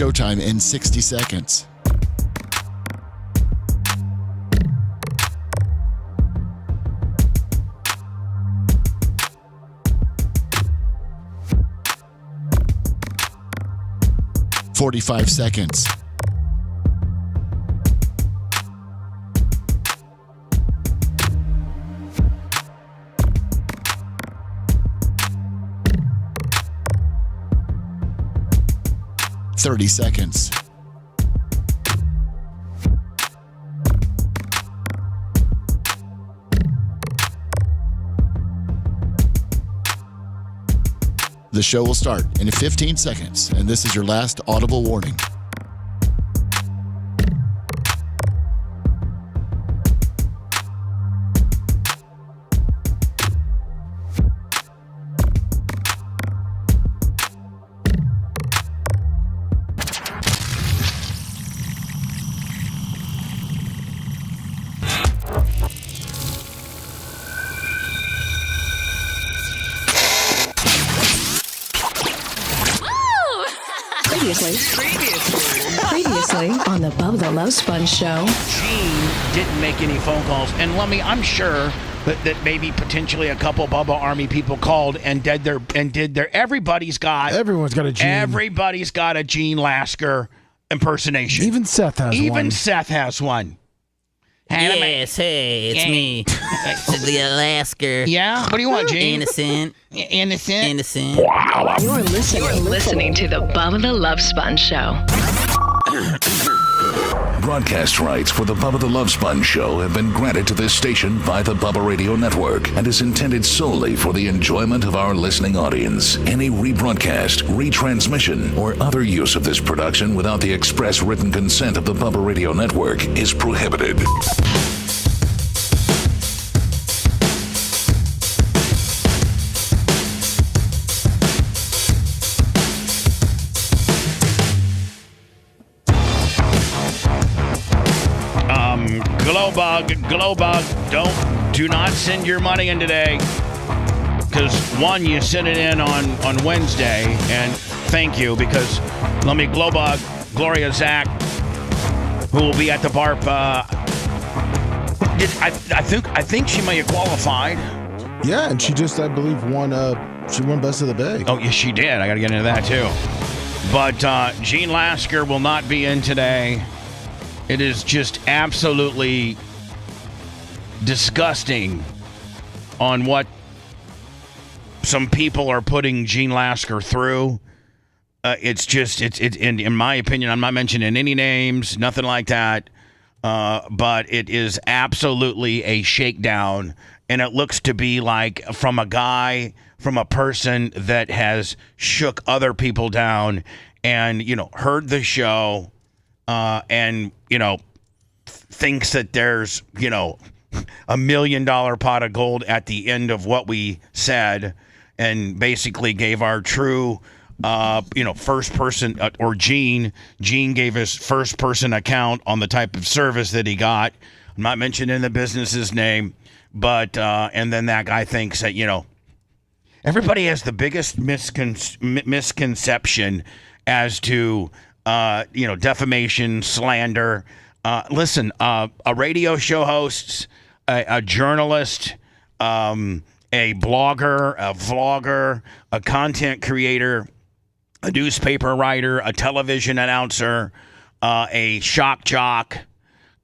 Showtime in 60 seconds. "45 seconds. "30 seconds. The show will start in 15 seconds, and this is your last audible warning. Previously on the Bubba the Love Sponge Show. Gene didn't make any phone calls. And Lummy, I'm sure that maybe potentially a couple Bubba Army people called and did their everyone's got a Gene. Everybody's got a Gene Lasker impersonation. Even Seth has one. Even Seth has one. Yes, hey, it's me. The Alaska. Yeah? What do you want, Gene? Innocent. Wow. You're listening to the Bubba the Love Sponge Show. Broadcast rights for the Bubba the Love Sponge Show have been granted to this station by the Bubba Radio Network and is intended solely for the enjoyment of our listening audience. Any rebroadcast, retransmission, or other use of this production without the express written consent of the Bubba Radio Network is prohibited. Glowbug, do not send your money in today. Because one, you sent it in on Wednesday, and thank you, because let me Glowbug, Gloria Zach, who will be at the BARP. I think she may have qualified. Yeah, and she just, I believe, won Best of the Bay. Oh, yes, she did. I got to get into that too. But Gene Lasker will not be in today. It is just absolutely disgusting on what some people are putting Gene Lasker through. It's in my opinion, I'm not mentioning any names, nothing like that. But it is absolutely a shakedown, and it looks to be like from a person that has shook other people down and, heard the show, and, thinks that there's, $1 million pot of gold at the end of what we said, and basically gave our true, first person, or Gene gave his first person account on the type of service that he got. I'm not mentioning the business's name, but, and then that guy thinks that, everybody has the biggest misconception as to, defamation, slander. Listen, a radio show host, a journalist, a blogger, a vlogger, a content creator, a newspaper writer, a television announcer, a shock jock.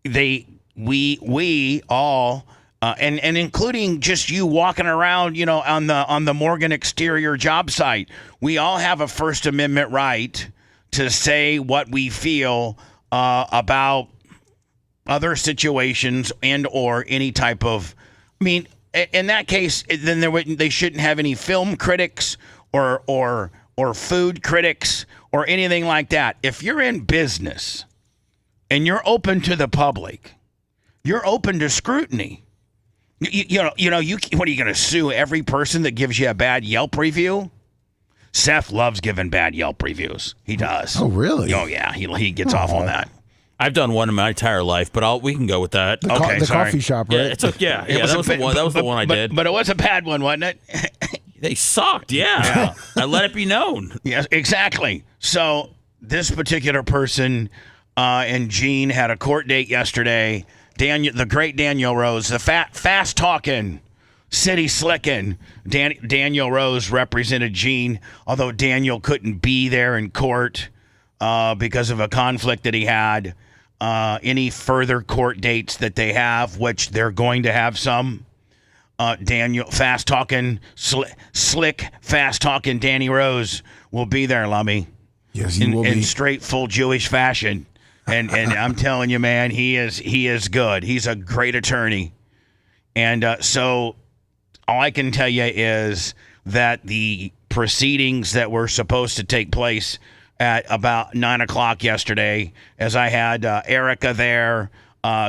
We all, and including just you walking around, on the Morgan exterior job site, we all have a First Amendment right to say what we feel about other situations and or any type of, in that case, then they shouldn't have any film critics or food critics or anything like that. If you're in business and you're open to the public, you're open to scrutiny. What are you going to sue every person that gives you a bad Yelp review? Seth loves giving bad Yelp reviews. He does. Oh, really? Oh, yeah. He gets off on that. I've done one in my entire life, but we can go with that. The coffee shop, right? Yeah, that was the one I did. But it was a bad one, wasn't it? They sucked, yeah. I let it be known. Yes, exactly. So this particular person and Gene had a court date yesterday. The great Daniel Rose, the fast-talking, city-slicking Daniel Rose represented Gene, although Daniel couldn't be there in court because of a conflict that he had. Any further court dates that they have, which they're going to have some. Daniel, fast-talking, slick, fast-talking Danny Rose will be there, Lummy. Yes, he will be. In straight, full Jewish fashion. And I'm telling you, man, he is good. He's a great attorney. And so all I can tell you is that the proceedings that were supposed to take place at about 9 o'clock yesterday, as I had Erica there,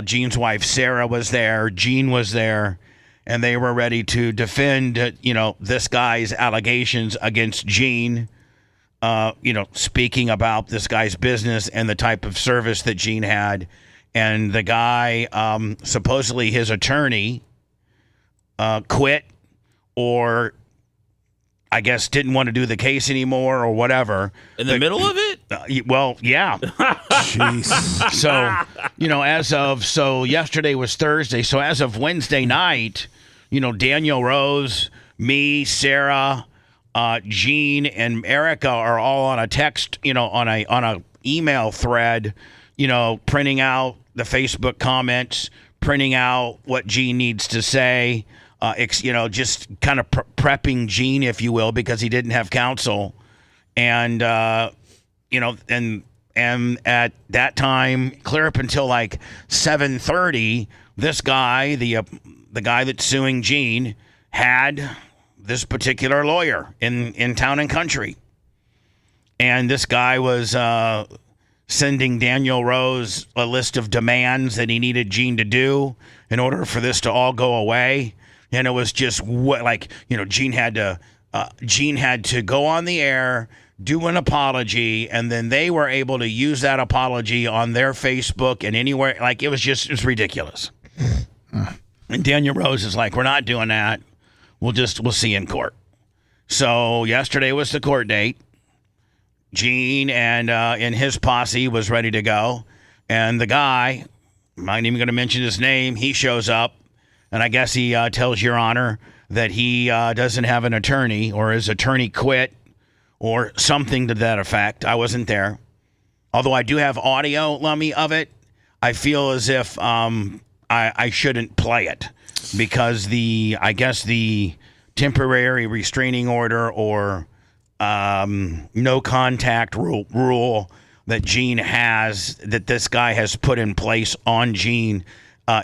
Gene's wife Sarah was there, Gene was there, and they were ready to defend, this guy's allegations against Gene. Speaking about this guy's business and the type of service that Gene had. And the guy, supposedly his attorney, quit, or I guess didn't want to do the case anymore or whatever. In the middle of it? Well, yeah. Jeez. So, yesterday was Thursday. So as of Wednesday night, Daniel Rose, me, Sarah, Gene, and Erica are all on a text, on a email thread, printing out the Facebook comments, printing out what Gene needs to say, just kind of prepping Gene, if you will, because he didn't have counsel. And, and at that time, clear up until like 7:30, this guy, the guy that's suing Gene, had this particular lawyer in Town and Country. And this guy was sending Daniel Rose a list of demands that he needed Gene to do in order for this to all go away. And it was just Gene had to go on the air, do an apology, and then they were able to use that apology on their Facebook and anywhere. Like, it was ridiculous. And Daniel Rose is like, we're not doing that. We'll see you in court. So yesterday was the court date. Gene and his posse was ready to go. And the guy, I'm not even going to mention his name, he shows up. And I guess he tells Your Honor that he doesn't have an attorney, or his attorney quit, or something to that effect. I wasn't there. Although I do have audio, Lummy, of it, I feel as if I shouldn't play it. Because the temporary restraining order or no contact rule that Gene has, that this guy has put in place on Gene,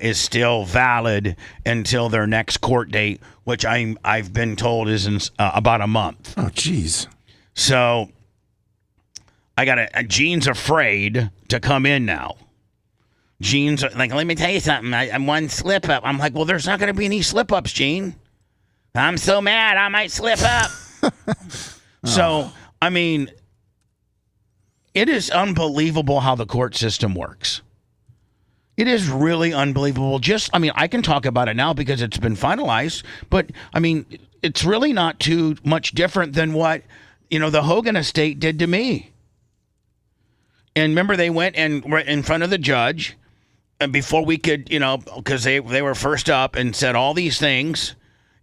is still valid until their next court date, which I've been told is in about a month. Oh, jeez. So Gene's afraid to come in now. Gene's like, let me tell you something. I'm one slip up. I'm like, well, there's not going to be any slip ups, Gene. I'm so mad I might slip up. So, I mean, it is unbelievable how the court system works. It is really unbelievable. I can talk about it now because it's been finalized, but I mean, it's really not too much different than what, the Hogan estate did to me. And remember, they went and were in front of the judge, and before we could, because they were first up and said all these things.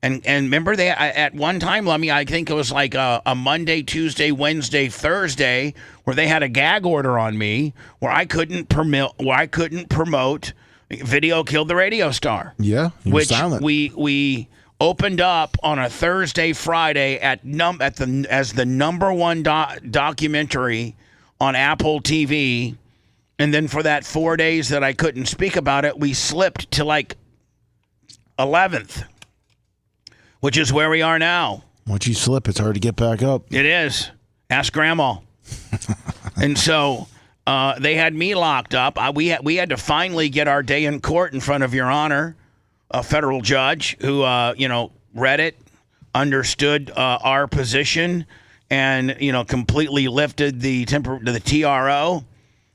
And remember, they at one time, Lummy, I think it was like a Monday, Tuesday, Wednesday, Thursday, where they had a gag order on me where I couldn't promote Video Killed the Radio Star. Yeah, you were silent. We opened up on a Thursday, Friday as the number one documentary on Apple TV. And then for that 4 days that I couldn't speak about it, we slipped to like 11th, which is where we are now. Once you slip, it's hard to get back up. It is. Ask Grandma. And so they had me locked up. We had to finally get our day in court in front of Your Honor, a federal judge who, read it, understood our position, and, completely lifted the TRO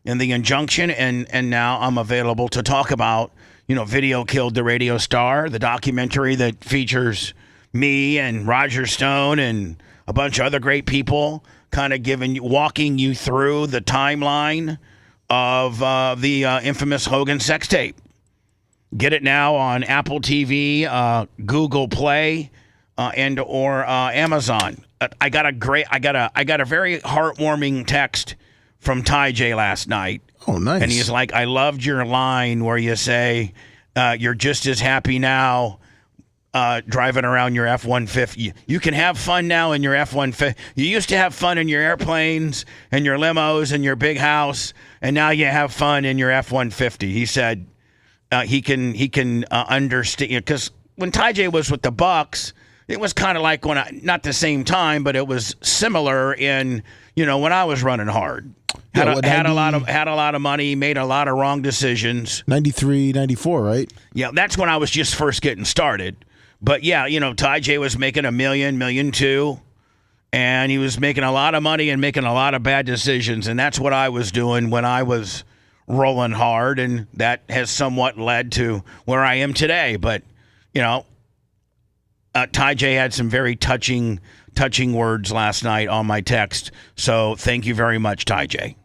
and the injunction, and now I'm available to talk about, Video Killed the Radio Star, the documentary that features me and Roger Stone and a bunch of other great people kind of walking you through the timeline of the infamous Hogan sex tape. Get it now on Apple TV, Google Play, and or Amazon. I got a very heartwarming text from Ty J last night. Oh, nice. And he's like, I loved your line where you say, you're just as happy now driving around your F-150. You can have fun now in your F-150. You used to have fun in your airplanes and your limos and your big house, and now you have fun in your F-150. He said he can understand, because when Ty J was with the Bucks, it was kind of like not the same time, but it was similar in, when I was running hard. Had a lot of money, made a lot of wrong decisions. 93, 94, right? Yeah, that's when I was just first getting started. But yeah, Ty J was making $1 million, $1.2 million, and he was making a lot of money and making a lot of bad decisions, and that's what I was doing when I was rolling hard, and that has somewhat led to where I am today. But Ty J had some very touching words last night on my text, so thank you very much, Ty J.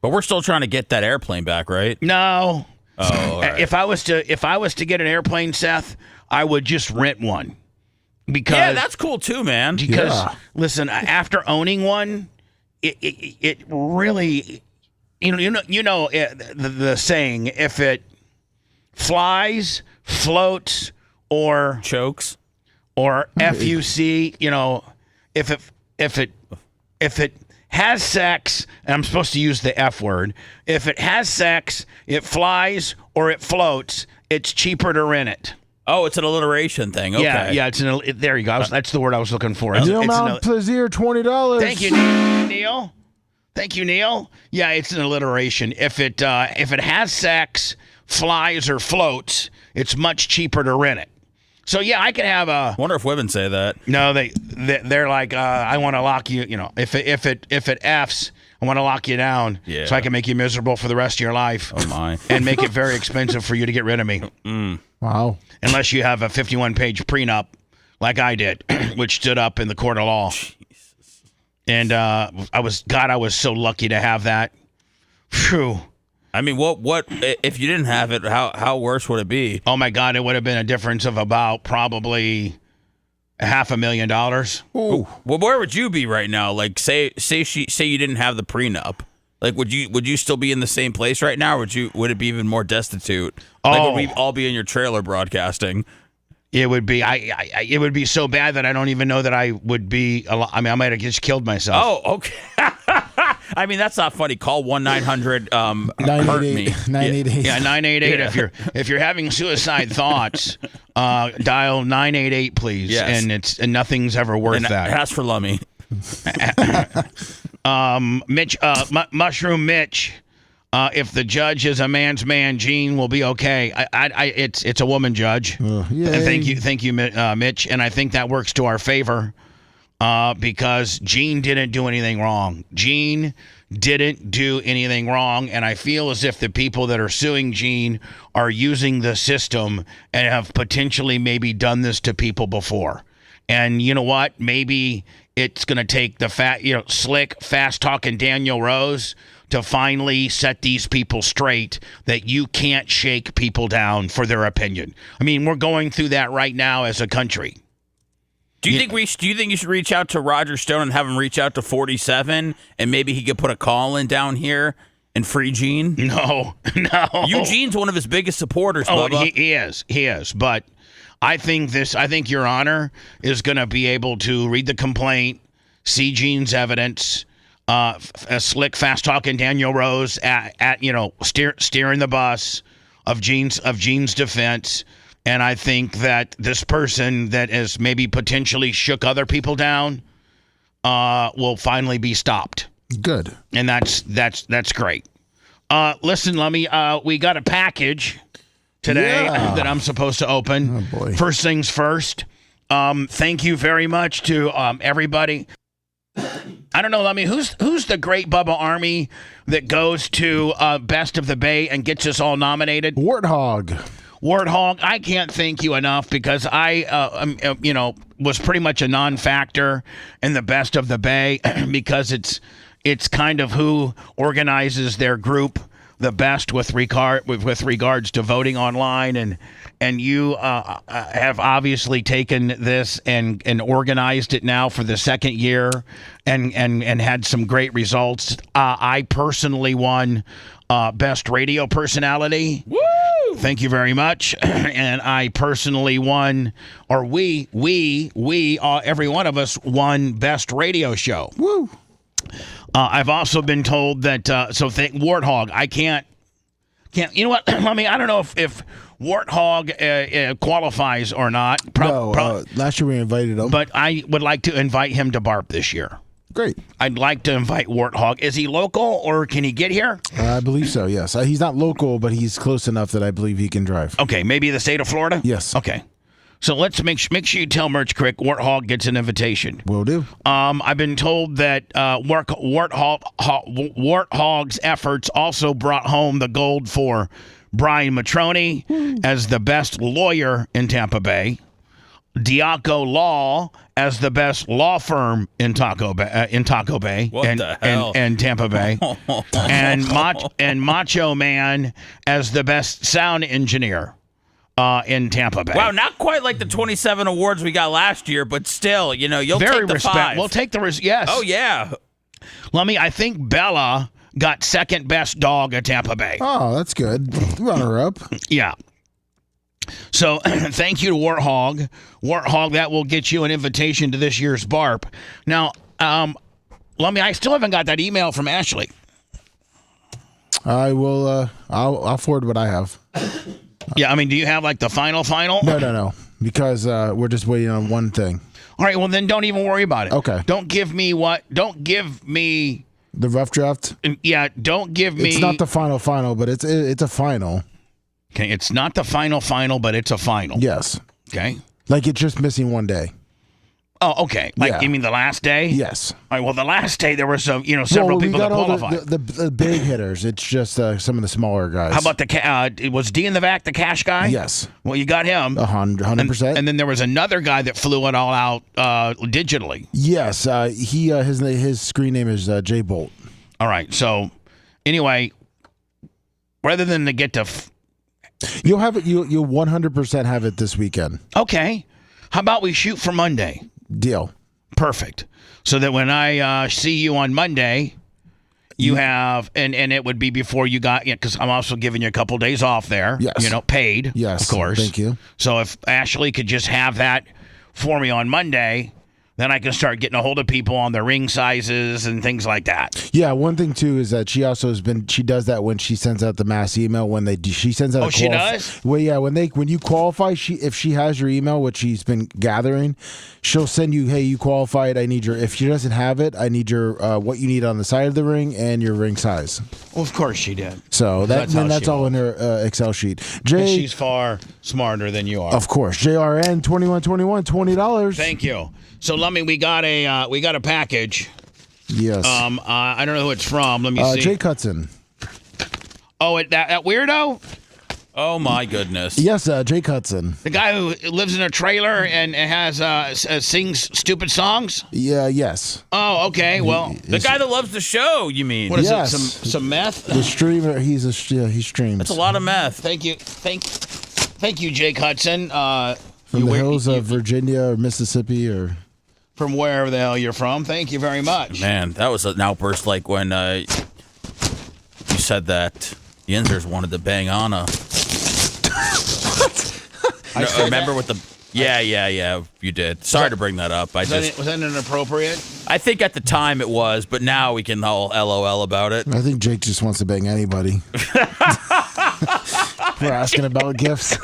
But we're still trying to get that airplane back, right? No. Oh, all right. If I was to get an airplane, Seth, I would just rent one. Because that's cool too, man. Because listen, after owning one, it really, the saying, if it flies, floats, or chokes, or FUC, if it has sex, and I'm supposed to use the F word, if it has sex, it flies, or it floats, it's cheaper to rent it. Oh, it's an alliteration thing. Okay. Yeah, there you go. That's the word I was looking for. Neil Mount Plaisir, $20. Thank you, Neil. Thank you, Neil. Yeah, it's an alliteration. If it has sex, flies, or floats, it's much cheaper to rent it. So yeah, I could have a. Wonder if women say that. No, they're like, I want to lock you. If it F's, I want to lock you down, so I can make you miserable for the rest of your life. Oh my! And make it very expensive for you to get rid of me. Wow! Unless you have a 51-page prenup, like I did, which stood up in the court of law. Jesus. And I was so lucky to have that. Phew. I mean, what if you didn't have it? How worse would it be? Oh my God, it would have been a difference of about probably $500,000. Ooh. Well, where would you be right now? Like, say you didn't have the prenup. Like, would you still be in the same place right now, or would it be even more destitute? Like, would we all be in your trailer broadcasting? It would be it would be so bad that I don't even know that I would be. I mean, I might have just killed myself. Oh, okay. I mean, that's not funny. Call 1-900 hurt me. 988. Yeah, 988. Yeah. If you're having suicide thoughts, dial 988, please. Yes. And nothing's ever worth that. Ask for Lummy. Mitch, Mushroom Mitch. If the judge is a man's man, Gene will be okay. It's a woman judge. Thank you, Mitch. And I think that works to our favor. Because Gene didn't do anything wrong. Gene didn't do anything wrong, and I feel as if the people that are suing Gene are using the system and have potentially maybe done this to people before. And you know what? Maybe it's going to take the slick, fast-talking Daniel Rose to finally set these people straight that you can't shake people down for their opinion. I mean, we're going through that right now as a country. Do you think you should reach out to Roger Stone and have him reach out to 47, and maybe he could put a call in down here and free Gene? No. Eugene's one of his biggest supporters, Bubba. He is. But I think Your Honor is going to be able to read the complaint, see Gene's evidence, a slick, fast-talking Daniel Rose steering the bus of Gene's defense. And I think that this person that has maybe potentially shook other people down will finally be stopped. Good. And that's great. Listen, Lummy, we got a package today that I'm supposed to open. Oh, boy. First things first. Thank you very much to everybody. I don't know, Lummy, who's the great Bubba Army that goes to Best of the Bay and gets us all nominated? Warthog. Warthog, I can't thank you enough because I, was pretty much a non-factor in the Best of the Bay because it's kind of who organizes their group the best with regards to voting online, and you have obviously taken this and organized it now for the second year and had some great results. I personally won Best Radio Personality. Woo! Thank you very much. And I personally won, or we every one of us won Best Radio Show. Woo! I've also been told that, Warthog, I can't, you know what? I mean, I don't know if Warthog qualifies or not. Last year we invited him. But I would like to invite him to BARP this year. Great. I'd like to invite Warthog. Is he local or can he get here? I believe so, yes. He's not local, but he's close enough that I believe he can drive. Okay, maybe the state of Florida? Yes. Okay. So let's make sure you tell Merch Crick Warthog gets an invitation. Will do. I've been told that Warthog's efforts also brought home the gold for Brian Matroni as the best lawyer in Tampa Bay, Diaco Law as the best law firm in Taco Bay, and Tampa Bay, and Macho Man as the best sound engineer. In Tampa Bay. Wow, not quite like the 27 awards we got last year, but still, you'll take the 5. We'll take the yes. Oh, yeah. I think Bella got second best dog at Tampa Bay. Oh, that's good. Runner up. Yeah. So thank you to Warthog. Warthog, that will get you an invitation to this year's BARP. Now, I still haven't got that email from Ashley. I will, I'll forward what I have. Yeah, do you have like the final? No, because we're just waiting on one thing. All right, well then don't even worry about it. Okay. Don't give me the rough draft. Yeah, don't give me. It's not the final, but it's a final. Okay, it's not the final, but it's a final. Yes. Okay. Like it's just missing one day. Oh, okay. You mean the last day? Yes. All right. Well, the last day there were some, several people that qualified. The big hitters. It's just some of the smaller guys. How about was D in the Vac the cash guy? Yes. Well, you got him. 100%. And then there was another guy that flew it all out digitally. Yes. His screen name is Jay Bolt. All right. So, anyway, rather than to get to, you'll have it. You'll 100% have it this weekend. Okay. How about we shoot for Monday? Deal. Perfect. So that when I see you on Monday, you have, and it would be before you got, because I'm also giving you a couple days off there. Yes. Paid. Yes. Of course. Thank you. So if Ashley could just have that for me on Monday, then I can start getting a hold of people on their ring sizes and things like that. Yeah, one thing too is that she also she does that when she sends out the mass email she sends out. She does? Well, yeah, when you qualify, if she has your email, which she's been gathering, she'll send you, hey, you qualified. I need if she doesn't have it, I need your what you need on the side of the ring and your ring size. Well, of course she did. So that's all in her Excel sheet. And she's far smarter than you are. Of course, JRN 2121 $20. Thank you. So, we got a package. Yes. I don't know who it's from. Let me see. Jake Hudson. Oh, that weirdo? Oh my goodness. Yes, Jake Hudson. The guy who lives in a trailer and has sings stupid songs? Yeah. Yes. Oh, okay. Well, the guy that loves the show. You mean? What is it? Some meth? The streamer. He streams. That's a lot of meth. Thank you, Jake Hudson. From the hills of Virginia or Mississippi or from wherever the hell you're from. Thank you very much. Man, that was an outburst like when you said that Yinzers wanted to bang on a. Remember with the. Yeah, you did. Sorry to bring that up. Was that inappropriate? I think at the time it was, but now we can all LOL about it. I think Jake just wants to bang anybody. We're asking about gifts.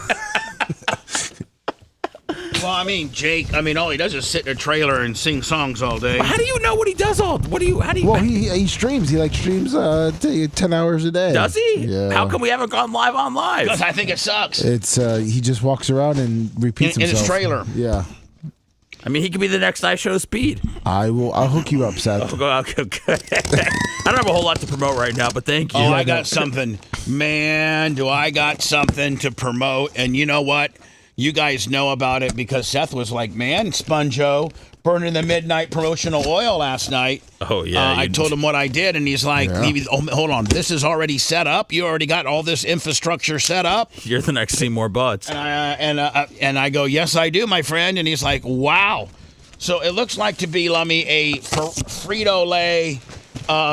Well, Jake, all he does is sit in a trailer and sing songs all day. How do you know what he does all? Well, he streams. He streams 10 hours a day. Does he? Yeah. How come we haven't gone live on live? Because I think it sucks. It's he just walks around and repeats himself. In his trailer. Yeah. I mean, he could be the next iShow Speed. I'll hook you up, Seth. I don't have a whole lot to promote right now, but thank you. Oh, I got something. Man, do I got something to promote. And you know what? You guys know about it because Seth was like, man, Sponjo, burning the midnight promotional oil last night. Oh, yeah. I told him what I did, and he's like, hold on, this is already set up? You already got all this infrastructure set up? You're the next Seymour Butts. And I go, yes, I do, my friend. And he's like, wow. So it looks like to be, Lummy, a Frito-Lay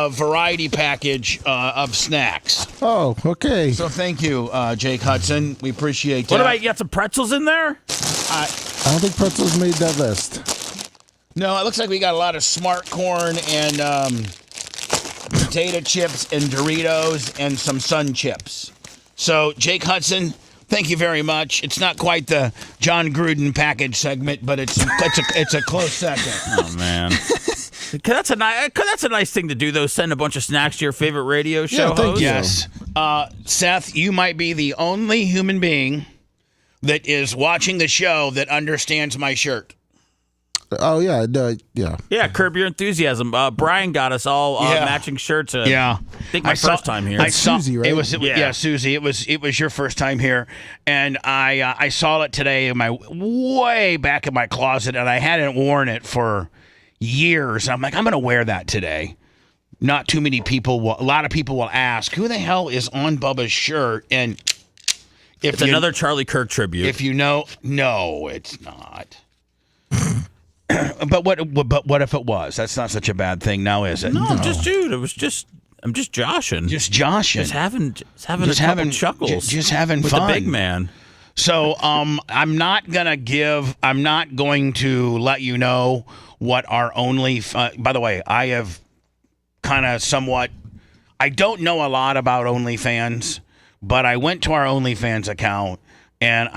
variety package of snacks. Oh, okay. So thank you, Jake Hudson. We appreciate that. What about, you got some pretzels in there? I don't think pretzels made that list. No, it looks like we got a lot of smart corn and potato chips and Doritos and some Sun chips. So, Jake Hudson, thank you very much. It's not quite the John Gruden package segment, but it's a close second. Oh, man. That's a nice thing to do, though. Send a bunch of snacks to your favorite radio show host. Yes. Seth, you might be the only human being that is watching the show that understands my shirt. Oh, yeah. Yeah. Yeah, Curb Your Enthusiasm. Brian got us all matching shirts. Yeah. I think my first time here. Susie, right? It was Susie. It was your first time here, and I saw it today in my way back in my closet, and I hadn't worn it for years. I'm like, I'm going to wear that today. Not too many people will. A lot of people will ask, who the hell is on Bubba's shirt? And it's another Charlie Kirk tribute. If you know, no, it's not. But what if it was? That's not such a bad thing now, is it? No, I'm just joshing. Just joshing. Just having a couple chuckles. Just having with fun. The big man. So I'm not going to let you know what our by the way, I have kind of somewhat, I don't know a lot about OnlyFans, but I went to our OnlyFans account. And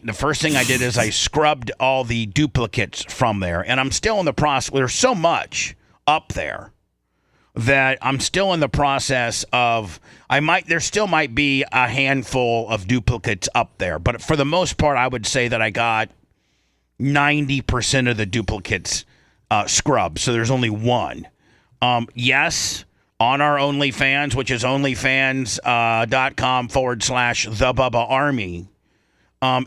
the first thing I did is I scrubbed all the duplicates from there. And I'm still in the process. There's so much up there that I'm still in the process of, there still might be a handful of duplicates up there. But for the most part, I would say that I got 90% of the duplicates scrubbed. So there's only one. Yes. On our OnlyFans, which is onlyfans.com/The Bubba Army.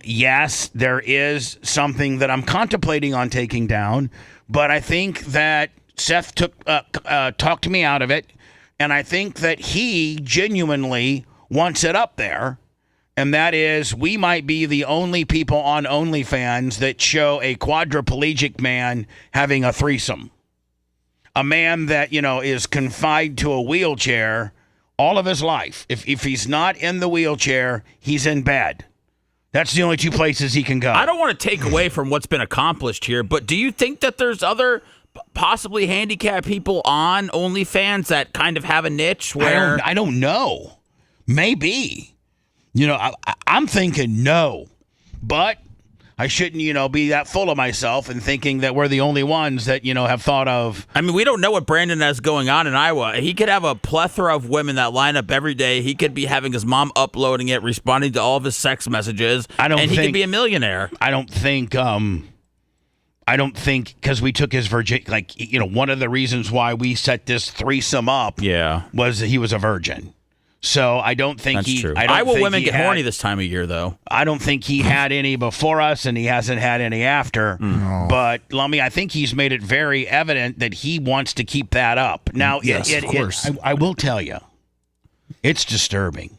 Yes, there is something that I'm contemplating on taking down, but I think that Seth talked me out of it, and I think that he genuinely wants it up there, and that is we might be the only people on OnlyFans that show a quadriplegic man having a threesome. A man that, is confined to a wheelchair all of his life. If he's not in the wheelchair, he's in bed. That's the only two places he can go. I don't want to take away from what's been accomplished here, but do you think that there's other possibly handicapped people on OnlyFans that kind of have a niche where... I don't know. Maybe. I'm thinking no. But I shouldn't, be that full of myself and thinking that we're the only ones that, have thought of. I mean, we don't know what Brandon has going on in Iowa. He could have a plethora of women that line up every day. He could be having his mom uploading it, responding to all of his sex messages. He could be a millionaire. I don't think because we took his virgin, one of the reasons why we set this threesome up was that he was a virgin. So I don't think that's true. Iowa women get horny this time of year, though. I don't think he had any before us, and he hasn't had any after. No. But Lummy, I think he's made it very evident that he wants to keep that up. Now, yes, of course. I will tell you, it's disturbing.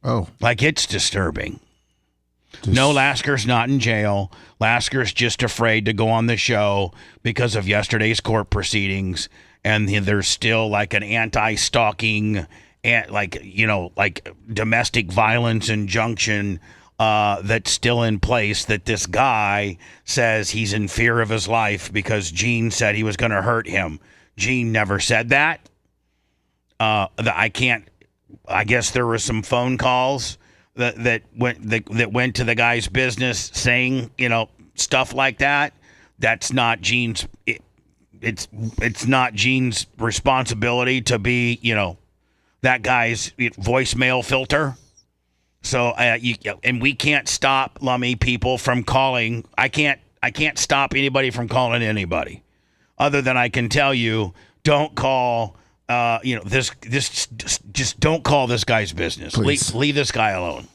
Oh, it's disturbing. No, Lasker's not in jail. Lasker's just afraid to go on the show because of yesterday's court proceedings, and there's still an anti-stalking. And domestic violence injunction that's still in place, that this guy says he's in fear of his life because Gene said he was going to hurt him. Gene never said that. I guess there were some phone calls that went to the guy's business saying, stuff like that. That's not Gene's. It's not Gene's responsibility to be, that guy's voicemail filter. So, and we can't stop Lummy people from calling. I can't I can't stop anybody from calling anybody, other than I can tell you, don't call. Just don't call this guy's business. Leave this guy alone.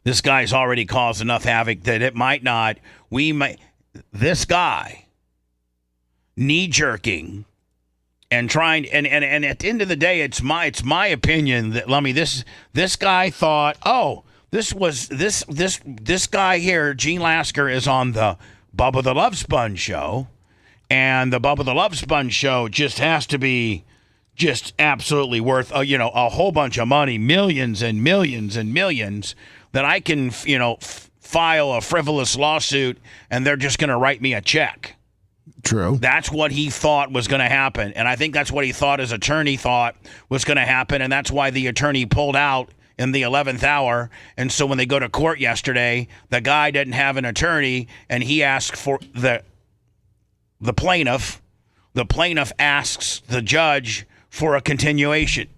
This guy's already caused enough havoc that it might not. This guy knee-jerking and trying, and at the end of the day, it's my opinion that, Lummy, this guy thought, oh, this guy here, Gene Lasker, is on the Bubba the Love Sponge show, and the Bubba the Love Sponge show just has to be just absolutely worth a whole bunch of money, millions and millions and millions, that I can file a frivolous lawsuit and they're just going to write me a check. True. That's what he thought was going to happen, and I think that's what he thought his attorney thought was going to happen, and that's why the attorney pulled out in the 11th hour. And so when they go to court yesterday, the guy didn't have an attorney, and he asked for the plaintiff. The plaintiff asks the judge for a continuation.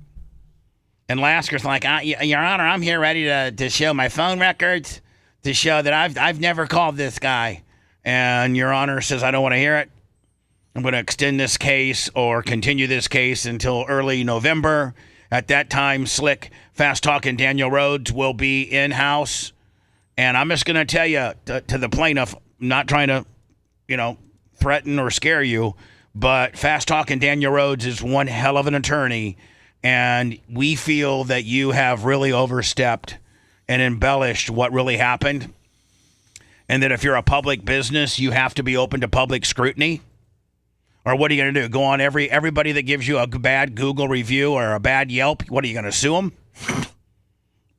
And Lasker's like, Your Honor, I'm here ready to show my phone records to show that I've never called this guy. And Your Honor says, I don't want to hear it. I'm going to extend this case or continue this case until early November. At that time, Slick, Fast Talking Daniel Rhodes will be in-house. And I'm just going to tell you, to the plaintiff, not trying to, threaten or scare you, but Fast Talking Daniel Rhodes is one hell of an attorney, and we feel that you have really overstepped and embellished what really happened, and that if you're a public business, you have to be open to public scrutiny. Or what are you going to do? Go on everybody that gives you a bad Google review or a bad Yelp? What are you going to sue them?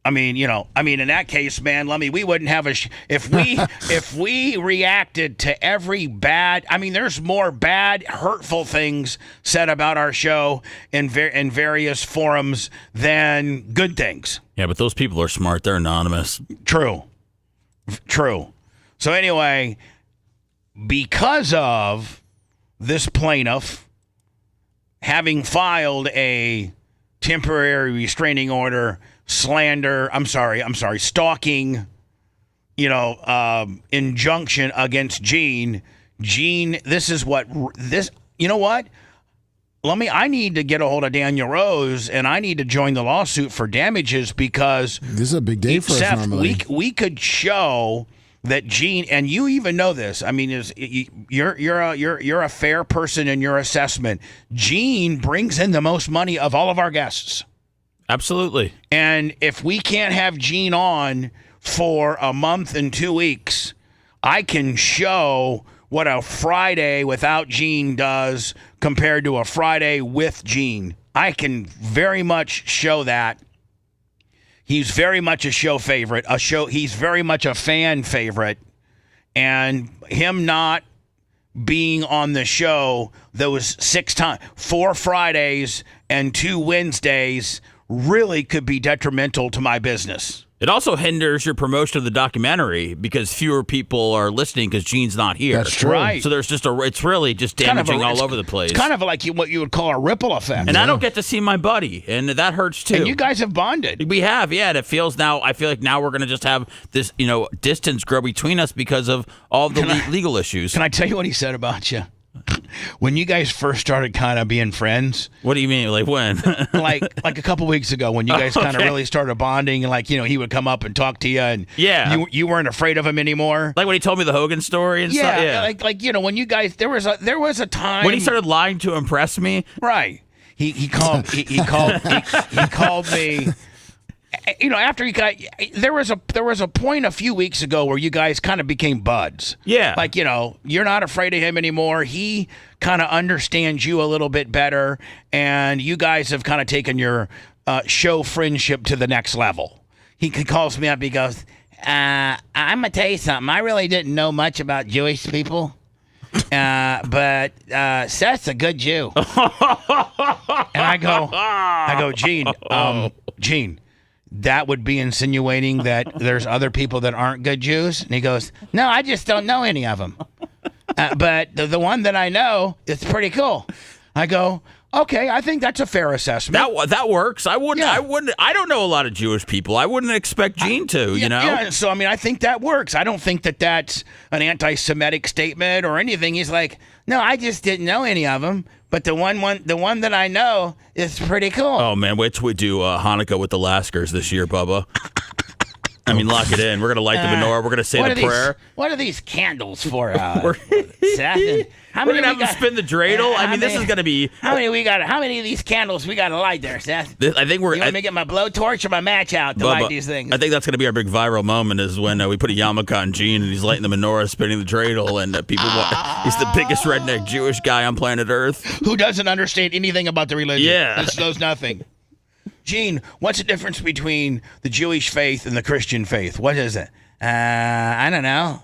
I mean, in that case, man, Lummy, we wouldn't have if we reacted to every bad. I mean, there's more bad, hurtful things said about our show in various forums than good things. Yeah, but those people are smart. They're anonymous. True. So anyway, because of this plaintiff having filed a temporary restraining order, stalking, injunction against Gene, I need to get a hold of Daniel Rose, and I need to join the lawsuit for damages, because this is a big day for Seth, us normally. we could show that Gene, and you even know this. I mean, you're a fair person in your assessment. Gene brings in the most money of all of our guests. Absolutely. And if we can't have Gene on for a month and 2 weeks, I can show what a Friday without Gene does compared to a Friday with Gene. I can very much show that. He's very much a show favorite. He's very much a fan favorite. And him not being on the show those 4 Fridays and 2 Wednesdays really could be detrimental to my business. It also hinders your promotion of the documentary because fewer people are listening because Gene's not here. That's true. Right. So there's it's really just damaging all over the place. It's kind of like what you would call a ripple effect. And I don't get to see my buddy, and that hurts too. And you guys have bonded. We have, yeah. And I feel like now we're going to just have this, distance grow between us because of all the legal issues. Can I tell you what he said about you? When you guys first started kind of being friends. What do you mean? Like when? like a couple weeks ago when you guys kind of really started bonding, and he would come up and talk to you, and you weren't afraid of him anymore. Like when he told me the Hogan story and stuff. Yeah, when you guys there was a time when he started lying to impress me. Right. He called me. After there was a point a few weeks ago where you guys kind of became buds. Yeah. You're not afraid of him anymore. He kind of understands you a little bit better, and you guys have kind of taken your show friendship to the next level. He calls me up. He goes, I'm going to tell you something. I really didn't know much about Jewish people. But Seth's a good Jew. And I go, Gene, that would be insinuating that there's other people that aren't good Jews? And he goes, no, I just don't know any of them. But the one that I know, it's pretty cool. I go, Okay, I think that's a fair assessment. That works. I wouldn't. Yeah. I don't know a lot of Jewish people. I wouldn't expect Gene to. You know. Yeah. So I mean, I think that works. I don't think that that's an anti-Semitic statement or anything. He's like, no, I just didn't know any of them, but the one that I know is pretty cool. Oh man, wait till we do Hanukkah with the Laskers this year, Bubba. I mean, lock it in. We're gonna light the menorah. We're gonna say the prayer. What are these candles for? Seth? We're gonna have them spin the dreidel. I mean, this is gonna be. How many we got? How many of these candles we got to light there, Seth? I think we're. You want me to get my blowtorch or my match out to light these things? I think that's gonna be our big viral moment is when we put a yarmulke on Gene and he's lighting the menorah, spinning the dreidel, and people. He's the biggest redneck Jewish guy on planet Earth. Who doesn't understand anything about the religion? Yeah, this knows nothing. Gene, what's the difference between the Jewish faith and the Christian faith? What is it? I don't know.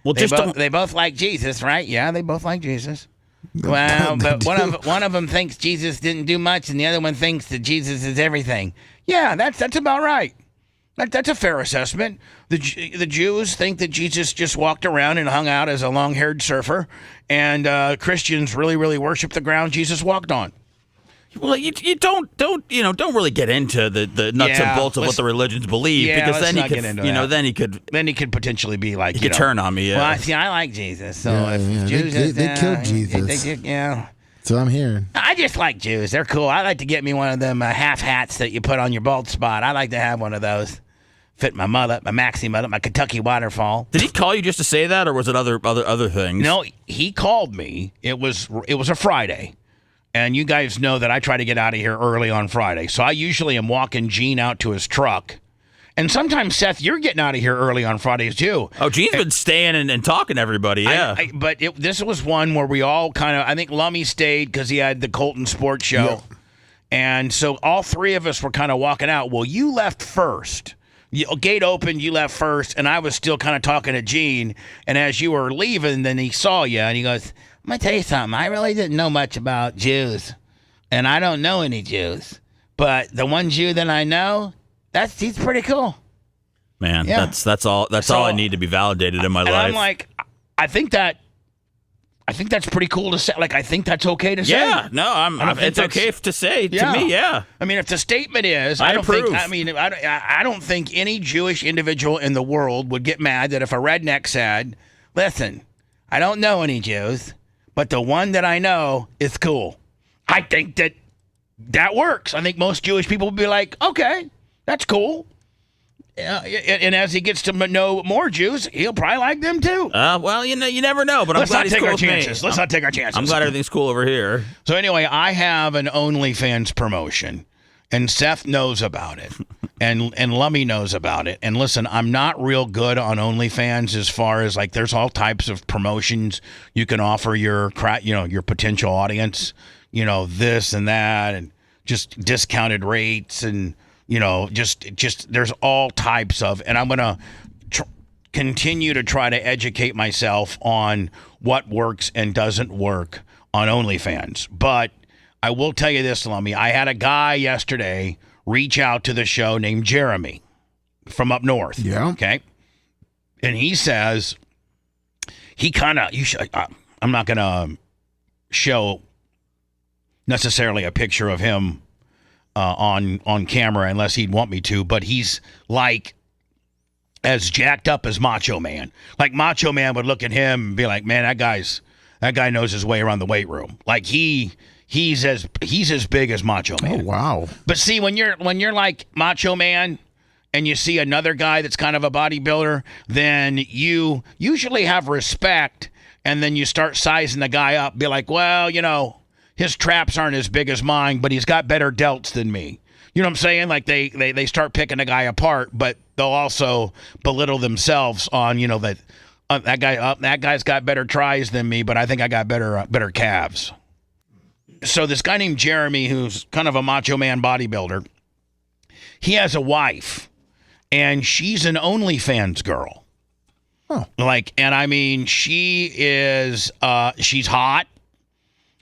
Well, they both like Jesus, right? Yeah, they both like Jesus. Well, but one of them thinks Jesus didn't do much, and the other one thinks that Jesus is everything. Yeah, that's about right. That's a fair assessment. The Jews think that Jesus just walked around and hung out as a long-haired surfer, and Christians really, really worship the ground Jesus walked on. Well, you don't really get into the nuts and bolts of what the religions believe because then he could potentially be like he could turn on me. Yeah. Well, see, I like Jesus, so Jews they killed Jesus. So I'm hearing. I just like Jews. They're cool. I like to get me one of them half hats that you put on your bald spot. I like to have one of those. Fit my mullet, my maxi mullet, my Kentucky waterfall. Did he call you just to say that, or was it other things? No, he called me. It was a Friday. And you guys know that I try to get out of here early on Friday. So I usually am walking Gene out to his truck. And sometimes, Seth, you're getting out of here early on Fridays, too. Oh, Gene's been staying and talking to everybody, yeah. But this was one where we all kind of, I think Lummy stayed because he had the Colton Sports Show. Yeah. And so all three of us were kind of walking out. Well, you left first. Gate opened, you left first, and I was still kind of talking to Gene. And as you were leaving, then he saw you, and he goes, I'm going to tell you something. I really didn't know much about Jews, and I don't know any Jews. But the one Jew that I know, he's pretty cool. Man, yeah. that's all I need to be validated in my life. I'm like, I think that's pretty cool to say. Like, I think that's okay to say. Yeah, no, it's okay to say to me. Yeah, I mean, if the statement is, I approve. I don't think any Jewish individual in the world would get mad that if a redneck said, "Listen, I don't know any Jews, but the one that I know is cool." I think that works. I think most Jewish people would be like, "Okay, that's cool." And as he gets to know more Jews, he'll probably like them too. Well, you never know. But I'm glad he's cool with me. Let's not take our chances. I'm glad everything's cool over here. So anyway, I have an OnlyFans promotion, and Seth knows about it, and Lummy knows about it. And listen, I'm not real good on OnlyFans as far as like there's all types of promotions you can offer your potential audience, this and that, and just discounted rates and. Just there's all types of, and I'm going to continue to try to educate myself on what works and doesn't work on OnlyFans. But I will tell you this, Lummy. I had a guy yesterday reach out to the show named Jeremy from up north. Yeah. Okay. And he says I'm not going to show necessarily a picture of him on camera unless he'd want me to, but he's like as jacked up as Macho Man. Like Macho Man would look at him and be like, man, that guy knows his way around the weight room. Like he's as big as Macho Man. Oh wow. But see, when you're like Macho Man and you see another guy that's kind of a bodybuilder, then you usually have respect, and then you start sizing the guy up, be like, well, his traps aren't as big as mine, but he's got better delts than me. You know what I'm saying? Like they start picking a guy apart, but they'll also belittle themselves on, that guy's got better tries than me, but I think I got better calves. So this guy named Jeremy, who's kind of a Macho Man bodybuilder, he has a wife, and she's an OnlyFans girl. Oh. And I mean, she is, she's hot.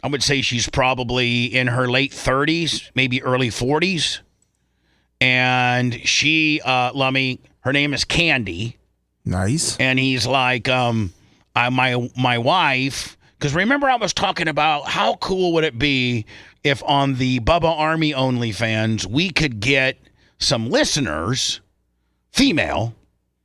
I would say she's probably in her late 30s, maybe early 40s. And she, Lummy, her name is Candy. Nice. And he's like, my wife Because remember, I was talking about how cool would it be if on the Bubba Army OnlyFans we could get some listeners, female.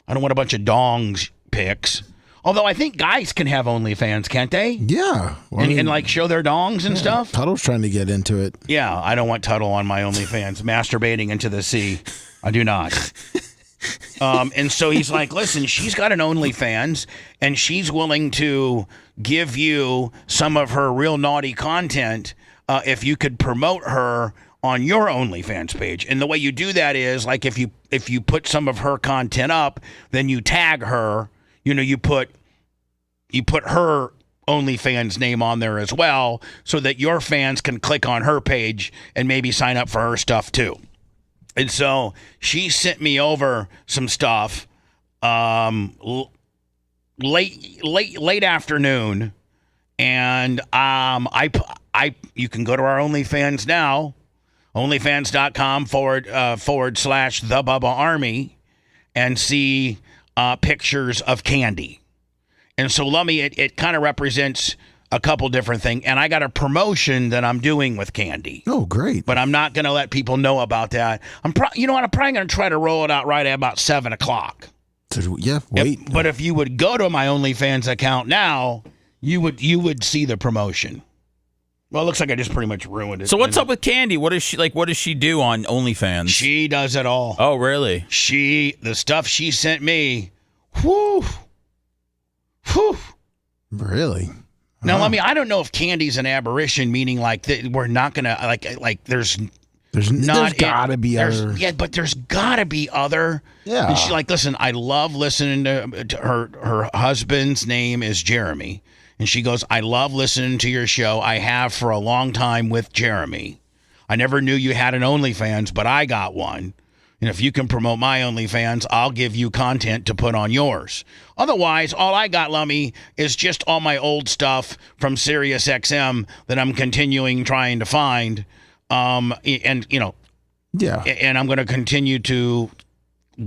I don't want a bunch of dongs pics. Although I think guys can have OnlyFans, can't they? Yeah. Well, And like show their dongs and stuff? Tuttle's trying to get into it. Yeah, I don't want Tuttle on my OnlyFans masturbating into the sea. I do not. And so he's like, listen, she's got an OnlyFans, and she's willing to give you some of her real naughty content if you could promote her on your OnlyFans page. And the way you do that is, like, if you put some of her content up, then you tag her. You know, you put her OnlyFans name on there as well, so that your fans can click on her page and maybe sign up for her stuff too. And so she sent me over some stuff late afternoon, and you can go to our OnlyFans now, onlyfans.com /the Bubba Army, and see pictures of candy. And so, Lummy, it kind of represents a couple different things. And I got a promotion that I'm doing with candy. Oh, great. But I'm not going to let people know about that. You know what? I'm probably going to try to roll it out right at about 7 o'clock. Yeah, wait. But if you would go to my OnlyFans account now, you would see the promotion. Well, it looks like I just pretty much ruined it. So what's up with Candy? What does she do on OnlyFans? She does it all. Oh, really? The stuff she sent me. Whew. Really? Now, I don't know if Candy's an aberration, meaning like we're not gonna like there's gotta be other. Yeah, but there's gotta be other. Yeah. And she's like, listen, I love listening to her husband's name is Jeremy. And she goes, I love listening to your show. I have for a long time with Jeremy. I never knew you had an OnlyFans, but I got one. And if you can promote my OnlyFans, I'll give you content to put on yours. Otherwise, all I got, Lummy, is just all my old stuff from Sirius XM that I'm continuing trying to find. And I'm going to continue to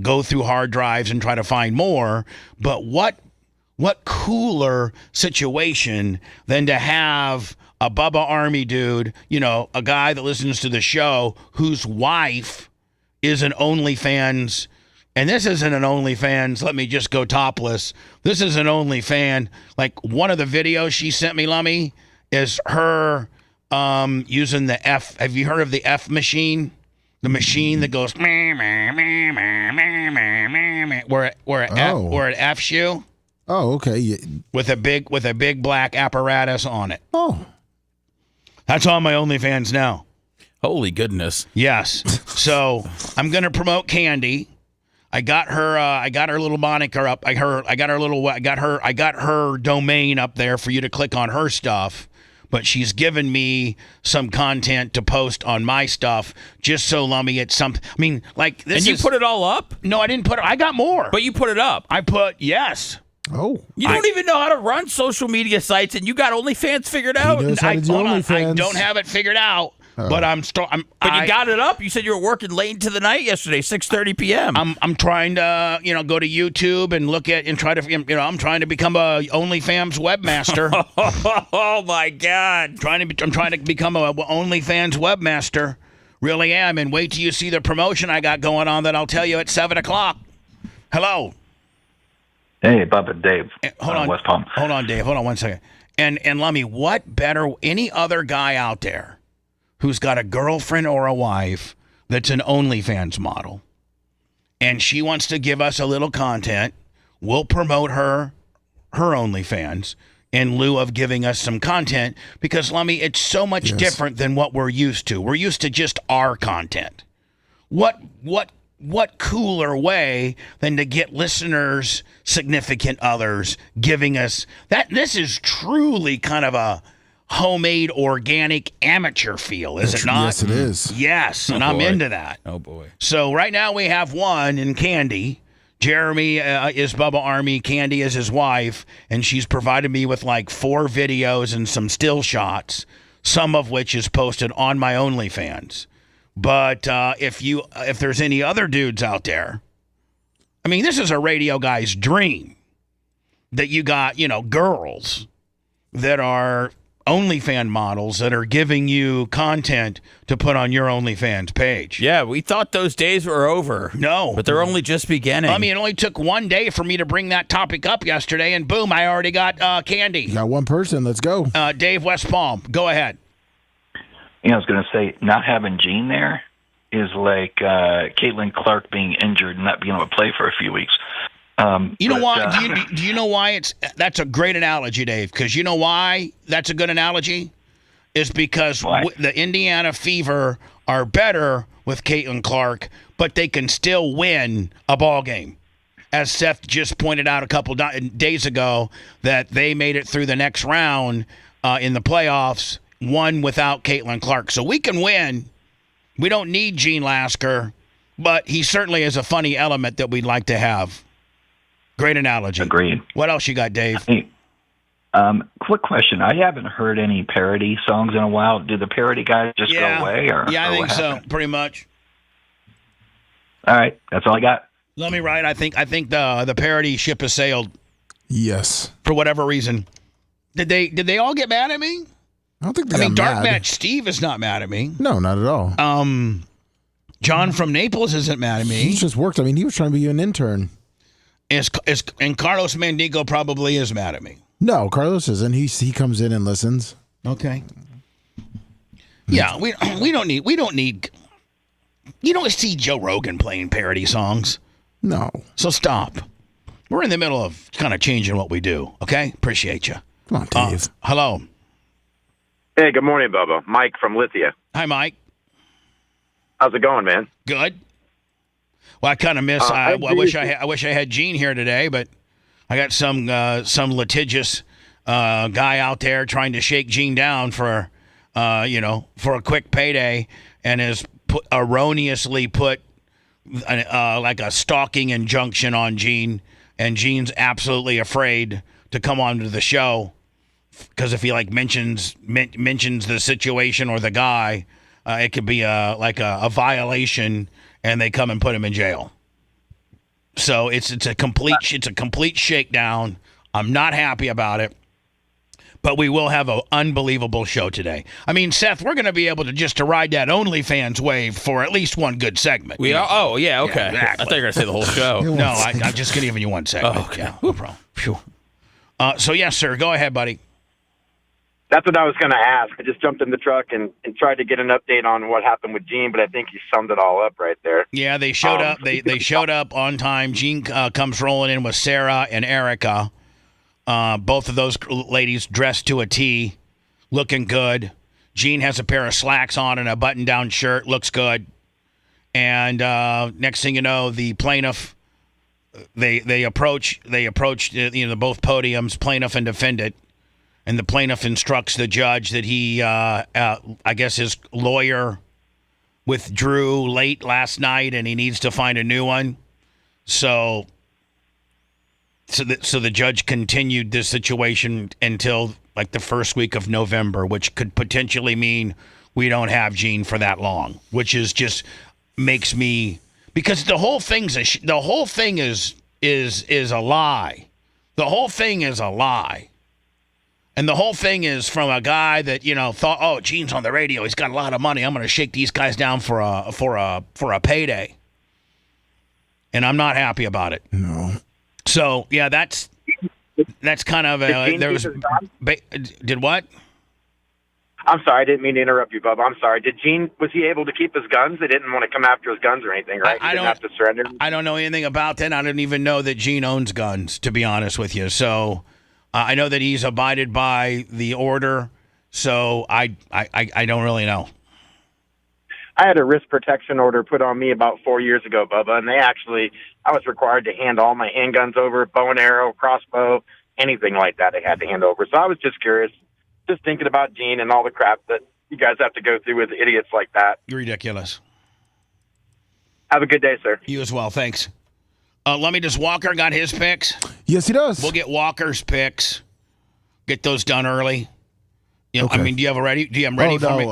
go through hard drives and try to find more. But what cooler situation than to have a Bubba Army dude, a guy that listens to the show whose wife is an OnlyFans, and this isn't an OnlyFans, let me just go topless. This is an OnlyFan. Like, one of the videos she sent me, Lummy, is her using the F. Have you heard of the F machine? The machine that goes where it F's you. Oh, okay. Yeah. With a big black apparatus on it. Oh. That's on my OnlyFans now. Holy goodness. Yes. So I'm gonna promote Candy. I got her little moniker up. I got her domain up there for you to click on her stuff. But she's given me some content to post on my stuff, just so, Lummy, it's something. I mean, like this. And you put it all up? No, I didn't put it. I got more. But you put it up. Yes. Oh. You don't even know how to run social media sites, and you got OnlyFans figured out. I don't have it figured out. But But you got it up. You said you were working late into the night yesterday, 6:30 p.m. I'm trying to go to YouTube and look at and try to I'm trying to become a OnlyFans webmaster. Oh my God! I'm trying to become a OnlyFans webmaster. Really am. And wait till you see the promotion I got going on that I'll tell you at 7 o'clock. Hello. Hey, Bubba, Dave. Hold on, West Palm. Hold on, Dave. Hold on 1 second. And Lummy, what better any other guy out there who's got a girlfriend or a wife that's an OnlyFans model, and she wants to give us a little content, we'll promote her OnlyFans in lieu of giving us some content, because, Lummy, it's so much different than what we're used to. We're used to just our content. What cooler way than to get listeners, significant others, giving us that? This is truly kind of a homemade, organic, amateur feel, is it not? Yes, it is. Yes, and I'm into that. Oh, boy. So right now we have one in Candy. Jeremy is Bubba Army. Candy is his wife, and she's provided me with like 4 videos and some still shots, some of which is posted on my OnlyFans. But if there's any other dudes out there, I mean, this is a radio guy's dream that you got, girls. that are OnlyFans models that are giving you content to put on your OnlyFans page. Yeah, we thought those days were over. No. But they're only just beginning. I mean, it only took one day for me to bring that topic up yesterday, and boom, I already got Candy. You got one person. Let's go. Dave West Palm, go ahead. You know, I was going to say, not having Gene there is like Caitlin Clark being injured and not being able to play for a few weeks. You know why? Do you know why that's a great analogy, Dave? Because you know why that's a good analogy? Is because the Indiana Fever are better with Caitlin Clark, but they can still win a ball game. As Seth just pointed out a couple days ago, that they made it through the next round in the playoffs, one without Caitlin Clark. So we can win. We don't need Gene Lasker, but he certainly is a funny element that we'd like to have. Great analogy. Agreed. What else you got, Dave? Hey, quick question. I haven't heard any parody songs in a while. Did the parody guys just go away? I think so, pretty much. All right. That's all I got. Let me write. I think the parody ship has sailed Yes. for whatever reason. Did they all get mad at me? I don't think they I mean, got Dark mad. Match Steve is not mad at me. No, not at all. John from Naples isn't mad at me. He just worked. I mean, he was trying to be an intern. And Carlos Mandigo probably is mad at me. No, Carlos isn't. He comes in and listens. Okay. Yeah, we don't need. You don't see Joe Rogan playing parody songs. No. So stop. We're in the middle of kind of changing what we do. Okay, appreciate you. Come on, Dave. Hello. Hey, good morning, Bubba. Mike from Lithia. Hi, Mike. How's it going, man? Good. Well, I kind of miss. I wish I had Gene here today, but I got some litigious guy out there trying to shake Gene down for a quick payday, and has erroneously put like a stalking injunction on Gene, and Gene's absolutely afraid to come onto the show because if he mentions the situation or the guy, it could be a violation. And they come and put him in jail. So it's a complete shakedown. I'm not happy about it, but we will have an unbelievable show today. I mean, Seth, we're going to be able to ride that OnlyFans wave for at least one good segment. We are. Oh yeah, okay. Yeah, exactly. I thought you were going to say the whole show. No, I'm just giving you one segment. Oh, okay. Yeah, no problem. Phew. So yes, sir. Go ahead, buddy. That's what I was going to ask. I just jumped in the truck and tried to get an update on what happened with Gene, but I think he summed it all up right there. Yeah, they showed up. They showed up on time. Gene comes rolling in with Sarah and Erica. Both of those ladies dressed to a T, looking good. Gene has a pair of slacks on and a button-down shirt, looks good. And next thing you know, the plaintiff, they approached the both podiums, plaintiff and defendant. And the plaintiff instructs the judge that he, I guess his lawyer withdrew late last night and he needs to find a new one. So the judge continued this situation until the first week of November, which could potentially mean we don't have Gene for that long, which is just makes me, because the whole thing is a lie. The whole thing is a lie. And the whole thing is from a guy that, thought, oh, Gene's on the radio. He's got a lot of money. I'm going to shake these guys down for a payday. And I'm not happy about it. No. So, yeah, that's kind of did what? I'm sorry, I didn't mean to interrupt you, Bubba. I'm sorry. Was he able to keep his guns? They didn't want to come after his guns or anything, right? He didn't have to surrender? I don't know anything about that. I didn't even know that Gene owns guns, to be honest with you. So I know that he's abided by the order, so I don't really know. I had a wrist protection order put on me about 4 years ago, Bubba, and I was required to hand all my handguns over, bow and arrow, crossbow, anything like that I had to hand over. So I was just curious, just thinking about Gene and all the crap that you guys have to go through with idiots like that. You're ridiculous. Have a good day, sir. You as well. Thanks. Let me just, Walker got his picks? Yes, he does. We'll get Walker's picks. Get those done early. Okay. I mean, do you have them ready? Do you have them ready for me?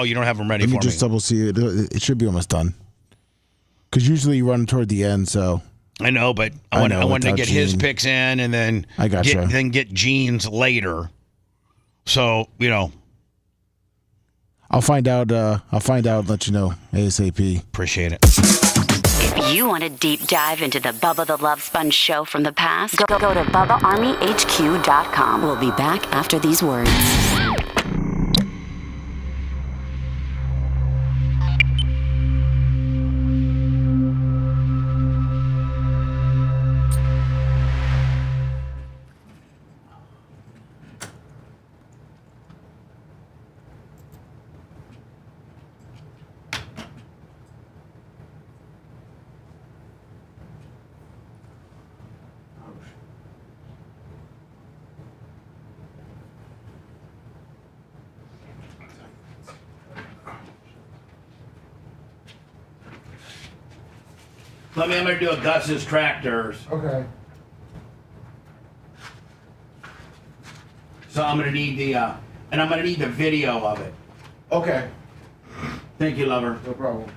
You don't have them ready for me. Let me just double see it. It should be almost done. Because usually you run toward the end, so. I know, but I wanted to get his picks in and then I gotcha. Then get Gene's later. So, I'll find out. Let you know ASAP. appreciate it. If you want a deep dive into the Bubba the Love Sponge show from the past, go to BubbaArmyHQ.com. We'll be back after these words. I'm going to do a Gus's Tractors. Okay. So I'm going to need and I'm going to need the video of it. Okay. Thank you, lover. No problem.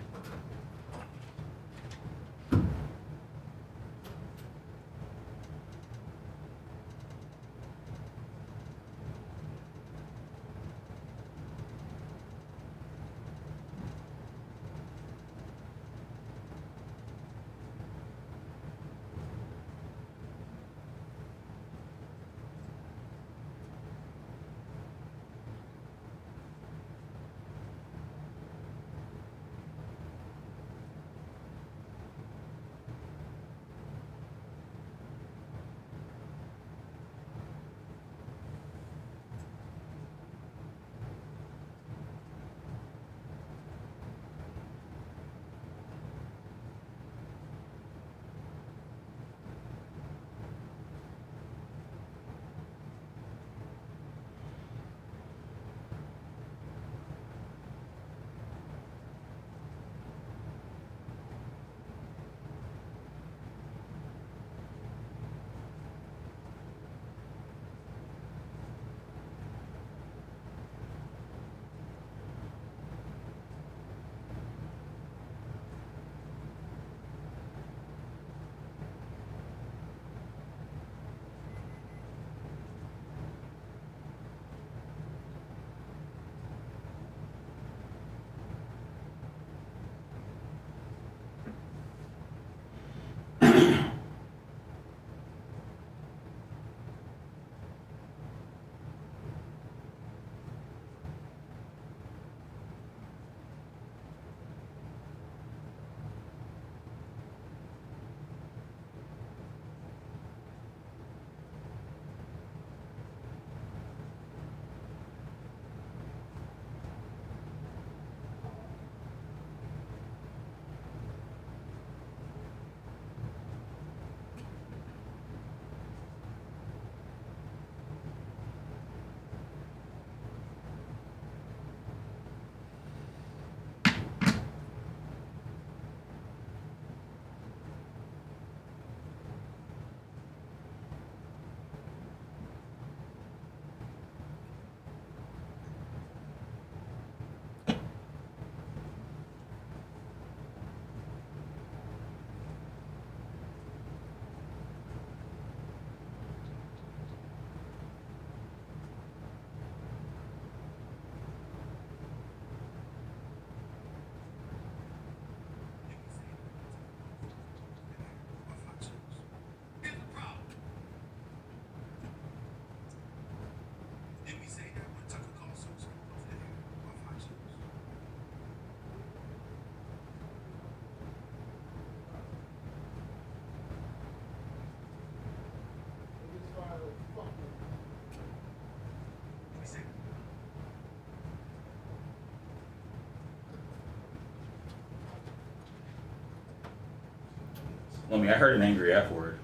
I heard an angry F word.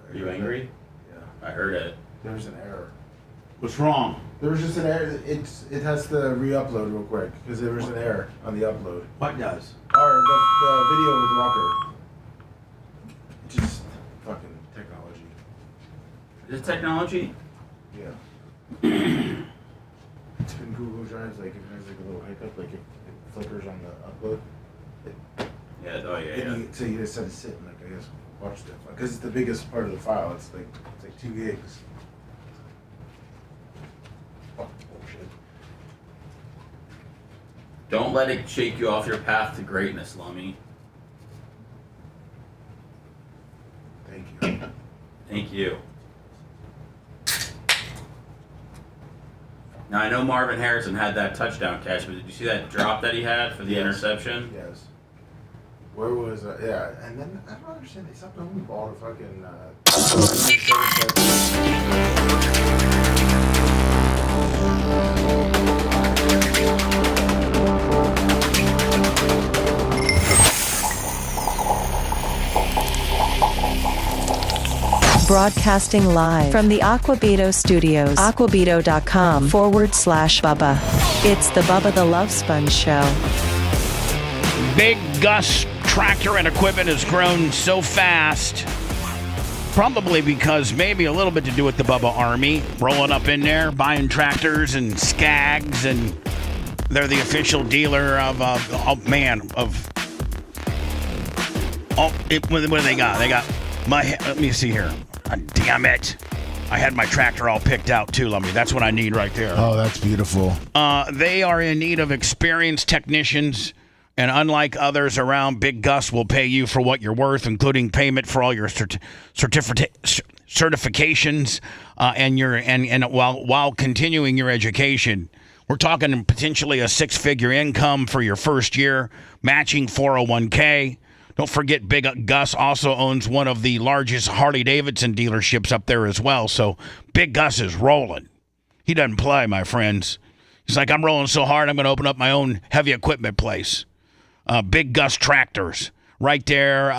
Are you angry? Yeah. I heard it. There's an error. What's wrong? There was just an error. It has to re-upload real quick because there was an error on the upload. What does? Or the video with Walker. Just fucking technology. Is it technology? Yeah. It's been Google Drive, like if there's like a little hiccup, like if it flickers on the upload. So you just had to sit and I guess watch that because it's the biggest part of the file. It's like 2 gigs. Don't let it shake you off your path to greatness, Lummy. Thank you. Thank you. Now, I know Marvin Harrison had that touchdown catch, but did you see that drop that he had for the interception? Yes. Where was yeah, and then I don't understand. They stopped only ball to fucking. Broadcasting live from the Aquabito Studios. Aquabito.com/Bubba. It's the Bubba the Love Sponge Show. Big Gus tractor and equipment has grown so fast. Probably because maybe a little bit to do with the Bubba Army. Rolling up in there, buying tractors and skags, and they're the official dealer of, what do they got? They got let me see here. Damn it. I had my tractor all picked out too, Lummy. That's what I need right there. Oh, that's beautiful. They are in need of experienced technicians, and unlike others around, Big Gus will pay you for what you're worth, including payment for all your certifications and while continuing your education. We're talking potentially a 6-figure income for your first year, matching 401k. Don't forget, Big Gus also owns one of the largest Harley-Davidson dealerships up there as well. So Big Gus is rolling. He doesn't play, my friends. He's like, I'm rolling so hard, I'm going to open up my own heavy equipment place. Big Gus Tractors, right there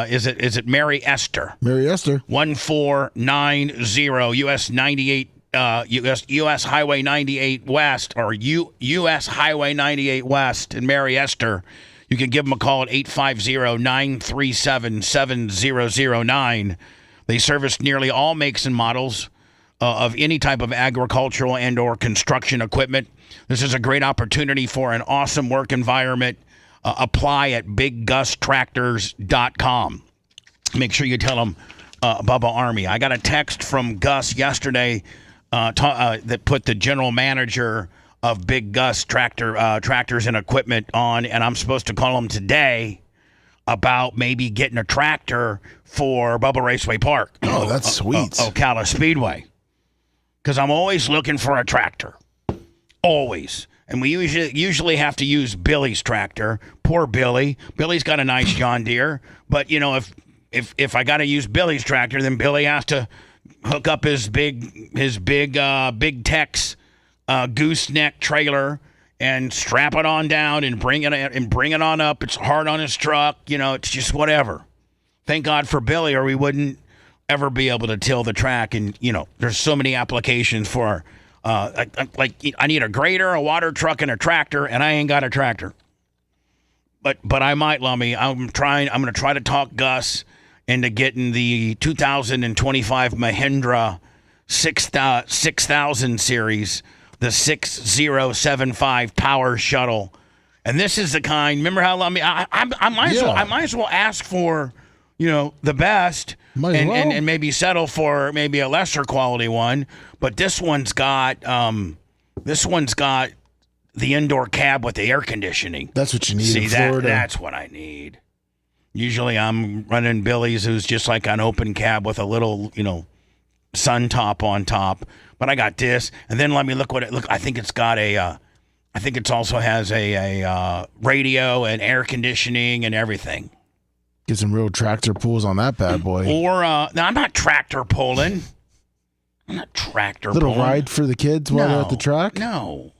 is it Mary Esther? Mary Esther. 1490 US 98 US Highway 98 West, or US Highway 98 West in Mary Esther. You can give them a call at 850-937-7009. They service nearly all makes and models of any type of agricultural and or construction equipment. This is a great opportunity for an awesome work environment. Apply at BigGusTractors.com. Make sure you tell them Bubba Army. I got a text from Gus yesterday that put the general manager of Big Gus tractors and equipment on, and I'm supposed to call him today about maybe getting a tractor for Bubba Raceway Park. Oh, that's sweet. Ocala Speedway. Because I'm always looking for a tractor. Always. And we usually have to use Billy's tractor. Poor Billy. Billy's got a nice John Deere. But, you know, if I got to use Billy's tractor, then Billy has to hook up his big Tex gooseneck trailer and strap it on down and bring it on up. It's hard on his truck. You know, it's just whatever. Thank God for Billy, or we wouldn't ever be able to till the track. And, you know, there's so many applications for, like I need a grader, a water truck, and a tractor, and I ain't got a tractor. But I might, Lummy. I'm going to try to talk Gus into getting the 2025 Mahindra 6000 series, the 6075 Power Shuttle. And this is the kind, remember how, Lummy, I might as well ask for, you know, the best and maybe settle for maybe a lesser quality one. But this one's got the indoor cab with the air conditioning. That's what you need. See, in Florida. That's what I need. Usually I'm running Billy's, who's just like an open cab with a little, you know, sun top on top. But I got this, and then let me look what it look. I think it's got I think it also has a radio and air conditioning and everything. Get some real tractor pulls on that bad boy. Or no, I'm not tractor pulling. I'm not tractor Little pulling. ride for the kids while they're at the track? No.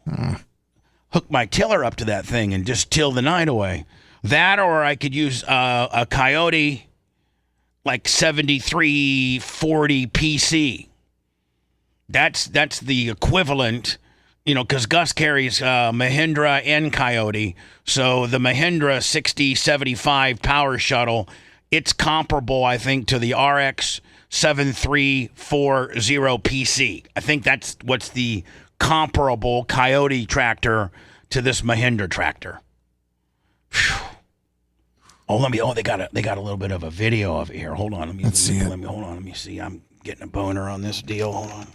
Hook my tiller up to that thing and just till the night away. That, or I could use a Coyote like 7340 PC. That's the equivalent, you know, because Gus carries Mahindra and Coyote. So the Mahindra 6075 Power Shuttle, it's comparable, I think, to the RX 7340 PC. I think that's what's the comparable Coyote tractor to this Mahindra tractor. Whew. They got a little bit of a video of it here. Hold on, Let's see it. Hold on, let me see. I'm getting a boner on this deal. Hold on.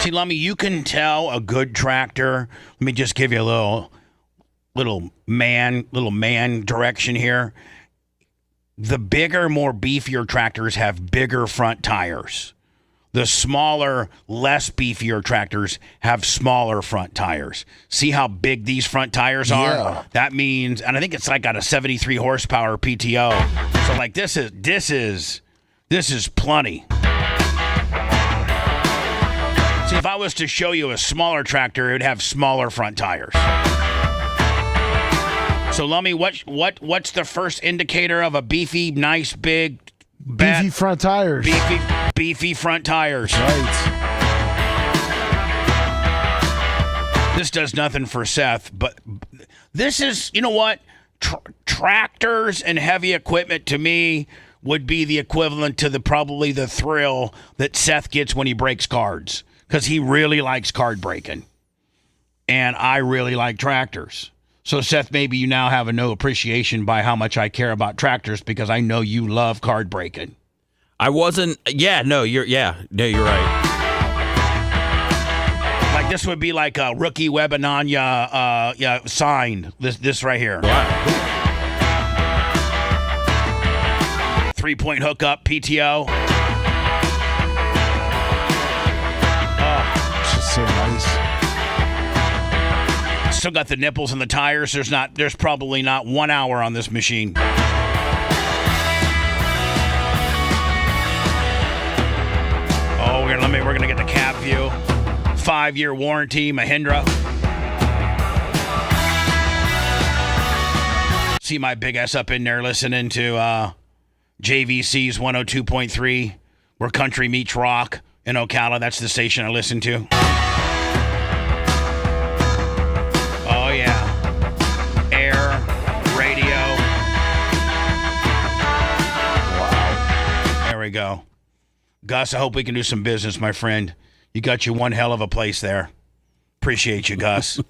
See, Lummy, you can tell a good tractor. Let me just give you a little man direction here. The bigger, more beefier tractors have bigger front tires. The smaller, less beefier tractors have smaller front tires. See how big these front tires are? Yeah. That means, and I think it's like got a 73 horsepower PTO. So like this is plenty. See, if I was to show you a smaller tractor, it would have smaller front tires. So, Lummy, what's the first indicator of a beefy, nice, big, beefy front tires? Beefy front tires. Right. This does nothing for Seth, but this is, you know what? Tractors and heavy equipment to me would be the equivalent to probably the thrill that Seth gets when he breaks cards, because he really likes card breaking, and I really like tractors. So, Seth, maybe you now have a no appreciation by how much I care about tractors, because I know you love card breaking. I wasn't. Yeah, no, you're right. Like this would be like a rookie Webinanya signed. This right here. Wow. 3-point hookup PTO. It's just so nice. Still got the nipples and the tires. There's probably not 1 hour on this machine. Oh, we're gonna get the cab view. 5-year warranty, Mahindra. See my big ass up in there listening to JVC's 102.3, where country meets rock in Ocala. That's the station I listen to. Oh, yeah. Air, radio. Wow. There we go. Gus, I hope we can do some business, my friend. You got you one hell of a place there. Appreciate you, Gus.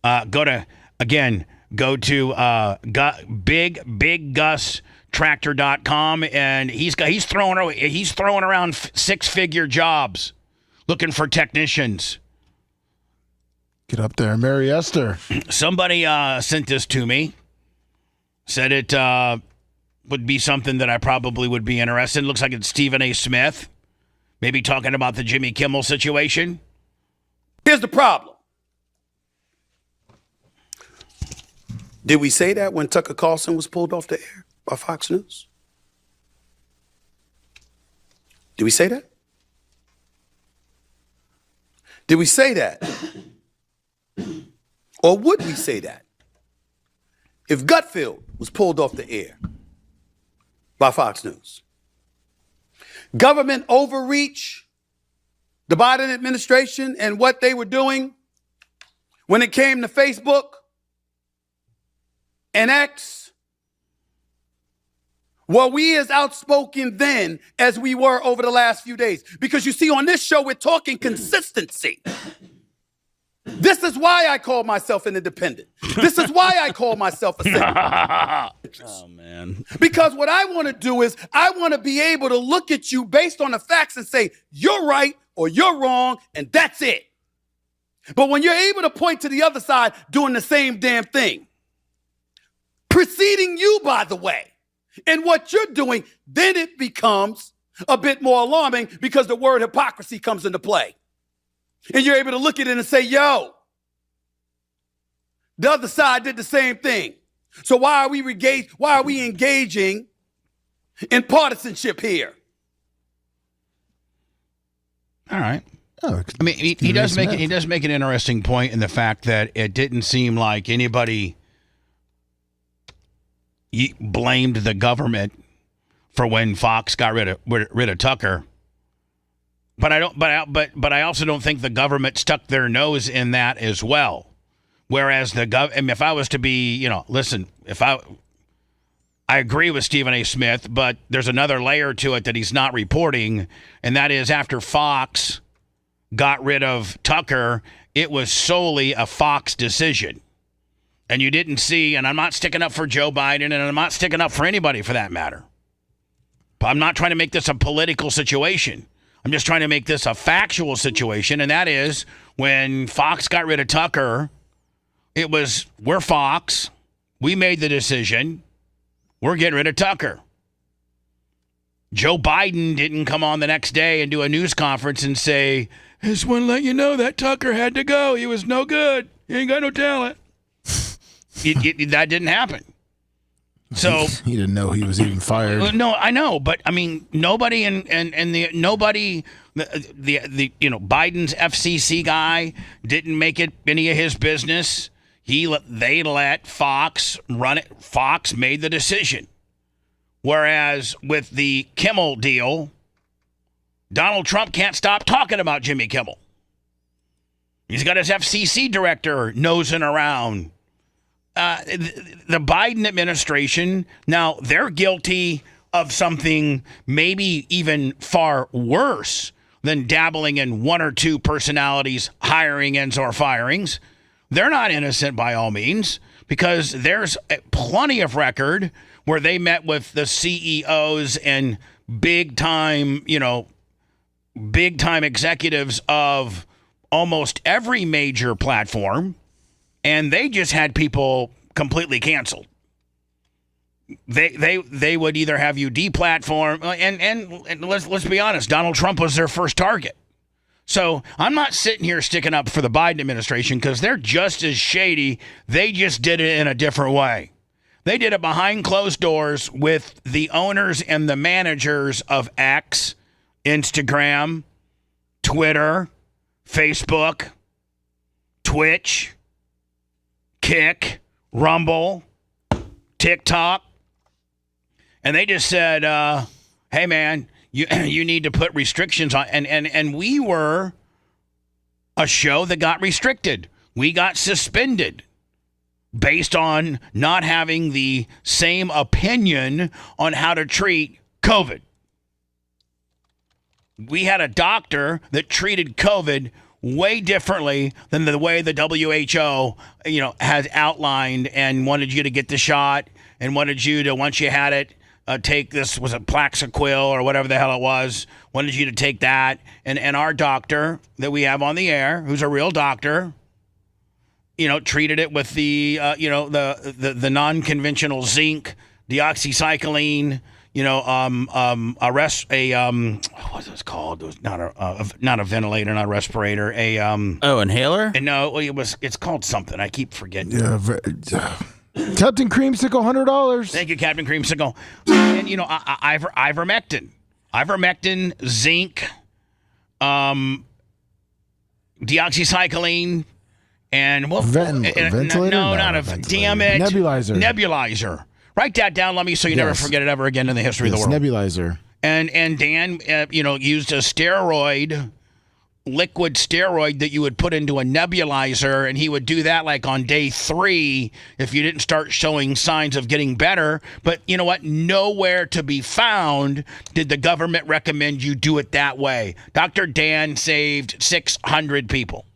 Go to biggusstractor.com, and he's throwing around 6-figure jobs looking for technicians. Get up there, Mary Esther. Somebody sent this to me. Said it would be something that I probably would be interested in. Looks like it's Stephen A. Smith. Maybe talking about the Jimmy Kimmel situation. Here's the problem. Did we say that when Tucker Carlson was pulled off the air by Fox News? Did we say that? Did we say that? Or would we say that if Gutfield was pulled off the air by Fox News? Government overreach, the Biden administration and what they were doing when it came to Facebook and X. Were we as outspoken then as we were over the last few days? Because you see, on this show, we're talking consistency. This is why I call myself an independent. This is why I call myself a citizen. Oh, man. Because what I want to do is I want to be able to look at you based on the facts and say, you're right or you're wrong, and that's it. But when you're able to point to the other side doing the same damn thing, preceding you, by the way, and what you're doing, then it becomes a bit more alarming because the word hypocrisy comes into play. And you're able to look at it and say, yo, the other side did the same thing. So why are we engaging in partisanship here? All right. I mean, he does make an interesting point in the fact that it didn't seem like anybody blamed the government for when Fox got rid of Tucker. But I also don't think the government stuck their nose in that as well. Whereas if I was to be, listen, I agree with Stephen A. Smith, but there's another layer to it that he's not reporting, and that is after Fox got rid of Tucker, it was solely a Fox decision. And you didn't see, and I'm not sticking up for Joe Biden, and I'm not sticking up for anybody for that matter. But I'm not trying to make this a political situation. I'm just trying to make this a factual situation, and that is when Fox got rid of Tucker, it was, we're Fox. We made the decision. We're getting rid of Tucker. Joe Biden didn't come on the next day and do a news conference and say, I just want to let you know that Tucker had to go. He was no good. He ain't got no talent. That didn't happen. So he didn't know he was even fired. No, I know, but I mean, nobody Biden's FCC guy didn't make it any of his business. They let Fox run it. Fox made the decision. Whereas with the Kimmel deal, Donald Trump can't stop talking about Jimmy Kimmel. He's got his FCC director nosing around. The Biden administration, now they're guilty of something maybe even far worse than dabbling in one or two personalities hiring and/or firings. They're not innocent by all means, because there's plenty of record where they met with the CEOs and big time executives of almost every major platform, and they just had people completely canceled. They would either have you deplatform, and let's be honest, Donald Trump was their first target. So I'm not sitting here sticking up for the Biden administration, because they're just as shady. They just did it in a different way. They did it behind closed doors with the owners and the managers of X, Instagram, Twitter, Facebook, Twitch, Kick, Rumble, TikTok. And they just said, hey, man, you need to put restrictions on. And we were a show that got restricted. We got suspended based on not having the same opinion on how to treat COVID. We had a doctor that treated COVID way differently than the way the WHO, has outlined, and wanted you to get the shot and wanted you to, once you had it, take this, was it Plaxaquil or whatever the hell it was, wanted you to take that. And our doctor that we have on the air, who's a real doctor, treated it with the non-conventional zinc, deoxycycline, what's it called? It was not a ventilator, not a respirator, inhaler? And no, it's called something. I keep forgetting. Yeah, Captain Creamsicle, $100. Thank you, Captain Creamsicle. And ivermectin, zinc, deoxycycline, and ventilator? No, not a damn it. Nebulizer. Write that down, let me, so you never forget it ever again in the history of the world. Nebulizer. And Dan, used a liquid steroid that you would put into a nebulizer, and he would do that like on day 3 if you didn't start showing signs of getting better. But you know what? Nowhere to be found did the government recommend you do it that way. Dr. Dan saved 600 people.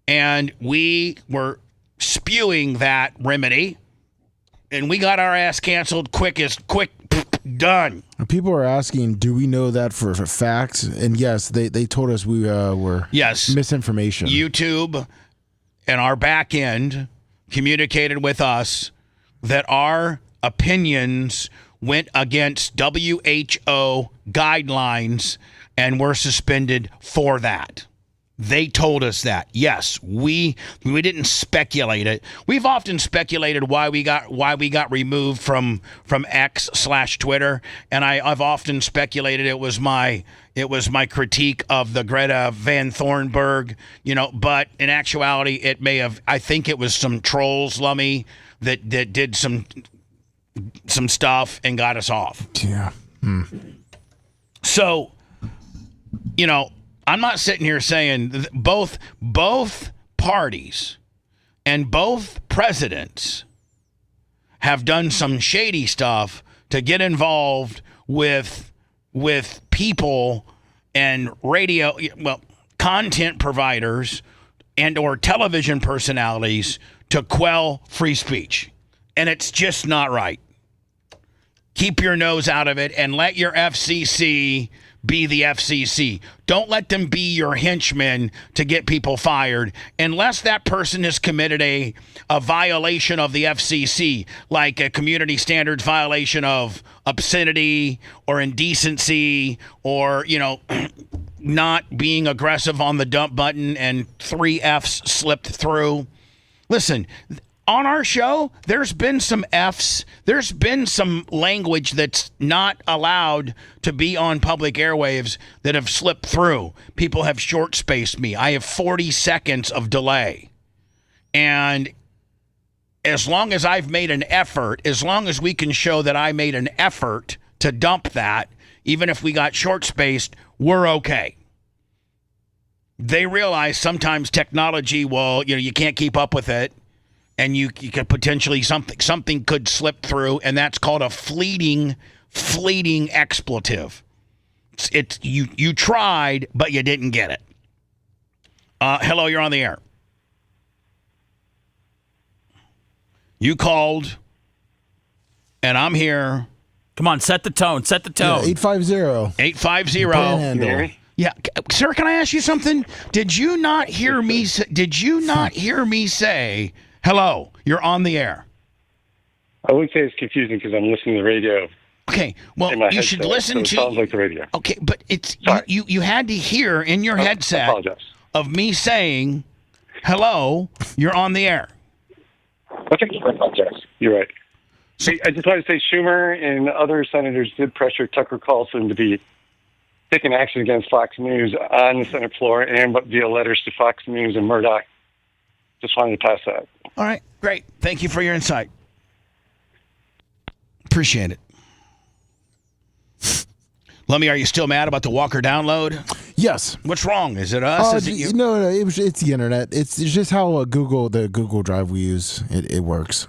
And we were spewing that remedy, and we got our ass canceled quick, done. People are asking, do we know that for facts? And yes, they told us we were misinformation. YouTube and our back end communicated with us that our opinions went against WHO guidelines and were suspended for that. They told us that. Yes, we didn't speculate it. We've often speculated why we got removed from X/Twitter, and I've often speculated it was my critique of the Greta Van Thornburg, but in actuality I think it was some trolls, Lummy, that did some stuff and got us off. Yeah. So, I'm not sitting here saying both parties and both presidents have done some shady stuff to get involved with people and content providers and or television personalities to quell free speech. And it's just not right. Keep your nose out of it and let your FCC be the FCC. Don't let them be your henchmen to get people fired unless that person has committed a violation of the FCC, like a community standards violation of obscenity or indecency or, not being aggressive on the dump button and 3 Fs slipped through. Listen, on our show, there's been some Fs. There's been some language that's not allowed to be on public airwaves that have slipped through. People have short-spaced me. I have 40 seconds of delay. And as long as I've made an effort, as long as we can show that I made an effort to dump that, even if we got short-spaced, we're okay. They realize sometimes technology will, you can't keep up with it. And you could potentially something could slip through, and that's called a fleeting expletive. It's you tried, but you didn't get it. Hello, you're on the air. You called, and I'm here. Come on, set the tone. Set the tone. 850. 850. Panhandle. Yeah, sir. Can I ask you something? Did you not hear me? Did you not hear me say? Hello, you're on the air. I would say it's confusing because I'm listening to the radio. Okay, well, you should listen to. It sounds like the radio. Okay, but it's you had to hear in your headset of me saying, "Hello, you're on the air." Okay, I apologize. You're right. I just want to say Schumer and other senators did pressure Tucker Carlson to be taking action against Fox News on the Senate floor and via letters to Fox News and Murdoch. Just wanted to pass that. All right, great. Thank you for your insight. Appreciate it. Lummy, are you still mad about the Walker download? Yes. What's wrong? Is it us? Is it you? No, it's the internet. It's just how the Google Drive we use, it works.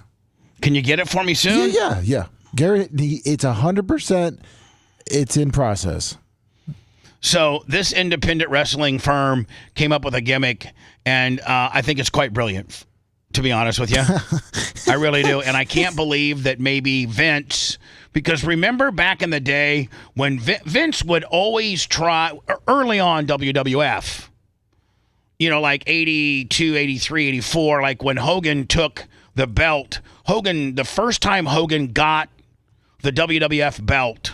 Can you get it for me soon? Yeah. Gary, it's 100%. It's in process. So this independent wrestling firm came up with a gimmick, and I think it's quite brilliant, to be honest with you. I really do. And I can't believe that maybe Vince, because remember back in the day when Vince would always try, early on WWF, like 82, 83, 84, like when Hogan took the belt. The first time Hogan got the WWF belt,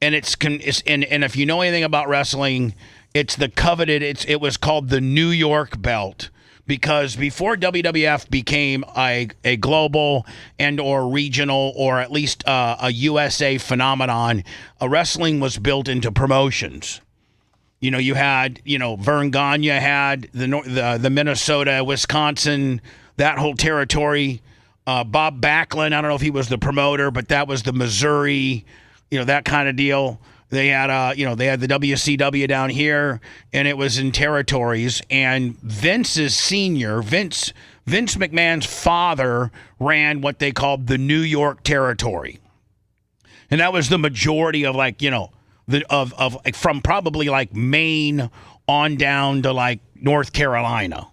and and if you know anything about wrestling, it's the coveted. It was called the New York belt because before WWF became a global and or regional or at least a USA phenomenon, wrestling was built into promotions. You had Vern Gagne had the Minnesota, Wisconsin, that whole territory. Bob Backlund, I don't know if he was the promoter, but that was the Missouri. That kind of deal. They had, they had the WCW down here, and it was in territories. And Vince McMahon's father ran what they called the New York territory, and that was the majority of from probably like Maine on down to like North Carolina,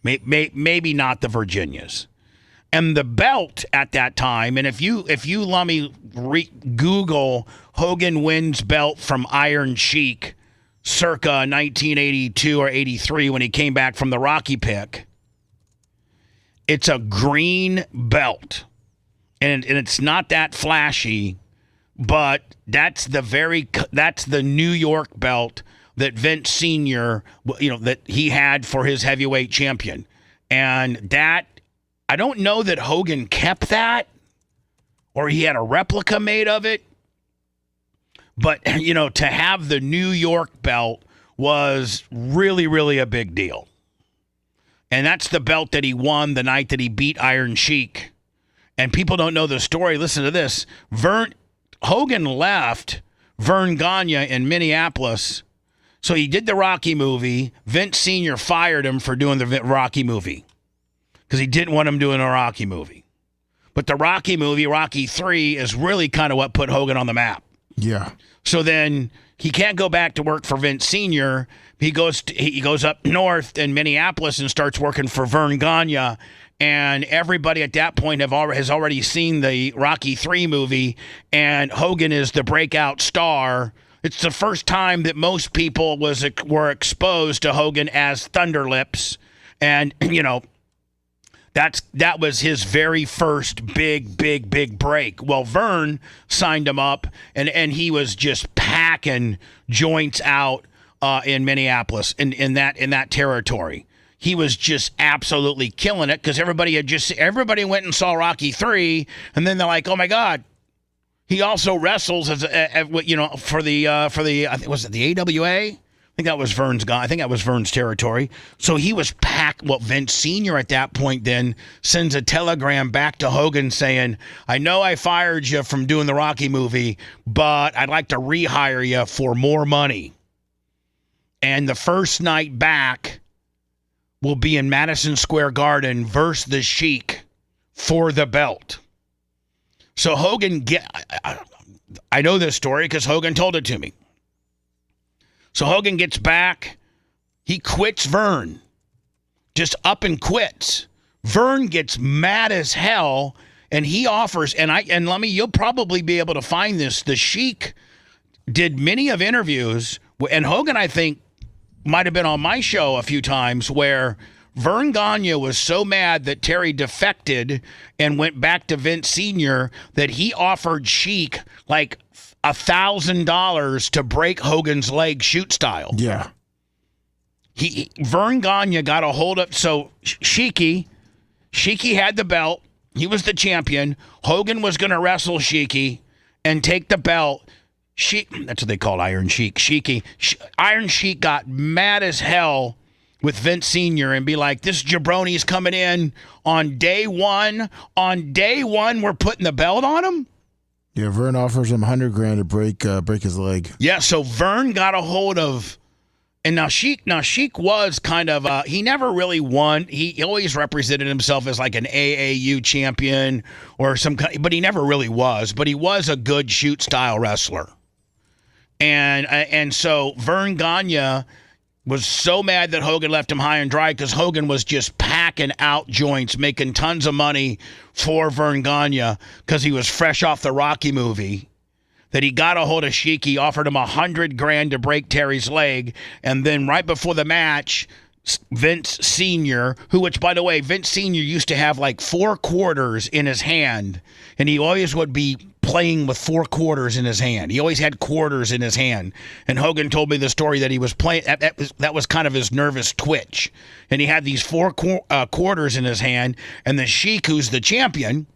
maybe not the Virginias. And the belt at that time, and if you let me Google Hogan wins belt from Iron Sheik circa 1982 or 83 when he came back from the Rocky pick, it's a green belt. And it's not that flashy, but that's the New York belt that Vince Sr., that he had for his heavyweight champion. And that, I don't know that Hogan kept that or he had a replica made of it. But, to have the New York belt was really, really a big deal. And that's the belt that he won the night that he beat Iron Sheik. And people don't know the story. Listen to this. Hogan left Vern Gagne in Minneapolis. So he did the Rocky movie. Vince Sr. fired him for doing the Rocky movie, because he didn't want him doing a Rocky movie. But the Rocky movie, Rocky 3, is really kind of what put Hogan on the map. Yeah. So then he can't go back to work for Vince Sr. He goes up north in Minneapolis and starts working for Vern Gagne. And everybody at that point has already seen the Rocky 3 movie. And Hogan is the breakout star. It's the first time that most people were exposed to Hogan as Thunder Lips, and that was his very first big break. Well, Vern signed him up, and he was just packing joints out in Minneapolis in that territory. He was just absolutely killing it because everybody went and saw Rocky III, and then they're like, oh my God. He also wrestles for the I think was it the AWA? I think that was Vern's guy. I think that was Vern's territory. So he was packed. Well, Vince Sr. at that point then sends a telegram back to Hogan saying, I know I fired you from doing the Rocky movie, but I'd like to rehire you for more money. And the first night back will be in Madison Square Garden versus the Sheik for the belt. So Hogan, I know this story because Hogan told it to me. So Hogan gets back. He quits Vern. Just up and quits. Vern gets mad as hell, and he offers, you'll probably be able to find this. The Sheik did many of interviews, and Hogan, I think, might have been on my show a few times where Vern Gagne was so mad that Terry defected and went back to Vince Sr. that he offered Sheik like $1,000 to break Hogan's leg shoot style. Yeah. Vern Gagne got a hold of, so Sheiky had the belt. He was the champion. Hogan was going to wrestle Sheiky and take the belt. That's what they called Iron Sheik. Sheiky. Iron Sheik got mad as hell with Vince Sr. and be like, this jabroni's coming in on day one. On day one, we're putting the belt on him? Yeah, Vern offers him $100,000 to break his leg. Yeah, so Vern got a hold of, and now Sheik was kind of, he never really won. He always represented himself as like an AAU champion or some kind, but he never really was. But he was a good shoot style wrestler. And so Vern Gagne was so mad that Hogan left him high and dry because Hogan was just packing out joints, making tons of money for Vern Gagne because he was fresh off the Rocky movie, that he got a hold of Sheik. He offered him $100,000 to break Terry's leg. And then right before the match, Vince Sr., which, by the way, Vince Sr. used to have like 4 quarters in his hand, and he always would be playing with 4 quarters in his hand. He always had quarters in his hand. And Hogan told me the story that he was playing, that was kind of his nervous twitch. And he had these 4 quarters in his hand, and the Sheik, who's the champion,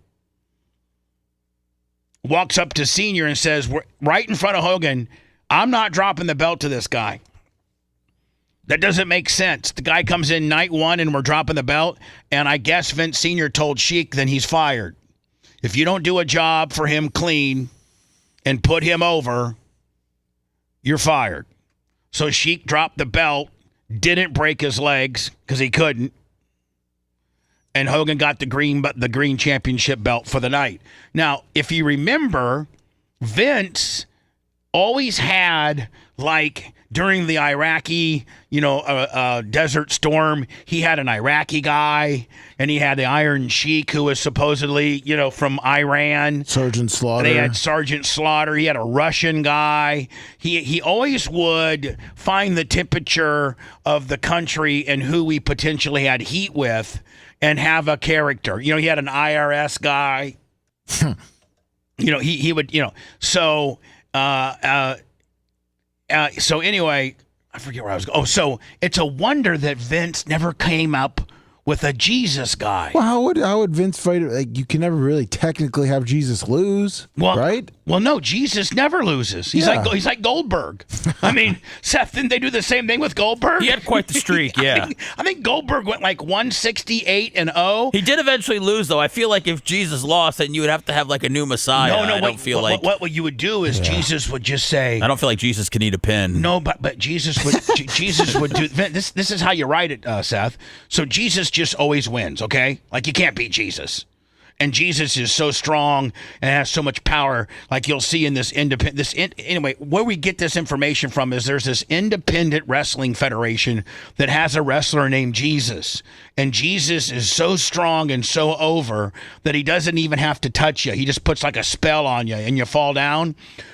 walks up to Senior and says, right in front of Hogan, I'm not dropping the belt to this guy. That doesn't make sense. The guy comes in night 1 and we're dropping the belt, and I guess Vince Sr. told Sheik then he's fired. If you don't do a job for him clean and put him over, you're fired. So Sheik dropped the belt, didn't break his legs because he couldn't, and Hogan got the green championship belt for the night. Now, if you remember, Vince always had, like, during the Iraqi, Desert Storm, he had an Iraqi guy, and he had the Iron Sheik, who was supposedly, from Iran. Sergeant Slaughter. They had Sergeant Slaughter. He had a Russian guy. He always would find the temperature of the country and who we potentially had heat with and have a character. He had an IRS guy. He would, so... So anyway, I forget where I was going. Oh, so it's a wonder that Vince never came up with a Jesus guy. Well, how would Vince fight? Like, you can never really technically have Jesus lose, right? Well, no, Jesus never loses. He's like Goldberg. I mean, Seth, didn't they do the same thing with Goldberg? He had quite the streak, yeah. I think Goldberg went like 168-0. He did eventually lose, though. I feel like if Jesus lost, then you would have to have like a new Messiah. What you would do is Jesus would just say, I don't feel like Jesus can eat a pin. No, but Jesus would Jesus would do this. This is how you write it, Seth. So Jesus just always wins, okay? Like, you can't beat Jesus. And Jesus is so strong and has so much power, like you'll see in this anyway, where we get this information from is there's this independent wrestling federation that has a wrestler named Jesus. And Jesus is so strong and so over that he doesn't even have to touch you. He just puts like a spell on you and you fall down.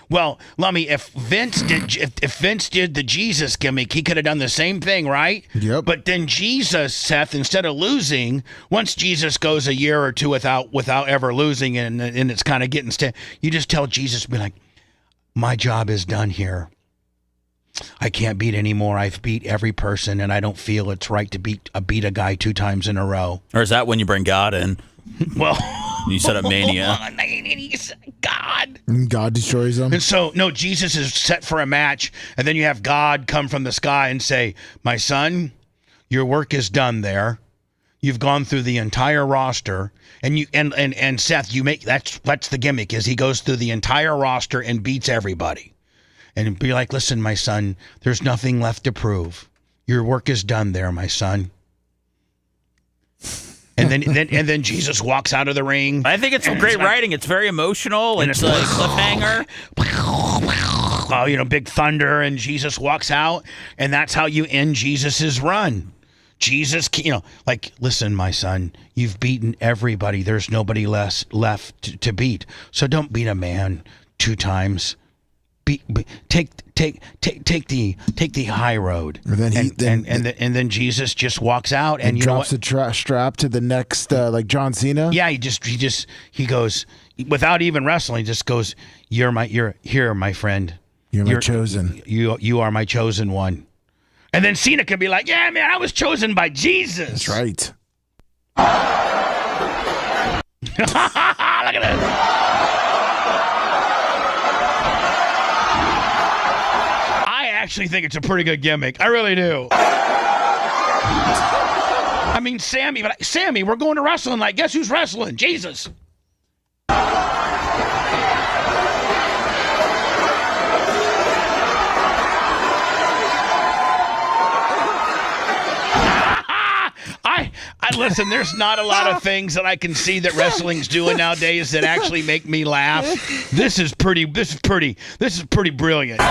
Well, Lummy, if Vince did the Jesus gimmick, he could have done the same thing, right? Yep. But then Jesus, Seth, instead of losing, once Jesus goes a year or two without ever losing, and it's kind of getting you just tell Jesus, be like, my job is done here. I can't beat anymore. I've beat every person, and I don't feel it's right to beat a guy 2 times in a row. Or is that when you bring God in? Well, you set up Mania. God destroys them. And so, no, Jesus is set for a match, and then you have God come from the sky and say, my son, your work is done there. You've gone through the entire roster, and Seth, you make that's the gimmick, is he goes through the entire roster and beats everybody. And be like, listen, my son, there's nothing left to prove. Your work is done there, my son. And then Jesus walks out of the ring. I think it's great writing. It's very emotional. It's a cliffhanger. Oh, big thunder, and Jesus walks out, and that's how you end Jesus's run. Jesus, listen, my son, you've beaten everybody. There's nobody left to beat. So don't beat a man 2 times. Take the high road, and then Jesus just walks out and drops the strap to the next like John Cena. Yeah, he goes without even wrestling. He just goes, you're here, my friend. You're my chosen. You are my chosen one. And then Cena can be like, yeah, man, I was chosen by Jesus. That's right. Look at that. I actually think it's a pretty good gimmick. I really do. I mean, Sammy, we're going to wrestling. Like, guess who's wrestling? Jesus. I listen, there's not a lot of things that I can see that wrestling's doing nowadays that actually make me laugh. This is pretty brilliant.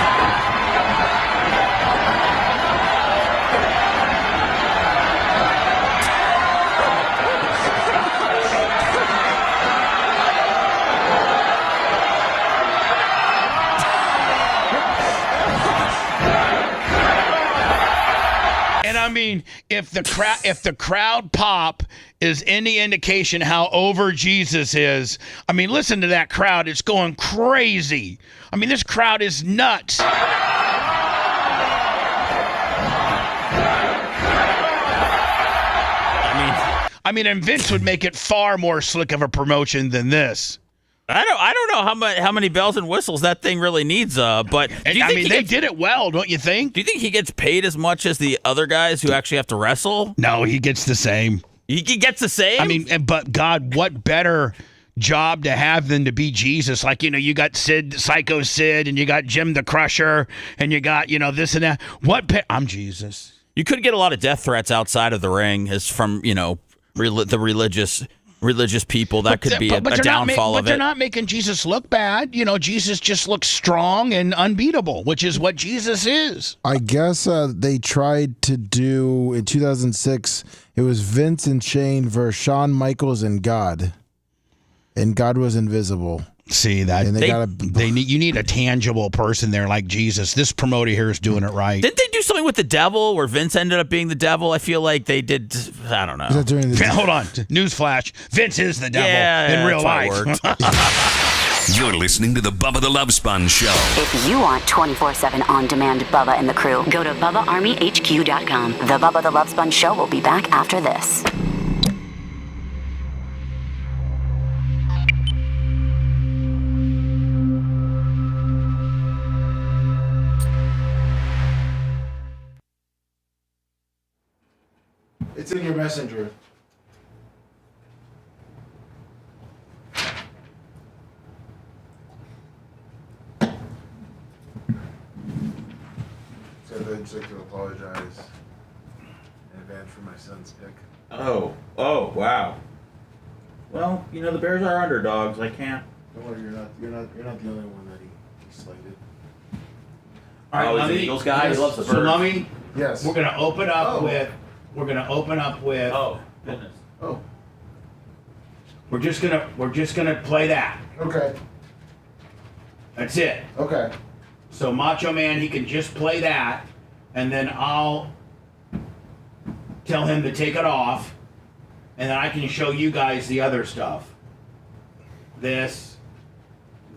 I mean, if the crowd pop is any indication how over Jesus is, I mean, listen to that crowd. It's going crazy. I mean, this crowd is nuts. I mean, and Vince would make it far more slick of a promotion than this. I don't know how many bells and whistles that thing really needs. But they did it well, don't you think? Do you think he gets paid as much as the other guys who actually have to wrestle? No, he gets the same. He gets the same? I mean, but God, what better job to have than to be Jesus? Like, you got Psycho Sid, and you got Jim the Crusher, and you got, this and that. I'm Jesus. You could get a lot of death threats outside of the ring as from, the religious people. That could be a downfall of it. But they're not making Jesus look bad. Jesus just looks strong and unbeatable, which is what Jesus is. I guess they tried to do in 2006. It was Vince and Shane versus Shawn Michaels and God, and God was invisible. See that you need a tangible person there like Jesus. This promoter here is doing it right. Didn't they do something with the devil where Vince ended up being the devil? I feel like they did. I don't know. Hold on. Newsflash. Vince is the devil in real life. You're listening to the Bubba the Love Sponge Show. If you want 24/7 on-demand Bubba and the crew, go to BubbaArmyHQ.com. The Bubba the Love Sponge Show will be back after this. It's in your messenger. So I'd just like to apologize in advance for my son's pick. Oh, wow. Well, the Bears are underdogs. I can't. Don't worry, you're not the only one that he slated. All right, he's an Eagles guy. He loves the Birds. So, Lummy, yes. We're gonna open up with. Oh goodness. Oh. We're just gonna play that. Okay. That's it. Okay. So Macho Man, he can just play that, and then I'll tell him to take it off, and then I can show you guys the other stuff. This,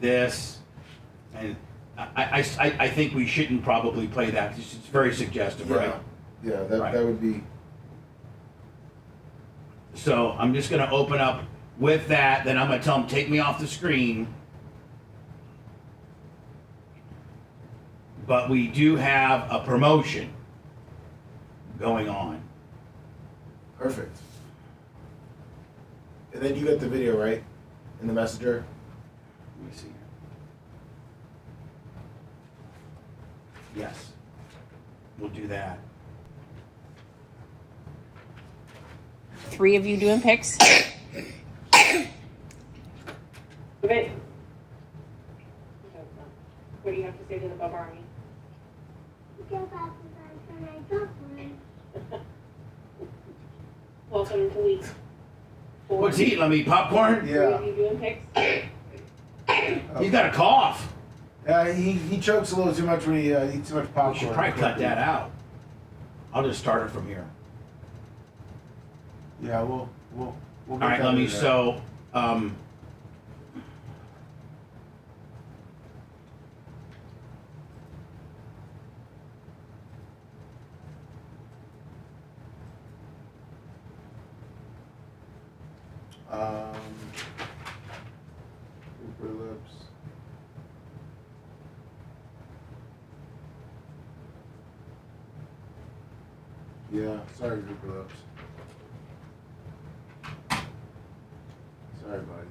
and I think we shouldn't probably play that. It's very suggestive, right? Yeah, that would be. So I'm just going to open up with that. Then I'm going to tell him, take me off the screen. But we do have a promotion going on. Perfect. And then you got the video, right? In the messenger? Let me see. Yes. We'll do that. 3 of you doing picks? Okay. What do you have to say to the Bubba Army? Welcome to week 4. What's he eating? Let me eat popcorn? 3 of you doing picks? He's got a cough. Yeah, he chokes a little too much when he eats too much popcorn. We should probably cut that out. I'll just start it from here. Yeah, we'll All right, let me, so, Super lips. Yeah, sorry, Super lips. Sorry, buddy.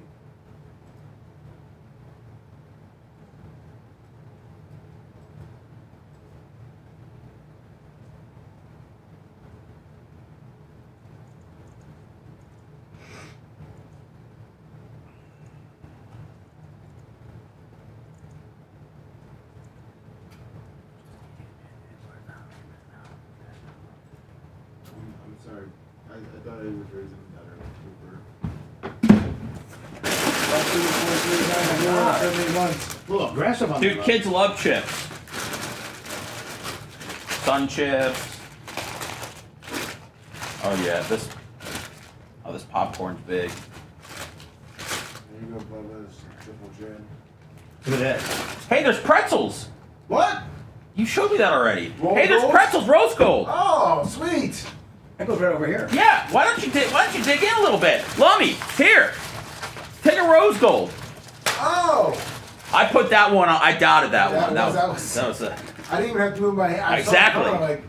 I'm sorry. I thought it was raising better. a little aggressive on Dude, kids love chips. Sun chips. Oh yeah, this popcorn's big. There you go, Bubba's triple gin. Look at that. Hey, there's pretzels. What? You showed me that already. Roll hey, there's gold? pretzels, rose gold. Oh, sweet. That goes right over here. Yeah, why don't you dig in a little bit? Lummy, here. Take a rose gold. Oh. I put that one on. I doubted that one. That was a. I didn't even have to move my hand. Exactly.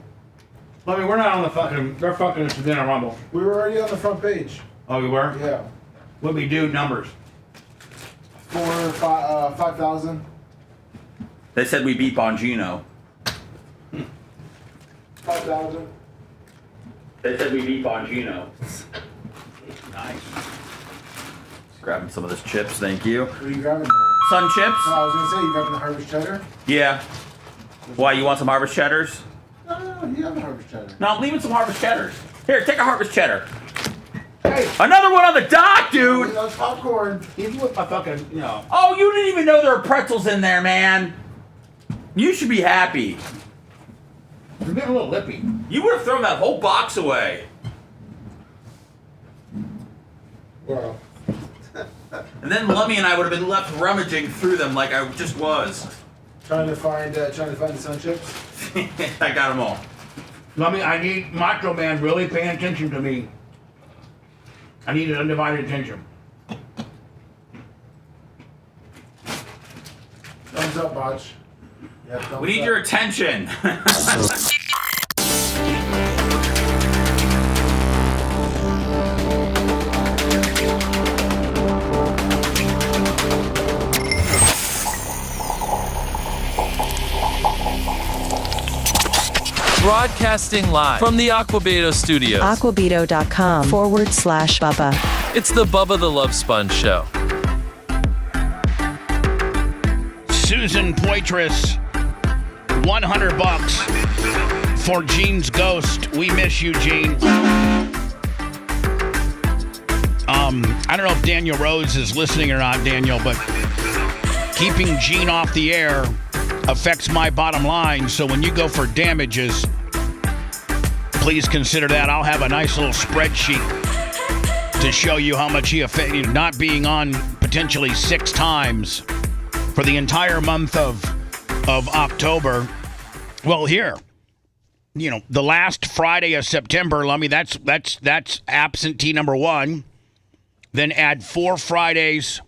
I mean, we're not on the fucking. They're fucking us within a rumble. We were already on the front page. Oh, we were? Yeah. What we do numbers? 5,000. They said we beat Bongino. 5,000. They said we beat Bongino. Nice. Grabbing some of this chips, thank you. What are you grabbing there? Sun chips? No, I was gonna say you grabbing the harvest cheddar. Yeah. Why, you want some harvest cheddars? No, you have the harvest cheddar. No, I'm leaving some harvest cheddars. Here, take a harvest cheddar. Hey. Another one on the dock, dude. That's popcorn. Even with my fucking, you know. Oh, you didn't even know there were pretzels in there, man. You should be happy. You're getting a little lippy. You would have thrown that whole box away. Wow. And then Lummy and I would have been left rummaging through them like I just was. Trying to find the sun chips. I got them all. Lummy, I need Macho Man really paying attention to me. I need undivided attention. Thumbs up, Botch. Yeah, thumbs We need up. your attention. Broadcasting live from the Aquabeto studios. Aquabeto.com/Bubba. It's the Bubba the Love Sponge Show. Susan Poitras, $100 for Gene's ghost. We miss you, Gene. I don't know if Daniel Rhodes is listening or not, Daniel, but keeping Gene off the air affects my bottom line. So when you go for damages, please consider that. I'll have a nice little spreadsheet to show you how much he affected, not being on potentially 6 times for the entire month of October. Well, here, the last Friday of September, Lummy, that's absentee number 1. Then add 4 Fridays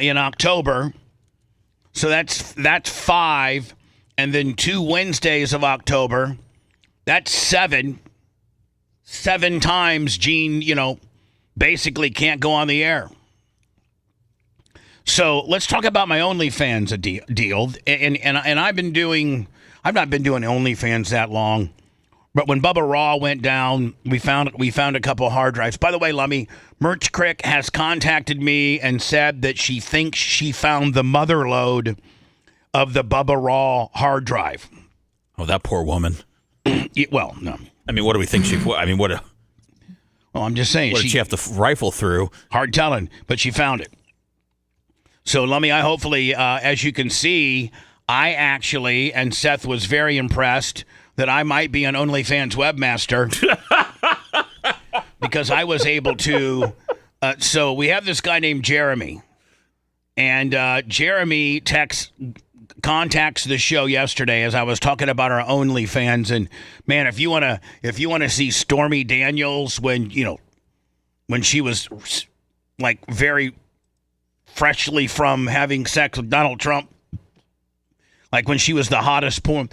in October. So that's 5. And then 2 Wednesdays of October. That's 7. 7 times Gene, basically can't go on the air. So let's talk about my OnlyFans deal. And I've not been doing OnlyFans that long. But when Bubba Raw went down, we found a couple of hard drives. By the way, Lummy, Merch Crick has contacted me and said that she thinks she found the mother lode of the Bubba Raw hard drive. Oh, that poor woman. Well, no. I mean, what do we think she... I mean, what... Well, I'm just saying. What did she have to rifle through? Hard telling, but she found it. So, Lummy, I hopefully, as you can see, I actually, and Seth was very impressed that I might be an OnlyFans webmaster because I was able to. So we have this guy named Jeremy, and Jeremy contacts the show yesterday as I was talking about our OnlyFans, and man, if you wanna see Stormy Daniels when she was like very freshly from having sex with Donald Trump, like when she was the hottest porn.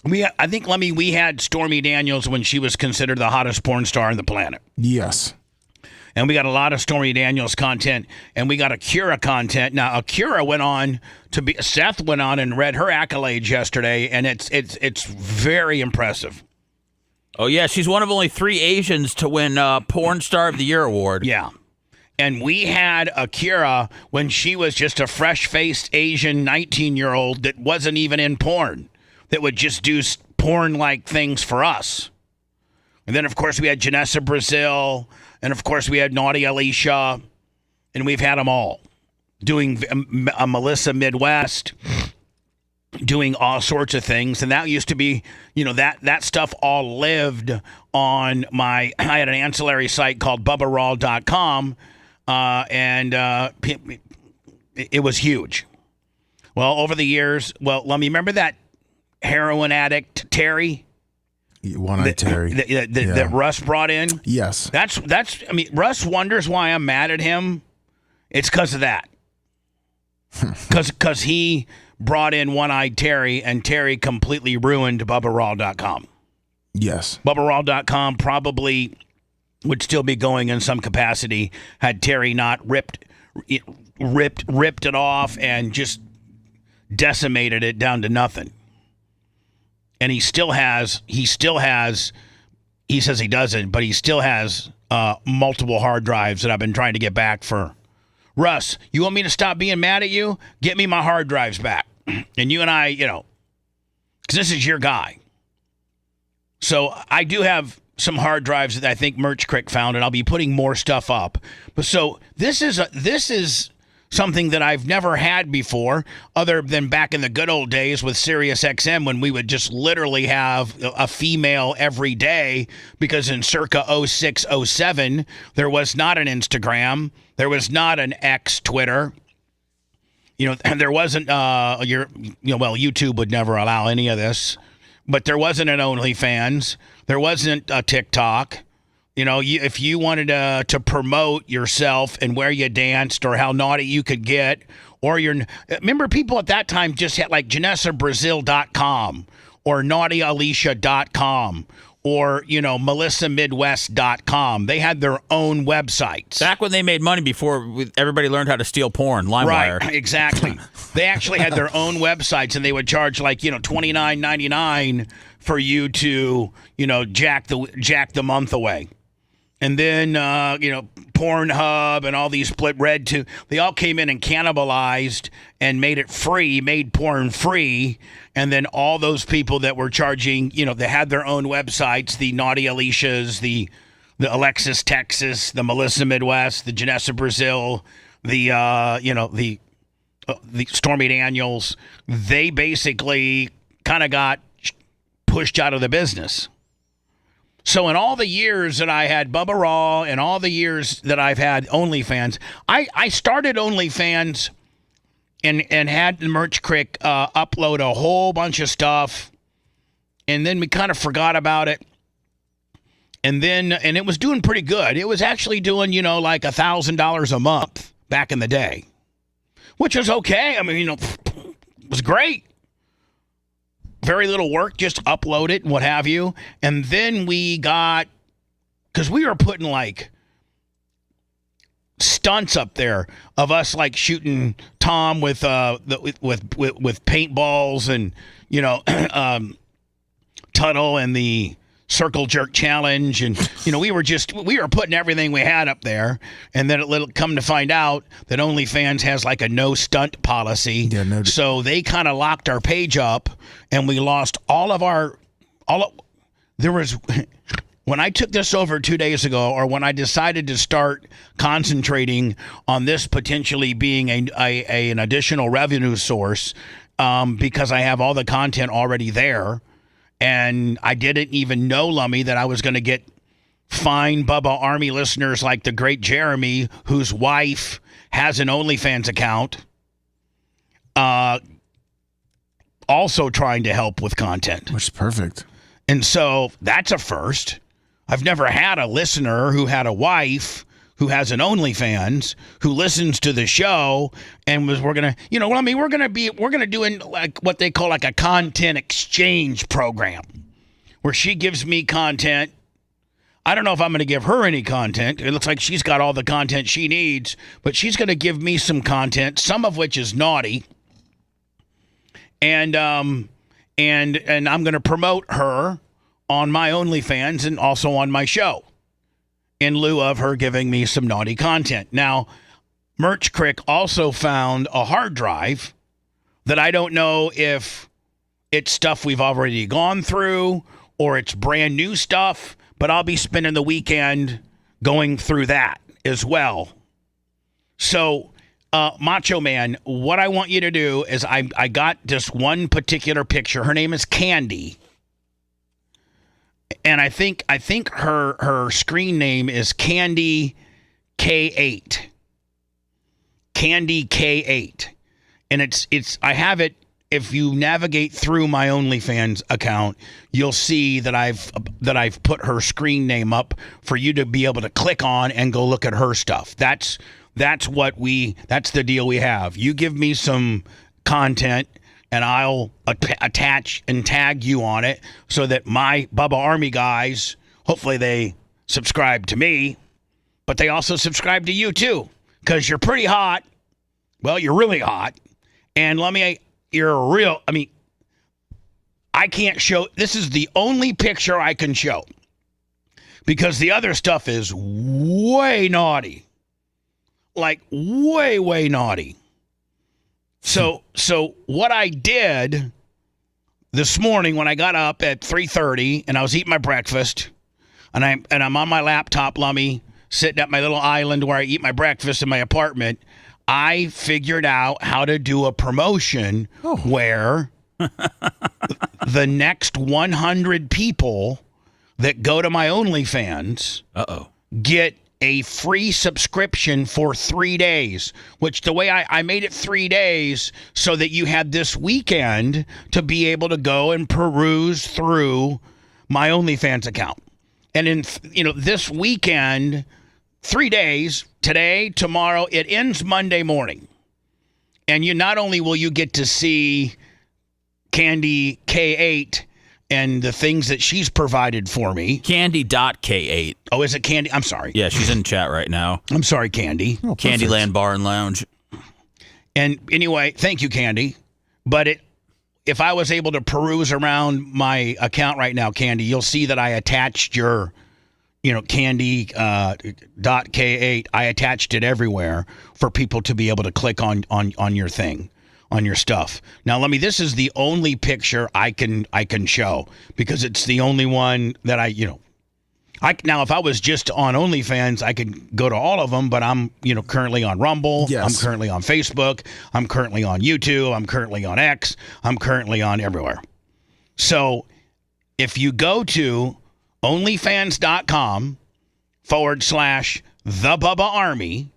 I think, Lemmy, we had Stormy Daniels when she was considered the hottest porn star on the planet. Yes. And we got a lot of Stormy Daniels content, and we got Akira content. Now, Akira Seth went on and read her accolades yesterday, and it's very impressive. Oh, yeah, she's one of only 3 Asians to win Porn Star of the Year award. Yeah. And we had Akira when she was just a fresh-faced Asian 19-year-old that wasn't even in porn, that would just do porn-like things for us. And then, of course, we had Janessa Brazil, and, of course, we had Naughty Alicia, and we've had them all doing a Melissa Midwest, doing all sorts of things. And that used to be, that stuff all lived on I had an ancillary site called BubbaRaw.com, and it was huge. Well, over the years, let me remember that heroin addict Terry, One-Eyed Terry, that Russ brought in. Yes, that's. I mean, Russ wonders why I'm mad at him. It's because of that. Because he brought in One-Eyed Terry, and Terry completely ruined BubbaRaw.com. Yes, BubbaRaw.com probably would still be going in some capacity had Terry not ripped it off and just decimated it down to nothing. And he says he doesn't, but he still has multiple hard drives that I've been trying to get back for. Russ, you want me to stop being mad at you? Get me my hard drives back. And you and I, because this is your guy. So I do have some hard drives that I think Merch Crick found, and I'll be putting more stuff up. But so this is something that I've never had before, other than back in the good old days with Sirius XM when we would just literally have a female every day, because in circa 06, 07, there was not an Instagram, there was not an X Twitter, and there wasn't YouTube would never allow any of this, but there wasn't an OnlyFans, there wasn't a TikTok. If you wanted to promote yourself and where you danced or how naughty you could get, or remember people at that time just had like JanessaBrazil.com or NaughtyAlicia.com or, MelissaMidwest.com. They had their own websites. Back when they made money before everybody learned how to steal porn, LimeWire. Right, exactly. They actually had their own websites, and they would charge like, $29.99 for you to, jack the month away. And then, Pornhub and all these split red too. They all came in and cannibalized and made it free, made porn free. And then all those people that were charging, they had their own websites, the Naughty Alicias, the Alexis Texas, the Melissa Midwest, the Janessa Brazil, the the Stormy Daniels, they basically kind of got pushed out of the business. So in all the years that I had Bubba Raw and all the years that I've had OnlyFans, I started OnlyFans and had the Merch Crick upload a whole bunch of stuff, and then we kind of forgot about it. And it was doing pretty good. It was actually doing, like $1,000 a month back in the day, which was okay. I mean, it was great. Very little work, just upload it and what have you. And then we got, because we were putting like stunts up there of us like shooting Tom with paintballs and Tuttle and the circle jerk challenge, and we were putting everything we had up there, and then it come to find out that OnlyFans has like a no stunt policy. So they kind of locked our page up, and we lost when I took this over 2 days ago, or when I decided to start concentrating on this potentially being an additional revenue source, because I have all the content already there. And I didn't even know, Lummy, that I was going to get fine Bubba Army listeners like the great Jeremy, whose wife has an OnlyFans account, also trying to help with content. Which is perfect. And so that's a first. I've never had a listener who had a wife who has an OnlyFans, who listens to the show, and we're gonna do like what they call like a content exchange program, where she gives me content. I don't know if I'm gonna give her any content. It looks like she's got all the content she needs, but she's gonna give me some content, some of which is naughty, and I'm gonna promote her on my OnlyFans and also on my show, in lieu of her giving me some naughty content. Now, Merch Crick also found a hard drive that I don't know if it's stuff we've already gone through or it's brand new stuff, but I'll be spending the weekend going through that as well. So, Macho Man, what I want you to do is I got this one particular picture. Her name is Candy. And I think her screen name is Candy K8. Candy K8. And it's I have it, if you navigate through my OnlyFans account, you'll see that I've put her screen name up for you to be able to click on and go look at her stuff. That's the deal we have. You give me some content, and I'll attach and tag you on it so that my Bubba Army guys, hopefully they subscribe to me, but they also subscribe to you too, because you're pretty hot. Well, you're really hot. And I can't show, this is the only picture I can show, because the other stuff is way naughty. Like way, way naughty. So what I did this morning when I got up at 3:30 and I was eating my breakfast, and I'm on my laptop, Lummy, sitting at my little island where I eat my breakfast in my apartment, I figured out how to do a promotion where the next 100 people that go to my OnlyFans get a free subscription for 3 days, which the way I made it 3 days so that you had this weekend to be able to go and peruse through my OnlyFans account. And in, this weekend, 3 days, today, tomorrow, it ends Monday morning. And not only will you get to see Candy K8 and the things that she's provided for me. Candy.K8. Oh, is it Candy? I'm sorry. Yeah, she's in chat right now. I'm sorry, Candy. Oh, Candyland Bar and Lounge. And anyway, thank you, Candy. But if I was able to peruse around my account right now, Candy, you'll see that I attached your, Candy.K8. I attached it everywhere for people to be able to click on your thing. On your stuff. Now, this is the only picture I can show, because it's the only one that I Now, if I was just on OnlyFans, I could go to all of them, but I'm, currently on Rumble. Yes. I'm currently on Facebook. I'm currently on YouTube. I'm currently on X. I'm currently on everywhere. So if you go to onlyfans.com/The Bubba Army,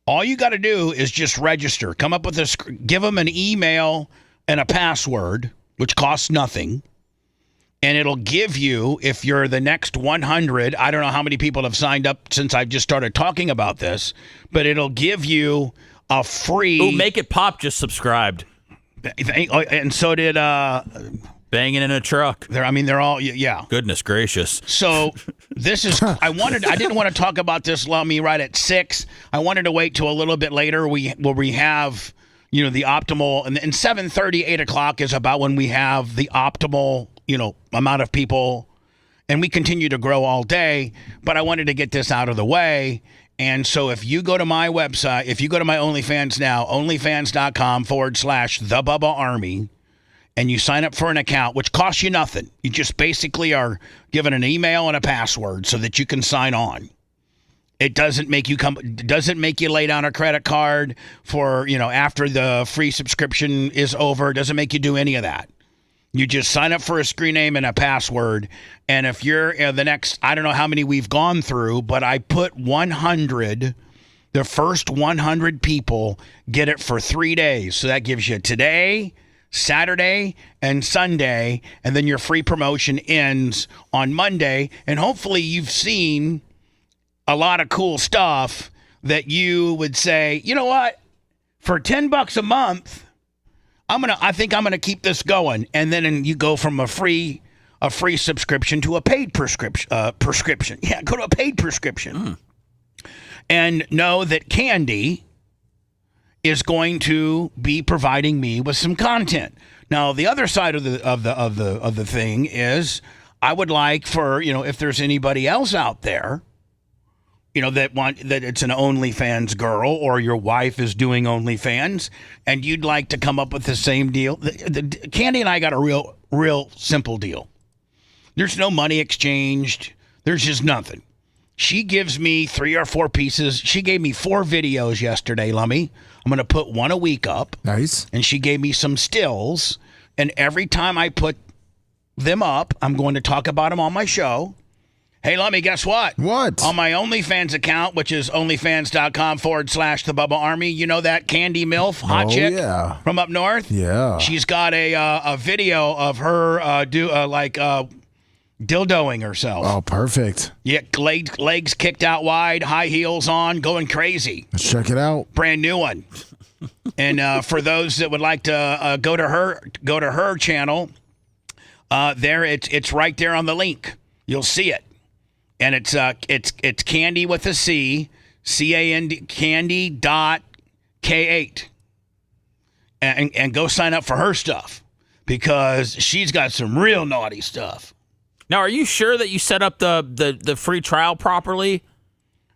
all you got to do is just register. Come up with give them an email and a password, which costs nothing. And it'll give you, if you're the next 100, I don't know how many people have signed up since I've just started talking about this, but it'll give you a free... Ooh, make it pop, just subscribed. And so did... Banging in a truck. They're all... Yeah. Goodness gracious. So this is... I didn't want to talk about this, Lummy, right at 6. I wanted to wait till a little bit later where we have... the optimal, and 7:30, 8 o'clock is about when we have the optimal, amount of people, and we continue to grow all day, but I wanted to get this out of the way. And so if you go to my website, if you go to my OnlyFans now, onlyfans.com/The Bubba Army, and you sign up for an account, which costs you nothing. You just basically are given an email and a password so that you can sign on. It doesn't make you lay down a credit card for, after the free subscription is over. It doesn't make you do any of that. You just sign up for a screen name and a password. And if you're the next, I don't know how many we've gone through, but I put 100, the first 100 people get it for 3 days. So that gives you today, Saturday, and Sunday. And then your free promotion ends on Monday. And hopefully you've seen a lot of cool stuff that you would say, you know what, for $10 a month, I think I'm gonna keep this going, and then you go from a free subscription to a paid prescription. Yeah, go to a paid prescription, and know that Candy is going to be providing me with some content. Now, the other side of the thing is, I would like for if there's anybody else out there. That it's an OnlyFans girl, or your wife is doing OnlyFans, and you'd like to come up with the same deal. Candy and I got a real simple deal. There's no money exchanged. There's just nothing. She gives me 3 or 4 pieces. She gave me 4 videos yesterday, Lummy. I'm going to put 1 a week up. Nice. And she gave me some stills, and every time I put them up, I'm going to talk about them on my show. Hey, Lummy, guess what? What? On my OnlyFans account, which is onlyfans.com/The Bubba Army, you know that Candy MILF, hot chick from up north? Yeah. She's got a video of her dildoing herself. Oh, perfect. Yeah, legs kicked out wide, high heels on, going crazy. Let's check it out. Brand new one. And for those that would like to go to her channel, it's right there on the link. You'll see it. And it's Candy with a C, CAND, Candy.K8. And go sign up for her stuff, because she's got some real naughty stuff. Now, are you sure that you set up the free trial properly?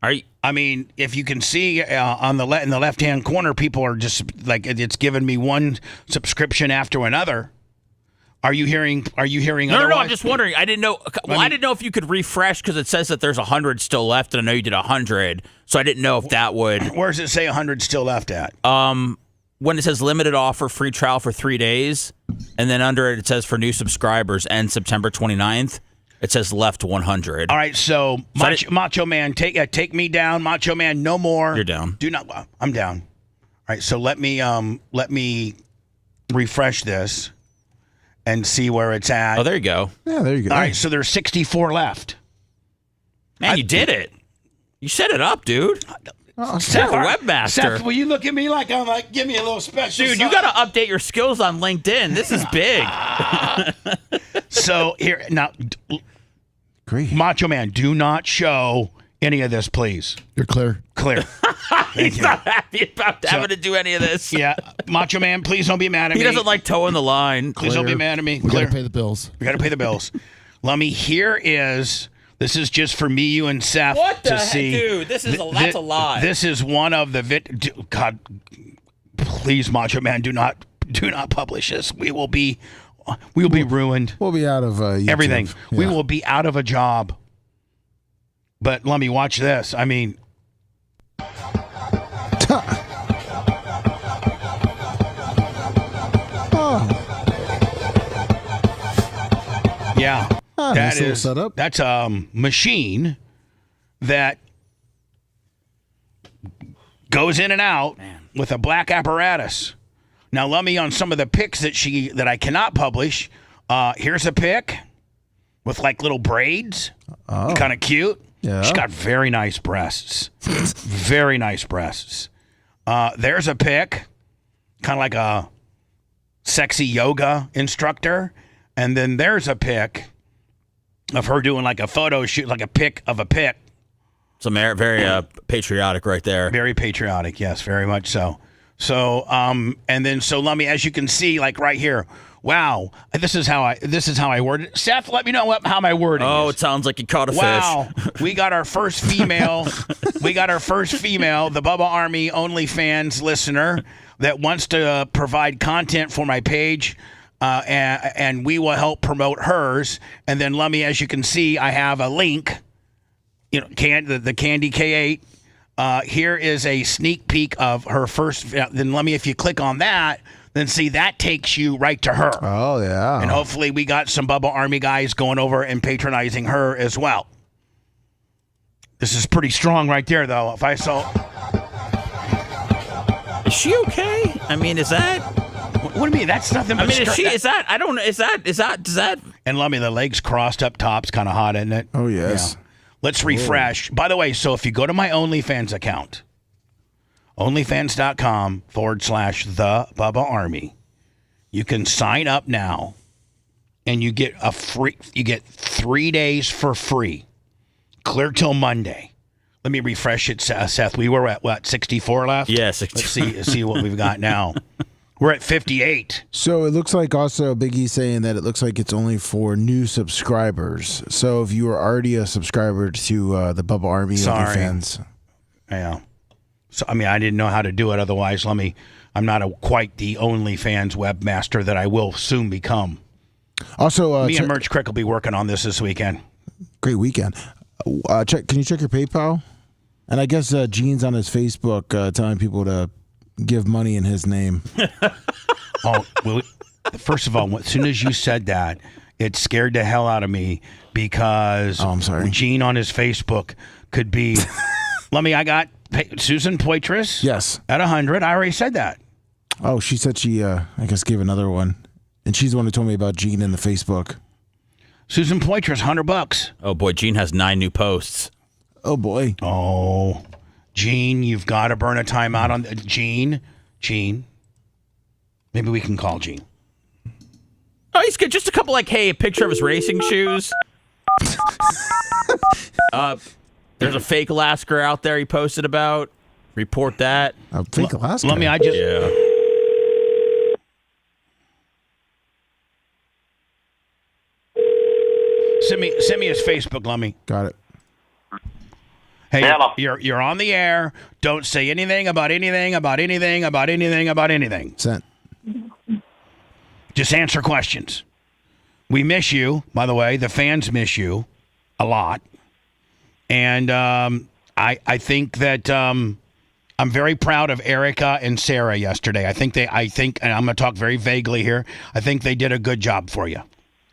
If you can see in the left-hand corner, people are just like, it's giving me one subscription after another. Are you hearing? No, otherwise? I'm just wondering. I didn't know. I didn't know if you could refresh, because it says that there's 100 still left, and I know you did 100, so I didn't know if that would. Where does it say 100 still left at? When it says limited offer, free trial for 3 days, and then under it says for new subscribers end September 29th. It says left 100. All right, so Macho Man, take me down. Macho Man, no more. You're down. Do not. I'm down. All right, so let me refresh this and see where it's at. Oh, there you go. Yeah, there you go. All right, so there's 64 left. Man, you did it. You set it up, dude. Seth, webmaster. Seth, will you look at me like I'm like, give me a little special? Dude, you got to update your skills on LinkedIn. This is big. So here now, great. Macho Man, do not show any of this, please. You're clear. Clear. He's not happy about having to do any of this. Yeah, Macho Man, please don't be mad at me. He doesn't like towing the line. Please don't be mad at me. We got to pay the bills. We got to pay the bills. Lummy, this is just for me, you, and Seth what the to heck, see. dude? That's a lie. This is one of the God. Please, Macho Man, do not publish this. We will be ruined. We'll be out of YouTube. Everything. Yeah. We will be out of a job. But let me watch this. I mean, yeah, nice little setup. That's a machine that goes in and out with a black apparatus. Now, let me on some of the pics that I cannot publish. Here's a pic with like little braids, kind of cute. Yeah. She's got very nice breasts, very nice breasts. There's a pic, kind of like a sexy yoga instructor, and then there's a pic of her doing like a photo shoot, like a pic of a pic. Some very patriotic right there. Very patriotic, yes, very much so. So, and then let me, as you can see, like right here. Wow, this is how I word it. Seth, let me know how my wording is. Oh, it sounds like you caught a fish. We got our first female. The Bubba Army OnlyFans listener that wants to provide content for my page, and we will help promote hers. And then let me, as you can see, I have a link. You know, the Candy K8. Here is a sneak peek of her first. Then let me, if you click on that, then see that takes you right to her. Oh yeah. And hopefully we got some Bubba Army guys going over and patronizing her as well. This is pretty strong right there, though. If I saw, is she okay? I mean, is that? What do you mean? That's nothing. But is she? Is that? I don't know. Is that? And let me, the legs crossed up top's kind of hot, isn't it? Oh yes. Yeah. Let's refresh. By the way, so if you go to my OnlyFans account, onlyfans.com/the Bubba Army, you can sign up now, and you get 3 days for free, clear till Monday. Let me refresh it, Seth. We were at what, 64 left? Yeah, 64. Let's see what we've got now. We're at 58. So it looks like also Biggie's saying that it looks like it's only for new subscribers. So if you are already a subscriber to the Bubba Army OnlyFans. Yeah. So, I mean, I didn't know how to do it otherwise. I'm not quite the OnlyFans webmaster that I will soon become. Also, me and Merch Crick will be working on this weekend. Great weekend. Can you check your PayPal? And I guess Gene's on his Facebook telling people to give money in his name. Oh, well, first of all, as soon as you said that, it scared the hell out of me because I'm sorry. Gene on his Facebook could be. I got Susan Poitras. Yes. At 100. I already said that. Oh, she said she, I guess, gave another one. And she's the one who told me about Gene in the Facebook. Susan Poitras, $100. Oh, boy. Gene has 9 new posts. Oh, boy. Oh, Gene, you've got to burn a timeout on Gene. Maybe we can call Gene. Oh, he's good. Just a couple, a picture of his racing shoes. There's a fake Alaska out there he posted about. Report that. A fake Alaska? Yeah. Send me his Facebook, Lummy. Got it. Hey, Hello. you're on the air. Don't say anything about anything. Sent. Just answer questions. We miss you, by the way. The fans miss you a lot. And I think that I'm very proud of Erica and Sarah yesterday. I think, and I'm going to talk very vaguely here, I think they did a good job for you.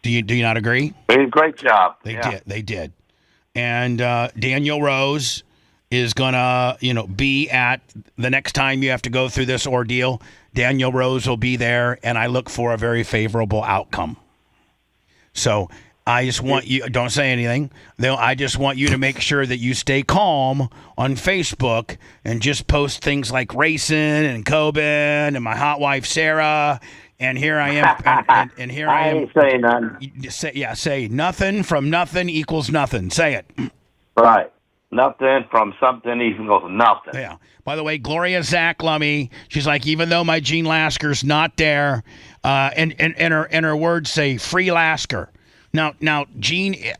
Do you not agree? They did a great job. They did. And Daniel Rose is going to, be at the next time you have to go through this ordeal. Daniel Rose will be there, and I look for a very favorable outcome. So I just want you, don't say anything. I just want you to make sure that you stay calm on Facebook and just post things like racing and Colbert and my hot wife, Sarah. And here I am. And here I am. I ain't saying nothing. Say nothing from nothing equals nothing. Say it. Right. Nothing from something equals nothing. Yeah. By the way, Gloria Zach Lummy, she's like, even though my Gene Lasker's not there, and her words say free Lasker. Now, Gene.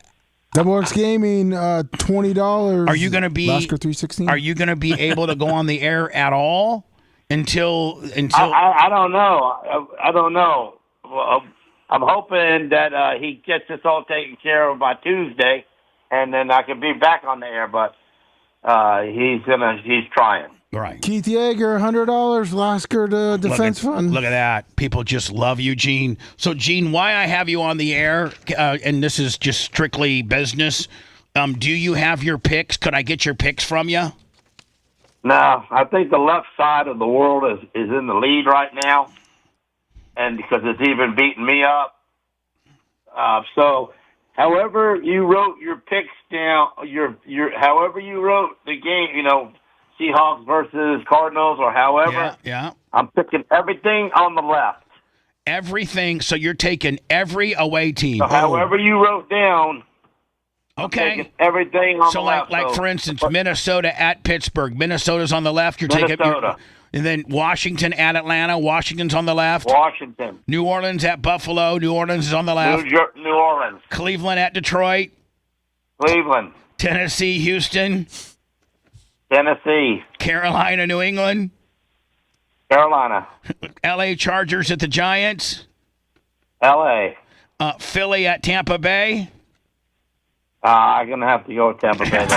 Doubleworks Gaming, $20. Are you going to be Lasker 316? Are you going to be able to go on the air at all until? I don't know. I don't know. Well, I'm hoping that he gets this all taken care of by Tuesday, and then I can be back on the air. But he's trying. Right. Keith Yeager, $100, Lasker to Defense Fund. Look at that. People just love you, Gene. So, Gene, why I have you on the air, and this is just strictly business, do you have your picks? Could I get your picks from you? No, I think the left side of the world is in the lead right now, and because it's even beating me up. So, however you wrote your picks down, however you wrote the game, Seahawks versus Cardinals, or however. Yeah. I'm picking everything on the left. Everything. So you're taking every away team. So however you wrote down. Okay. I'm taking everything on so the like, left. like for instance, Minnesota at Pittsburgh. Minnesota's on the left. You're Minnesota. taking. And then Washington at Atlanta. Washington's on the left. Washington. New Orleans at Buffalo. New Orleans is on the left. New Orleans. Cleveland at Detroit. Cleveland. Tennessee, Houston. Tennessee. Carolina, New England. Carolina. L.A. Chargers at the Giants. L.A. Philly at Tampa Bay. I'm going to have to go with Tampa Bay. Oh,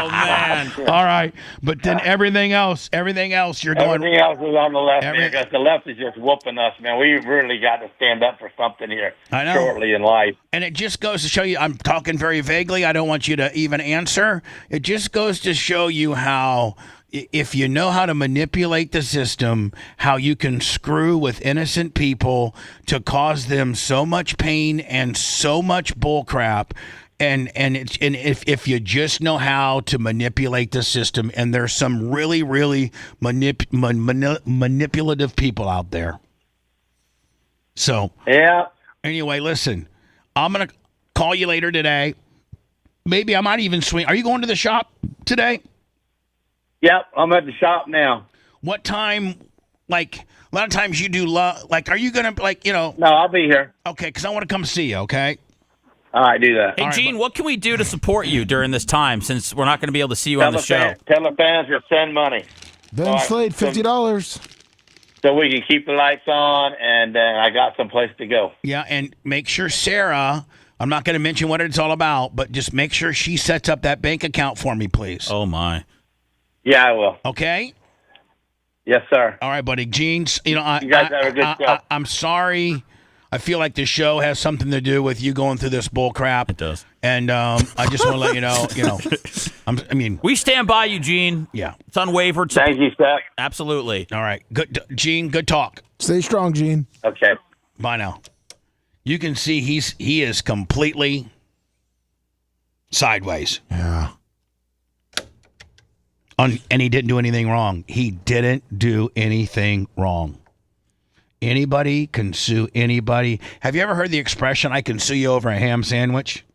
man. All right. But then everything else, you're going. Everything else is on the left, man, because the left is just whooping us, man. We really got to stand up for something here I know. shortly in life. And it just goes to show you, I'm talking very vaguely. I don't want you to even answer. It just goes to show you how, if you know how to manipulate the system, how you can screw with innocent people to cause them so much pain and so much bullcrap. And if you just know how to manipulate the system, and there's some really, really manipulative people out there. So, yeah. Anyway, listen, I'm going to call you later today. Maybe I might even swing. Are you going to the shop today? Yep, I'm at the shop now. What time? Like, a lot of times you do, are you going to, No, I'll be here. Okay, because I want to come see you, okay? All right, do that. Hey, Gene, what can we do to support you during this time, since we're not going to be able to see you on the show? Tell the fans to send money. Ben Slade, $50. So we can keep the lights on, and I got some place to go. Yeah, and make sure Sarah, I'm not going to mention what it's all about, but just make sure she sets up that bank account for me, please. Oh, my. Yeah, I will. Okay? Yes, sir. All right, buddy. Gene, you guys have a good show. I'm sorry. I feel like the show has something to do with you going through this bull crap. It does. And I just want to let you know, we stand by you, Gene. Yeah. It's unwavered. Thank you, Seth. Absolutely. All right. Good, Gene, good talk. Stay strong, Gene. Okay. Bye now. You can see he is completely sideways. Yeah. And he didn't do anything wrong. He didn't do anything wrong. Anybody can sue anybody. Have you ever heard the expression, I can sue you over a ham sandwich?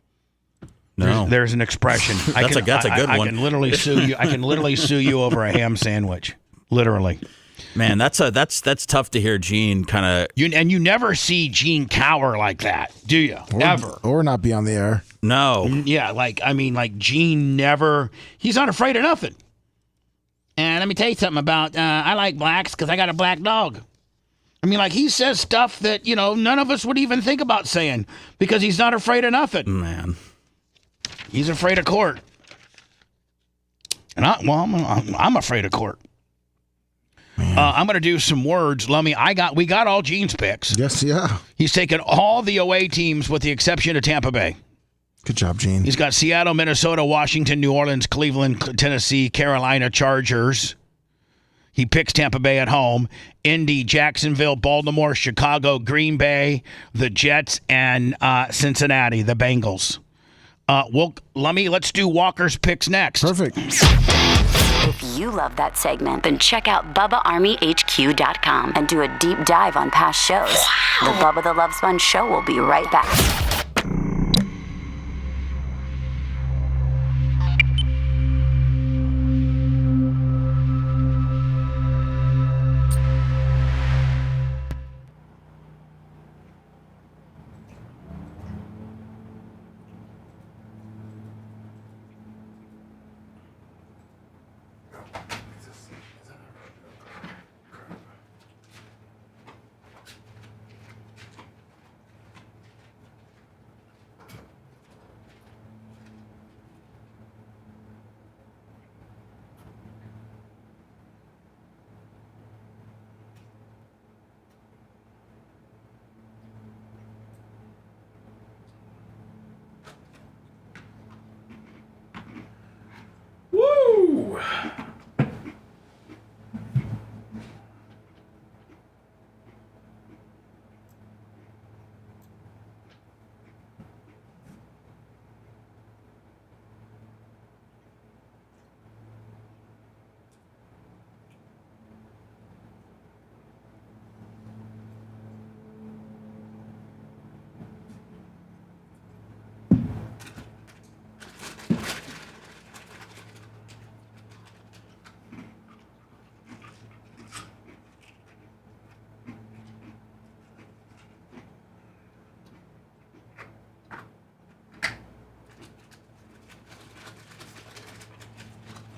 No. There's an expression. That's a good one. I can literally sue you. I can literally sue you over a ham sandwich. Literally. Man, that's tough to hear Gene kind of. You never see Gene cower like that, do you? Ever. Or not be on the air. No. Yeah, like Gene never. He's not afraid of nothing. And let me tell you something about. I like blacks because I got a black dog. I mean, like, he says stuff that, none of us would even think about saying because he's not afraid of nothing. Man. He's afraid of court. And I'm afraid of court. I'm going to do some words. Lummy, we got all Gene's picks. Yes, yeah. He's taken all the away teams with the exception of Tampa Bay. Good job, Gene. He's got Seattle, Minnesota, Washington, New Orleans, Cleveland, Tennessee, Carolina, Chargers. He picks Tampa Bay at home. Indy, Jacksonville, Baltimore, Chicago, Green Bay, the Jets, and Cincinnati, the Bengals. Let's do Walker's picks next. Perfect. If you love that segment, then check out BubbaArmyHQ.com and do a deep dive on past shows. The Bubba the Love Sponge Show will be right back.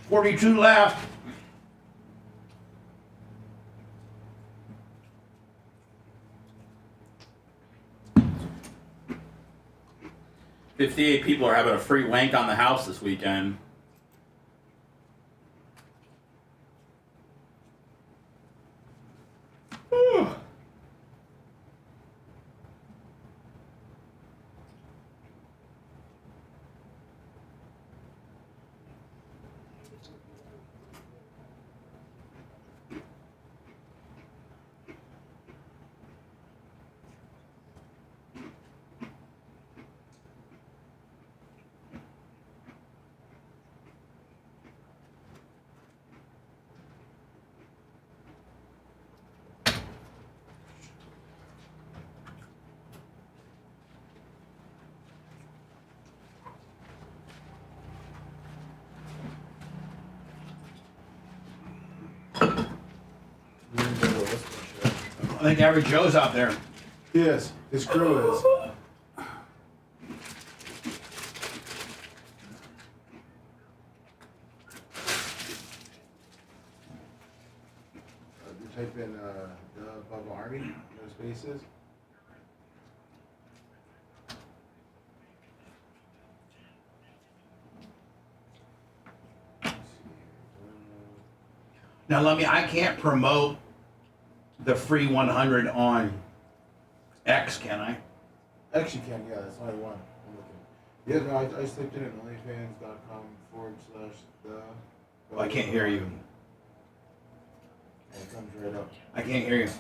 42 left. $58 people are having a free wank on the house this weekend. I think Average Joe's out there. He is. His crew is. You type in the Bubba Army, no spaces. Now, I can't promote the free 100 on X, can I? X you can, yeah, that's only one. I'm looking. Yeah, no, I just typed it in onlyfans.com/the. Oh, I can't hear you. It comes right up. I can't hear you.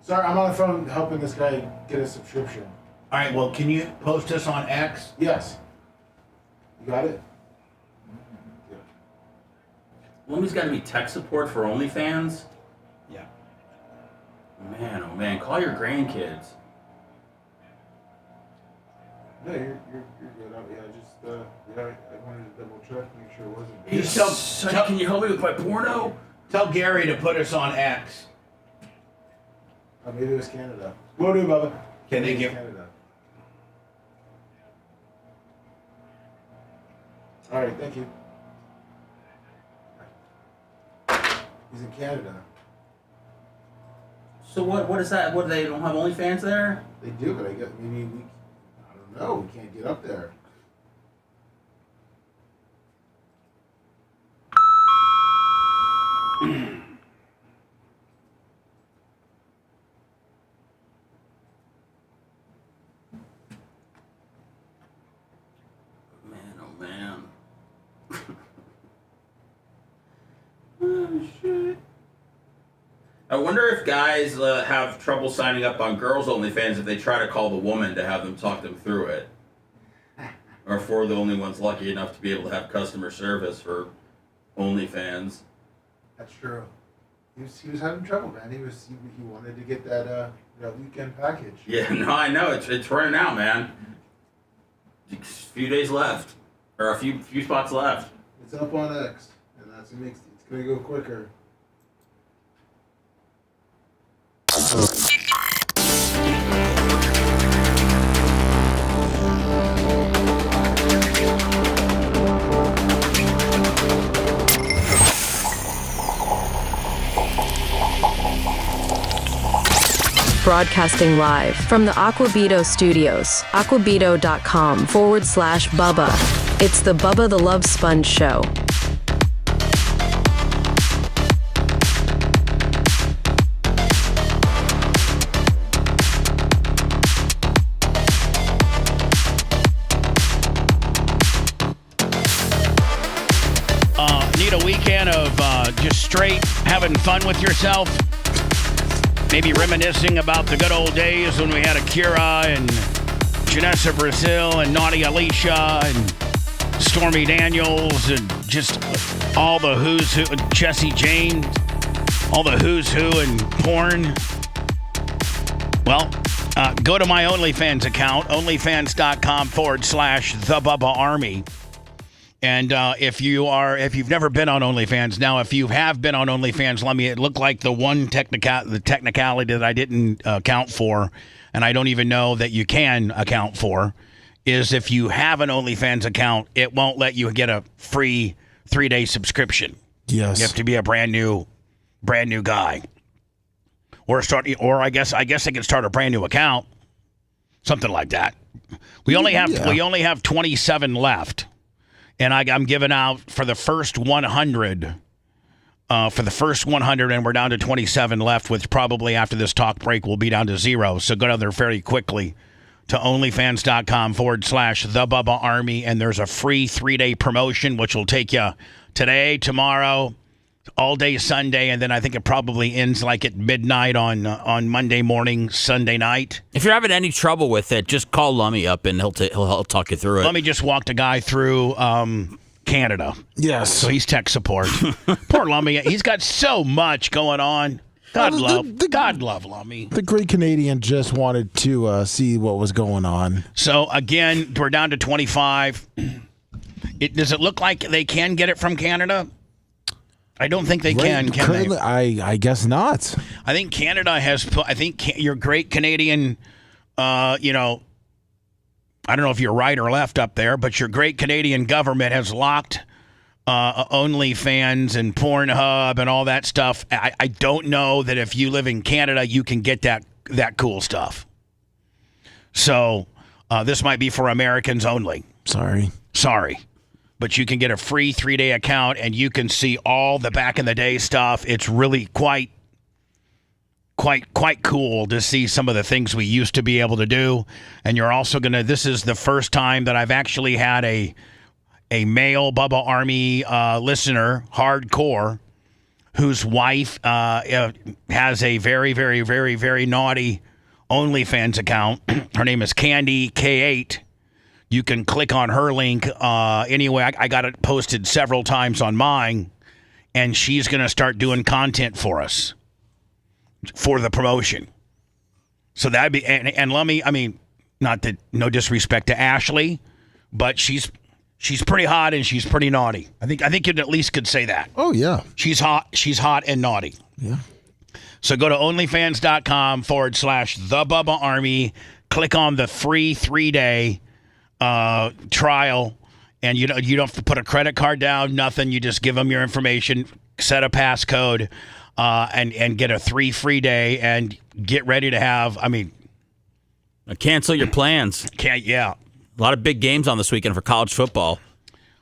Sorry, I'm on the phone helping this guy get a subscription. All right, well, can you post us on X? Yes. You got it? Lumby's got to be tech support for OnlyFans? Yeah. Man, oh man, call your grandkids. No, you're good. I wanted to double check, make sure it wasn't. Just Can you help me with my porno? Tell Gary to put us on X. Oh, maybe it was Canada. Will do, Bubba. Can they Maybe give? it's Canada. All right, thank you. He's in Canada. So what is that? What, they don't have OnlyFans there? They do, but I guess maybe I don't know, we can't get up there. Man, oh man. Oh shit. I wonder if guys have trouble signing up on girls' OnlyFans if they try to call the woman to have them talk them through it. Or if we're the only ones lucky enough to be able to have customer service for OnlyFans. That's true. He was having trouble, man. He wanted to get that weekend package. Yeah, no, I know. It's running out, man. A few days left. Or a few spots left. It's up on X, and that's what makes it's gonna go quicker. Broadcasting live from the Aquabito studios, aquabito.com/Bubba. It's the Bubba the Love Sponge Show. Need a weekend of just straight having fun with yourself? Maybe reminiscing about the good old days when we had Akira and Janessa Brazil and Naughty Alicia and Stormy Daniels and just all the who's who, Jesse Jane, all the who's who in porn. Well, go to my OnlyFans account, onlyfans.com/the Bubba Army. And if you've never been on OnlyFans, now if you have been on OnlyFans, it looked like the one technicality that I didn't account for, and I don't even know that you can account for, is if you have an OnlyFans account, it won't let you get a free 3-day subscription. Yes. You have to be a brand new guy. Or I guess they can start a brand new account. Something like that. We only have 27 left. And I'm giving out for the first 100 and we're down to 27 left, which probably after this talk break will be down to 0. So go down there very quickly to onlyfans.com/The Bubba Army, and there's a free 3-day promotion, which will take you today, tomorrow, all day Sunday, and then I think it probably ends like at midnight on Monday morning, Sunday night. If you're having any trouble with it, just call Lummy up and he'll talk you through it. Lummy just walked a guy through Canada. Yes. So he's tech support. Poor Lummy. He's got so much going on. God love Lummy. The great Canadian just wanted to see what was going on. So, again, we're down to 25. Does it look like they can get it from Canada? I don't think they can they? I guess not. I think Canada has I think your great Canadian, I don't know if you're right or left up there, but your great Canadian government has locked OnlyFans and Pornhub and all that stuff. I don't know that if you live in Canada, you can get that cool stuff. So this might be for Americans only. Sorry. But you can get a free 3-day account and you can see all the back in the day stuff. It's really quite cool to see some of the things we used to be able to do. And you're also this is the first time that I've actually had a male Bubba Army listener, hardcore, whose wife has a very, very, very, very naughty OnlyFans account. Her name is Candy K8. You can click on her link. Anyway, I got it posted several times on mine, and she's going to start doing content for us for the promotion. So that'd be, and Lummy, I mean, not that, no disrespect to Ashley, but she's pretty hot and she's pretty naughty. I think you at least could say that. Oh, yeah. She's hot and naughty. Yeah. So go to onlyfans.com/The Bubba Army. Click on the free 3-day trial, and you don't have to put a credit card down, nothing. You just give them your information, set a passcode, and get a 3 free day, and get ready to have, cancel your plans. Yeah. A lot of big games on this weekend for college football.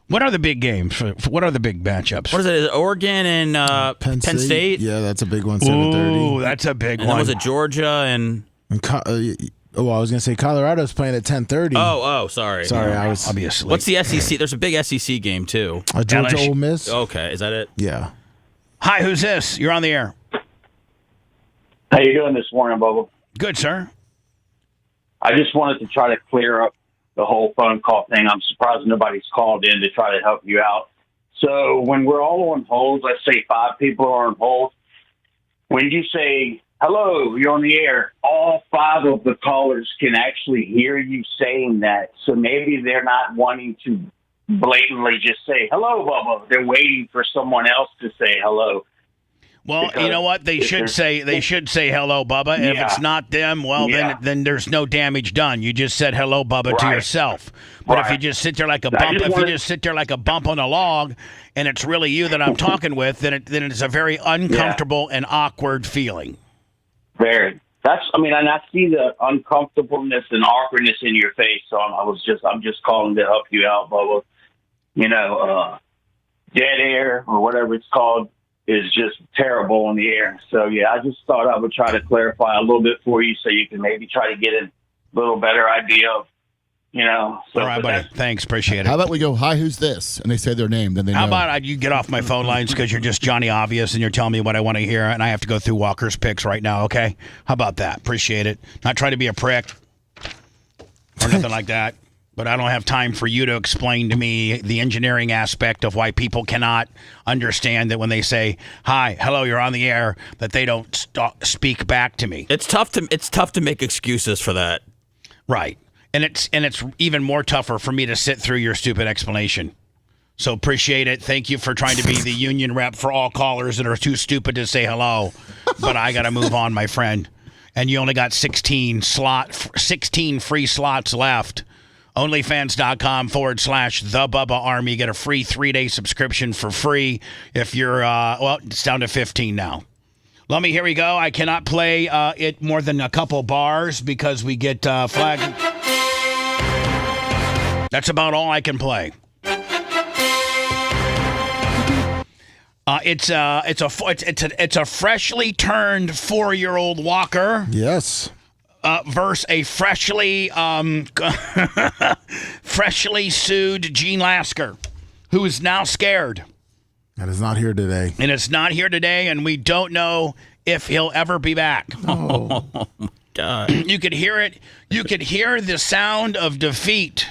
What are the big games? What are the big matchups? What is it? Oregon and Penn State? Yeah, that's a big one, 7:30. Ooh, that's a big one. one. Was it Georgia and I was going to say Colorado's playing at 10:30. Oh, sorry. I was obviously. What's the SEC? There's a big SEC game too. Georgia Ole Miss. Okay, is that it? Yeah. Hi, who's this? You're on the air. How you doing this morning, Bubba? Good, sir. I just wanted to try to clear up the whole phone call thing. I'm surprised nobody's called in to try to help you out. So when we're all on hold, let's say 5 people are on hold. When you say, hello, you're on the air, all 5 of the callers can actually hear you saying that. So maybe they're not wanting to blatantly just say, hello, Bubba. They're waiting for someone else to say hello. Well, you know what? They should say hello, Bubba. Yeah. If it's not them, well, then there's no damage done. You just said hello, Bubba, to yourself. But if you just sit there like a bump, on a log, and it's really you that I'm talking with, then it's a very uncomfortable and awkward feeling. Very. And I see the uncomfortableness and awkwardness in your face. So I'm just calling to help you out, Bubba. Dead air or whatever it's called is just terrible on the air. So, yeah, I just thought I would try to clarify a little bit for you so you can maybe try to get a little better idea of, All right, buddy. Thanks. Appreciate it. How about we go, hi, who's this? And they say their name, then they know. How about you get off my phone lines because you're just Johnny Obvious and you're telling me what I want to hear, and I have to go through Walker's picks right now, okay? How about that? Appreciate it. Not trying to be a prick or nothing like that. But I don't have time for you to explain to me the engineering aspect of why people cannot understand that when they say, hi, hello, you're on the air, that they don't speak back to me. It's tough to make excuses for that. Right. And it's even more tougher for me to sit through your stupid explanation. So appreciate it. Thank you for trying to be the union rep for all callers that are too stupid to say hello. But I got to move on, my friend. And you only got 16 free slots left. OnlyFans.com/The Bubba Army. Get a free 3-day subscription for free if you're, it's down to 15 now. Here we go. I cannot play it more than a couple bars because we get flagged. That's about all I can play. It's a freshly turned 4-year-old Walker. Yes. Versus a freshly sued Gene Lasker, who is now scared. And is not here today. And we don't know if he'll ever be back. Oh my God. You could hear it. You could hear the sound of defeat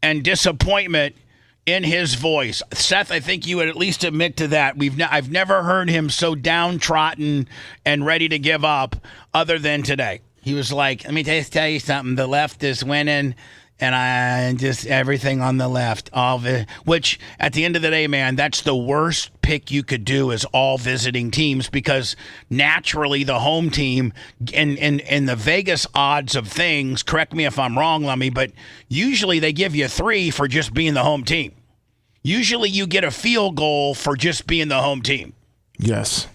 and disappointment in his voice. Seth, I think you would at least admit to that. I've never heard him so downtrodden and ready to give up other than today. He was like, let me just tell you something. The left is winning, and I just everything on the left. All of it, which, at the end of the day, man, that's the worst pick you could do is all visiting teams because naturally the home team in the Vegas odds of things, correct me if I'm wrong, Lummy, but usually they give you 3 for just being the home team. Usually you get a field goal for just being the home team. Yes.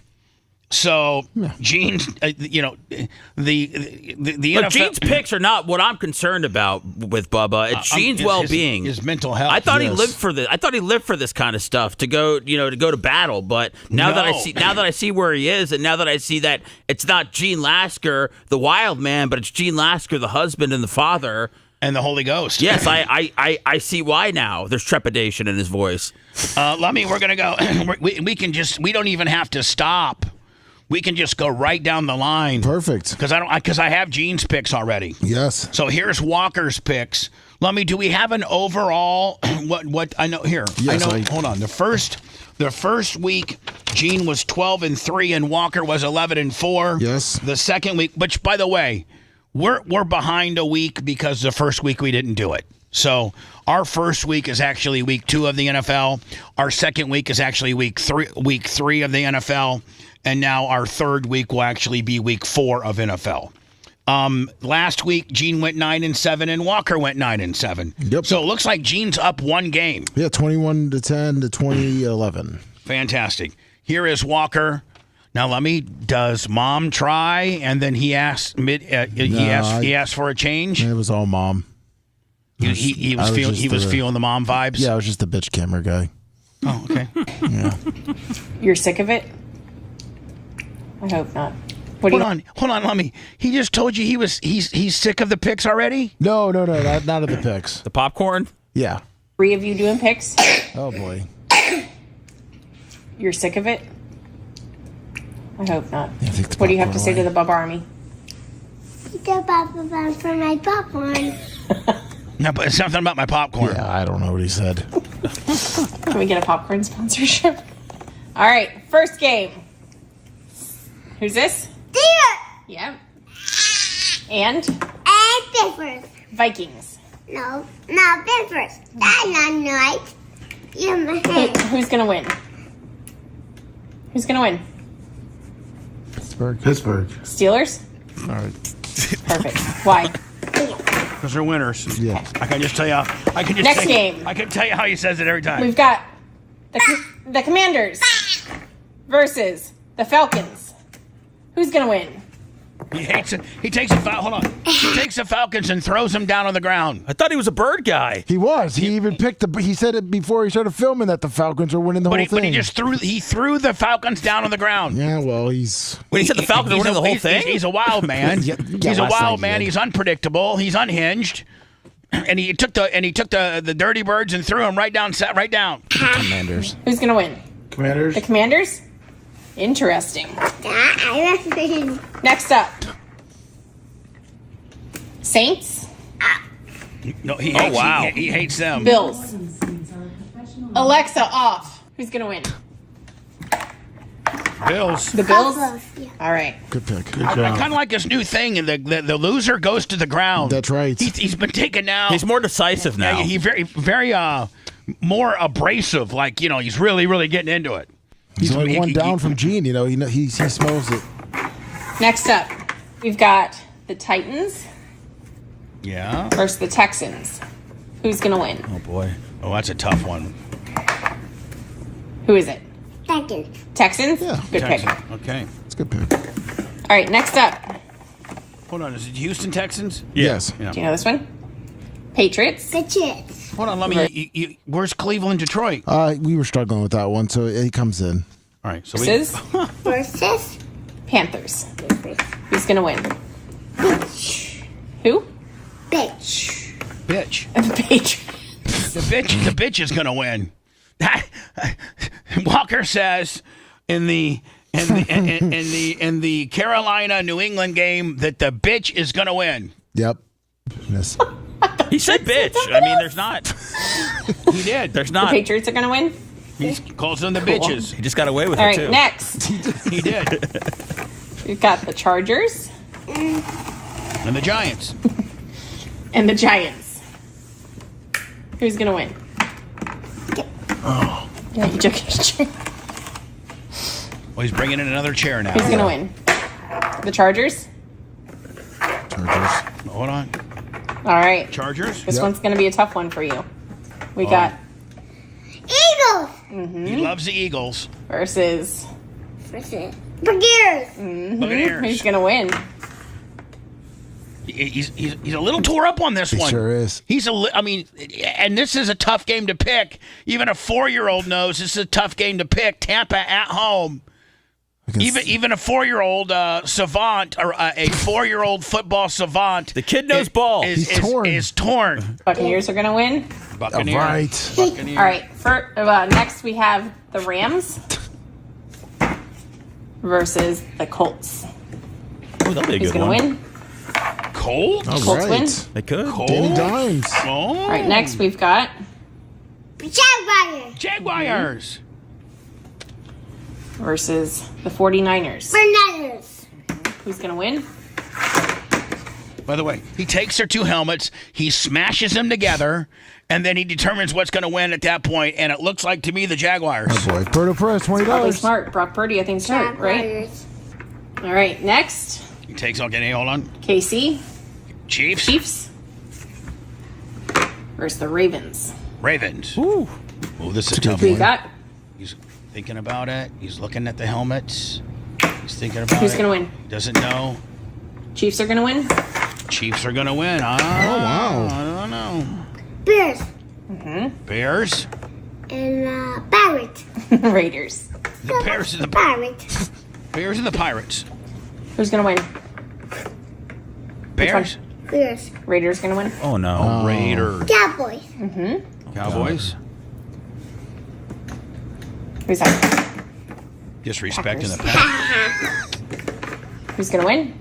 So, Gene's, the NFL, Gene's picks are not what I'm concerned about with Bubba. It's Gene's well-being, his mental health. I thought he lived for this. I thought he lived for this kind of stuff to go to battle. But now that I see where he is, and now that I see that it's not Gene Lasker, the wild man, but it's Gene Lasker, the husband and the father. And the Holy Ghost. Yes, I see why now. There's trepidation in his voice. Lummy, we're going to go. We don't even have to stop. We can just go right down the line. Perfect. Because I have Gene's picks already. Yes. So here's Walker's picks. Lummy, do we have an overall? What I know here? Yes, I know. Hold on. The first week, Gene was 12-3, and Walker was 11-4. Yes. The second week, which by the way, we're behind a week because the first week we didn't do it. So our first week is actually week 2 of the NFL. Our second week is actually week 3 of the NFL. And now our third week will actually be week 4 of NFL. Last week, Gene went 9-7 and Walker went 9-7. Yep. So it looks like Gene's up 1 game. Yeah, 21-10 to 20-11. Fantastic. Here is Walker. Now, does Mom try? And then he asked he asked for a change. It was all Mom. He was feeling the mom vibes. Yeah, I was just a bitch camera guy. Oh, okay. Yeah. You're sick of it? I hope not. Hold on, Lummy. He just told you he's sick of the picks already? No, not of the picks. The popcorn? Yeah. 3 of you doing picks? Oh boy. You're sick of it? I hope not. Yeah, what do you have to say to the Bubba Army? The Bubba for my popcorn. No, but it's something about my popcorn. Yeah, I don't know what he said. Can we get a popcorn sponsorship? All right, first game. Who's this? Steelers. Yeah. And Pittsburgh. Vikings. No, Pittsburgh. That's not right. You're my head. Who's gonna win? Who's gonna win? Pittsburgh. Steelers? All right. Perfect. Why? Because they're winners. Yeah. I can just tell you. Next game. I can tell you how he says it every time. We've got the Commanders versus the Falcons. Who's gonna win? He hates it. He takes the Falcons and throws them down on the ground. I thought he was a bird guy. He was. He even picked he said it before he started filming that the Falcons are winning the whole thing. But he just threw the Falcons down on the ground. Yeah, well, When he said the Falcons are winning the whole thing? He's a wild man. He's a wild man. He's unpredictable. He's unhinged. And he took the dirty birds and threw them right down. Commanders. Who's gonna win? Commanders. The Commanders? Interesting. Next up. Saints? No, he hates, he hates them. Bills. Alexa, off. Who's going to win? Bills. The Bills? All right. Good pick. I kind of like this new thing, and the loser goes to the ground. That's right. He's been taken now. He's more decisive now. Yeah, he's very more abrasive. Like, he's really, really getting into it. He's only one down from Gene. He smells it. Next up, we've got the Titans versus the Texans. Who's going to win? Oh, boy. Oh, that's a tough one. Who is it? Texans. Texans? Yeah. Good Texans. pick. Okay. It's a good pick. All right, next up. Hold on. Is it Houston Texans? Yes. Yeah. Do you know this one? Patriots. Patriots. Hold on. Let me. Where's Cleveland, Detroit? We were struggling with that one, so he comes in. All right. So Versus Panthers. Who's going to win? Who? Bitch. Bitch. The Patriots. The bitch is gonna win. Walker says in the Carolina New England game that the bitch is gonna win. Yep. Yes. He said bitch. I mean, there's not. He did. There's The not. Patriots are going to win? He calls them the bitches. He just got away with All it, right, too. next. He did. We've got the Chargers And the Giants. and the Giants. Who's going to win? Oh. Yeah, you joking. Well, he's bringing in another chair now. Who's going to win? The Chargers? Chargers. Hold on. All right. Chargers? This one's going to be a tough one for you. We got Eagles. He loves the Eagles. versus Buccaneers. Buccaneers. who's going to win? He's a little tore up on this He one. sure is. I mean, and this is a tough game to pick. Even a 4-year-old knows this is a tough game to pick. Tampa at home. Even a 4-year-old savant or a 4-year-old football savant. The kid knows ball. Is torn. Buccaneers are going to win? Buccaneers. All right. Buccaneers. All right. Next, we have the Rams versus the Colts. Oh, that'll be a Who's good going one. to win? Colts? All Colts win? right. They could. Danny Dimes. Oh. All right, next we've got Jaguars. versus the 49ers. Bananas. Who's going to win? By the way, he takes their two helmets, he smashes them together, and then he determines what's going to win at that point. And it looks like to me the Jaguars. Oh boy. Berto Perez, Probably $20. smart. Brock Purdy, I think, smart, right? All right, next, He takes. Okay, hold on. KC Chiefs. versus the Ravens. Ravens. Ooh. Oh, this is a tough Who you one. got? He's thinking about it. He's looking at the helmets. He's thinking about Who's it. going to win? Doesn't know. Chiefs are going to win? Chiefs are going to win. wow. I don't know. Bears. Bears. And Pirates. Raiders. The Bears and the Pirates. Bears and the Pirates. Who's going to win? Bears. Bears. Raiders going to win? Oh, no. Raiders. Cowboys. Cowboys. Who's that? Disrespecting the Packers. Who's going to win?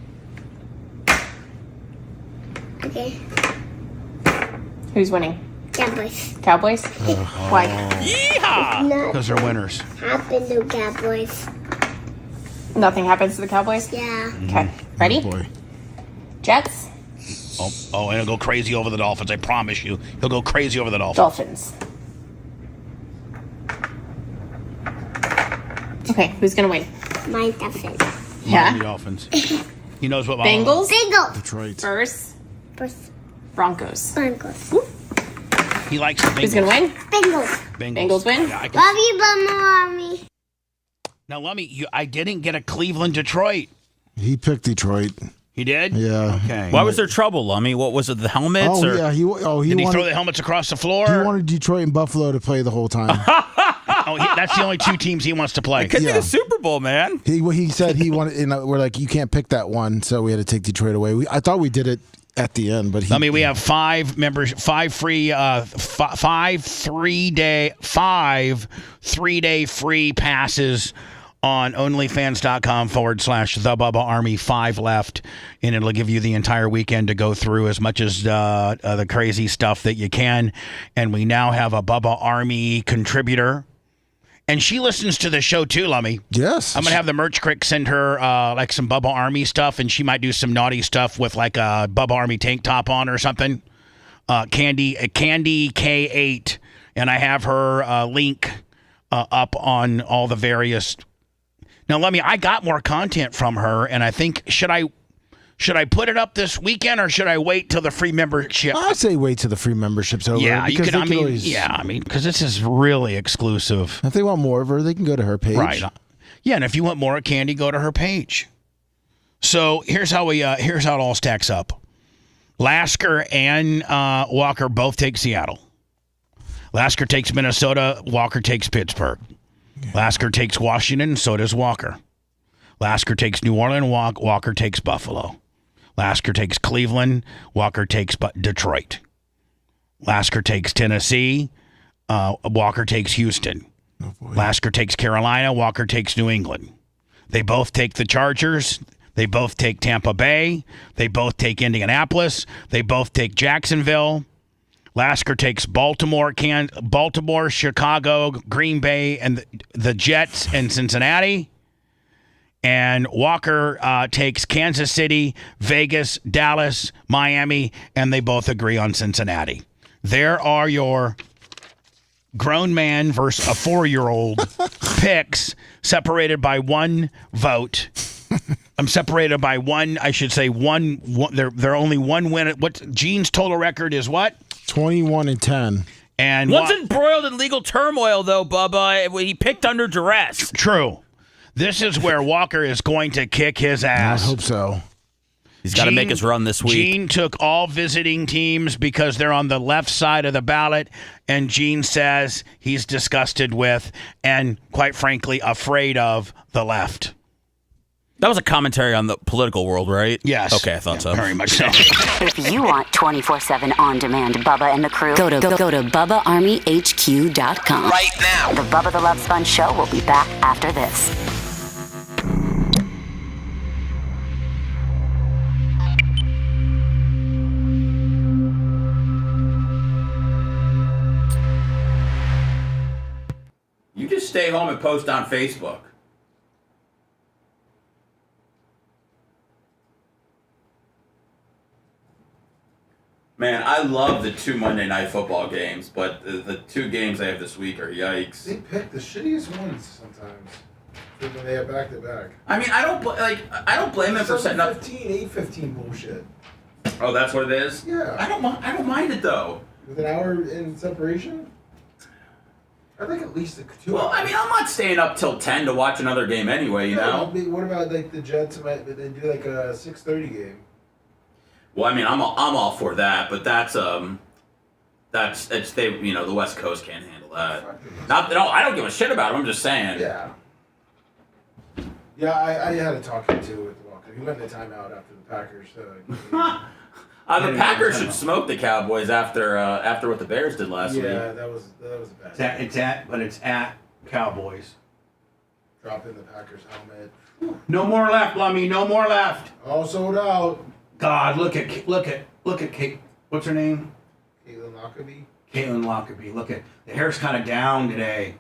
Okay. Who's winning? Cowboys. Cowboys? Why? Yeehaw! Because they're winners. Happen to Cowboys. Nothing happens to the Cowboys? Yeah. Okay. Ready? Oh boy. Jets? Oh, and he'll go crazy over the Dolphins. I promise you. He'll go crazy over the Dolphins. Dolphins. Okay, who's going to win? My Dolphins. Miami Yeah? Dolphins. He knows what Bengals? Bengals. Detroit. Versus First. Broncos. Bengals. He likes the Bengals. Who's going to win? Bengals. Bengals win? Yeah, I can- Love you, Bummer Army. Now, let me. I didn't get a Cleveland, Detroit. He picked Detroit. He did? Yeah. Okay. Why was there trouble, Lummy? What was it, the helmets? Oh or? yeah. He Did he wanted, throw the helmets across the floor? He wanted Detroit and Buffalo to play the whole time. That's the only two teams he wants to play. It could be Yeah. the Super Bowl, man. He said he wanted. And we're like, you can't pick that one, so we had to take Detroit away. I thought we did it at the end, but I mean, we have 5 members, 5 free, 3-day free passes on onlyfans.com/the Bubba Army. 5 left, and it'll give you the entire weekend to go through as much as the crazy stuff that you can. And we now have a Bubba Army contributor. And she listens to the show too, Lummy. Yes. I'm going to have the merch crick send her like some Bubba Army stuff, and she might do some naughty stuff with like a Bubba Army tank top on or something. Candy K8. And I have her link up on all the various. Now, Lummy, I got more content from her, and I think, should I Should I put it up this weekend or should I wait till the free membership? I say wait till the free membership's over. Yeah, because I mean, always, because this is really exclusive. If they want more of her, they can go to her page. Right. Yeah, and if you want more of Candy, go to her page. So here's how it all stacks up. Lasker and Walker both take Seattle. Lasker takes Minnesota. Walker takes Pittsburgh. Lasker takes Washington. So does Walker. Lasker takes New Orleans. Walker takes Buffalo. Lasker takes Cleveland. Walker takes Detroit. Lasker takes Tennessee. Walker takes Houston. Lasker takes Carolina. Walker takes New England. They both take the Chargers. They both take Tampa Bay. They both take Indianapolis. They both take Jacksonville. Lasker takes Baltimore, Chicago, Green Bay, and the Jets and Cincinnati. And Walker takes Kansas City, Vegas, Dallas, Miami, and they both agree on Cincinnati. There are your grown man versus a 4-year-old picks, separated by one vote. I'm separated by one. I should say one. They're only one win. What Gene's total record is? What? 21-10. And One's embroiled in legal turmoil, though, Bubba. He picked under duress. True. This is where Walker is going to kick his ass. I hope so. He's got to make his run this week. Gene took all visiting teams because they're on the left side of the ballot, and Gene says he's disgusted with and, quite frankly, afraid of the left. That was a commentary on the political world, right? Yes. Okay, I thought so. Very much so. If you want 24/7 on-demand Bubba and the crew, go to BubbaArmyHQ.com. Right now. The Bubba the Love Sponge Show will be back after this. You just stay home and post on Facebook. Man, I love the 2 Monday Night Football games, but the 2 games they have this week are yikes. They pick the shittiest ones sometimes when they have back-to-back. I mean, I don't blame them for setting up 8:15 bullshit. Oh, that's what it is? Yeah. I don't mind it though. With an hour in separation? I think at least 2 Well, hours. I mean, I'm not staying up till 10 to watch another game anyway, you know? What about like the Jets? They do like a 6:30 game. Well, I mean, I'm all for that, but the West Coast can't handle that. I don't give a shit about it. I'm just saying. Yeah. Yeah, I had a talking to with Walker. He went to timeout after the Packers. The Packers should smoke the Cowboys after what the Bears did last week. Yeah, that was bad. It's at Cowboys. Dropping the Packers helmet. No more left, Lummy. No more left. All sold out. God, look at Kate. What's her name? Caitlin Lockerbie. Look at the hair's kind of down today.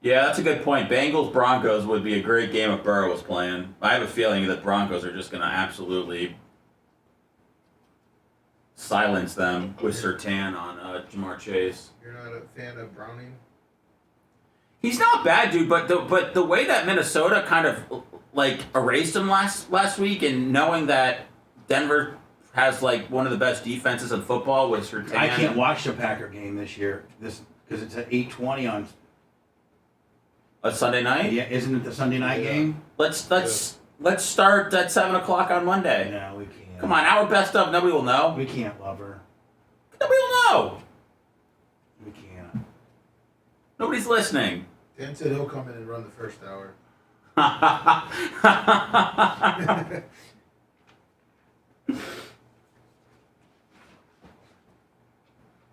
Yeah, that's a good point. Bengals-Broncos would be a great game if Burrow was playing. I have a feeling that Broncos are just going to absolutely silence them with Surtain on Jamar Chase. You're not a fan of Browning? He's not bad, dude, but the way that Minnesota kind of erased him last week, and knowing that Denver has one of the best defenses in football with Surtain. I can't watch the Packer game this year because it's at 8:20 on a Sunday night. Yeah, isn't it the Sunday night game? Let's start at 7:00 on Monday. No, we can't. Come on, our best of. Nobody will know. We can't love her. Nobody will know. We can't. Nobody's listening. Dan said he'll come in and run the first hour. Oh,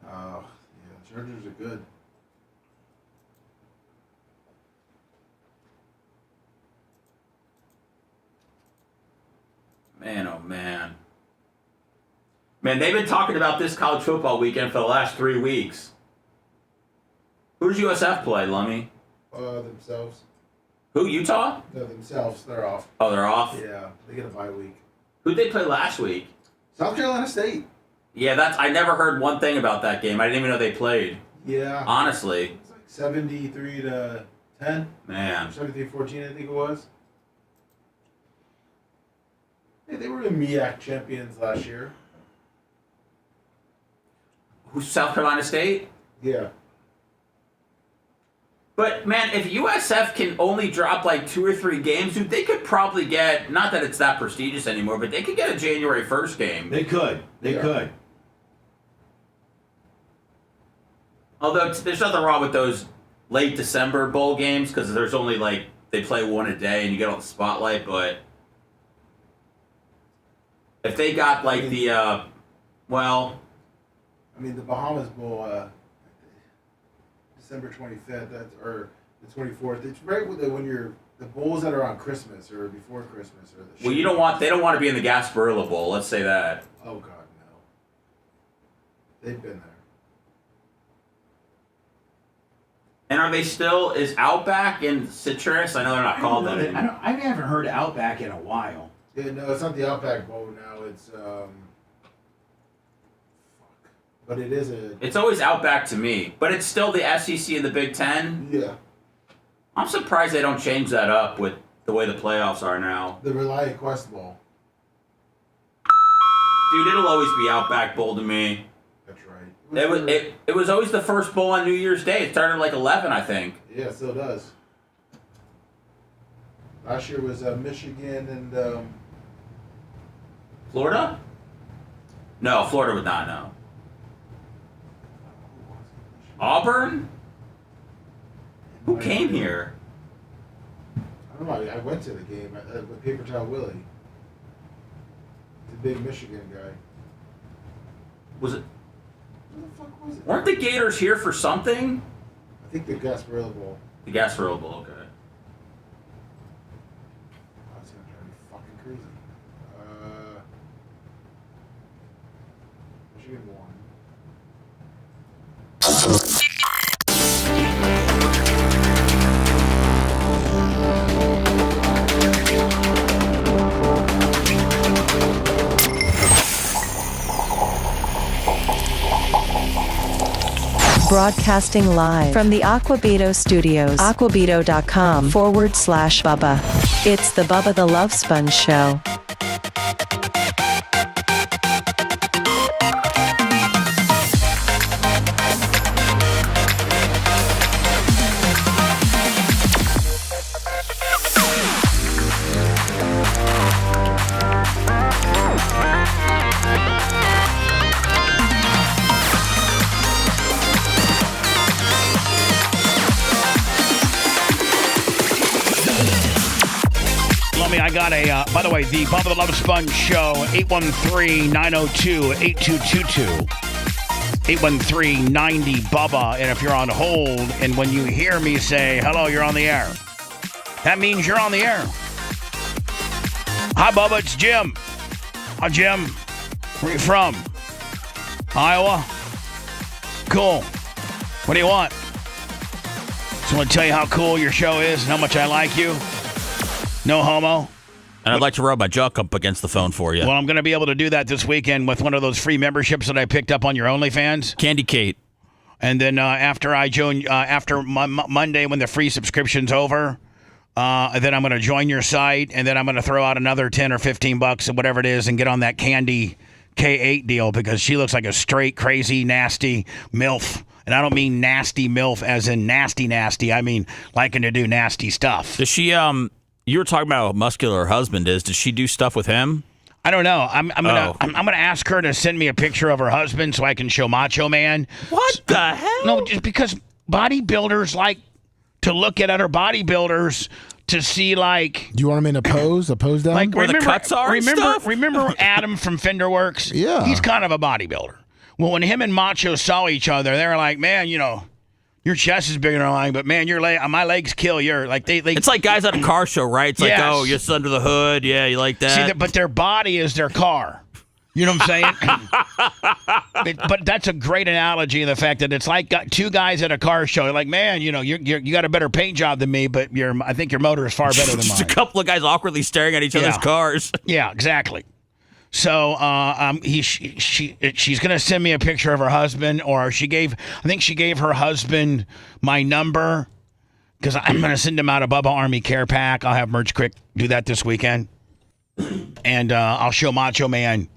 yeah, Chargers are good. Man, oh man. Man, they've been talking about this college football weekend for the last 3 weeks. Who does USF play, Lummy? Themselves. Who, Utah? No, themselves. They're off. Oh, they're off? Yeah, they get a bye week. Who'd they play last week? South Carolina State. Yeah, I never heard one thing about that game. I didn't even know they played. Yeah. Honestly. It's like 73-10. Man. 73-14, I think it was. they were the MEAC champions last year. Who's South Carolina State? Yeah. But man, if USF can only drop like 2 or 3 games, dude, they could probably get, not that it's that prestigious anymore, but they could get a January 1st game. They could. They could. Although there's nothing wrong with those late December bowl games because there's only like, they play one a day and you get all the spotlight, but if they got like the, well... I mean, the Bahamas Bowl, December 25th, or the 24th. It's right when you're the bowls that are on Christmas or before Christmas or the. Well, they don't want to be in the Gasparilla Bowl. Let's say that. Oh God, no. They've been there. And are they still? Is Outback and Citrus? I know they're not called that anymore. I haven't heard Outback in a while. Yeah, no, it's not the Outback Bowl now. It's But it is a... It's always Outback to me, but it's still the SEC and the Big Ten. Yeah. I'm surprised they don't change that up with the way the playoffs are now. The Reliant Quest Bowl. Dude, it'll always be Outback Bowl to me. That's right. It was always the first bowl on New Year's Day. It started at like 11, I think. Yeah, it still does. Last year was Michigan and... Florida? No, Florida would not know. Auburn? Who came here? I don't know. I went to the game with Paper Towel Willie. The big Michigan guy. Was it? Who the fuck was it? Weren't the Gators here for something? I think the Gasparilla Bowl. The Gasparilla Bowl, okay. That's gonna drive me fucking crazy. Michigan won. Broadcasting live from the Aquabito Studios. Aquabito.com/Bubba. It's the Bubba the Love Sponge Show. I got a, by the way, the Bubba the Love Sponge Show, 813-902-8222. 813-90-BUBBA. And if you're on hold, and when you hear me say, hello, you're on the air, that means you're on the air. Hi, Bubba, it's Jim. Hi, Jim. Where are you from? Iowa? Cool. What do you want? Just want to tell you how cool your show is and how much I like you. No homo. And I'd like to rub my junk up against the phone for you. Well, I'm going to be able to do that this weekend with one of those free memberships that I picked up on your OnlyFans. Candy Kate. And then after I join, after Monday when the free subscription's over, then I'm going to join your site, and then I'm going to throw out another 10 or 15 bucks or whatever it is and get on that Candy K8 deal because she looks like a straight, crazy, nasty MILF. And I don't mean nasty MILF as in nasty. I mean liking to do nasty stuff. Does she, you were talking about how muscular her husband is. Does she do stuff with him? I don't know. I'm gonna ask her to send me a picture of her husband so I can show Macho Man. What the hell? No, just because bodybuilders like to look at other bodybuilders to see, like... Do you want him in a pose down? Like, where the cuts are and stuff? Remember Adam from Fenderworks? Yeah. He's kind of a bodybuilder. Well, when him and Macho saw each other, they were like, man, you know... Your chest is bigger than mine, but man, my legs kill your like they. It's like guys at a car show, right? It's like, oh, you're just under the hood, yeah, you like that. See, but their body is their car. You know what I'm saying? But that's a great analogy of the fact that it's like two guys at a car show. You're like, man, you know, you got a better paint job than me, but I think your motor is far better than mine. Just a couple of guys awkwardly staring at each other's cars. Yeah, exactly. So she's gonna send me a picture of her husband, or I think she gave her husband my number because I'm gonna send him out a Bubba Army Care Pack. I'll have Merch Quick do that this weekend. and I'll show Macho Man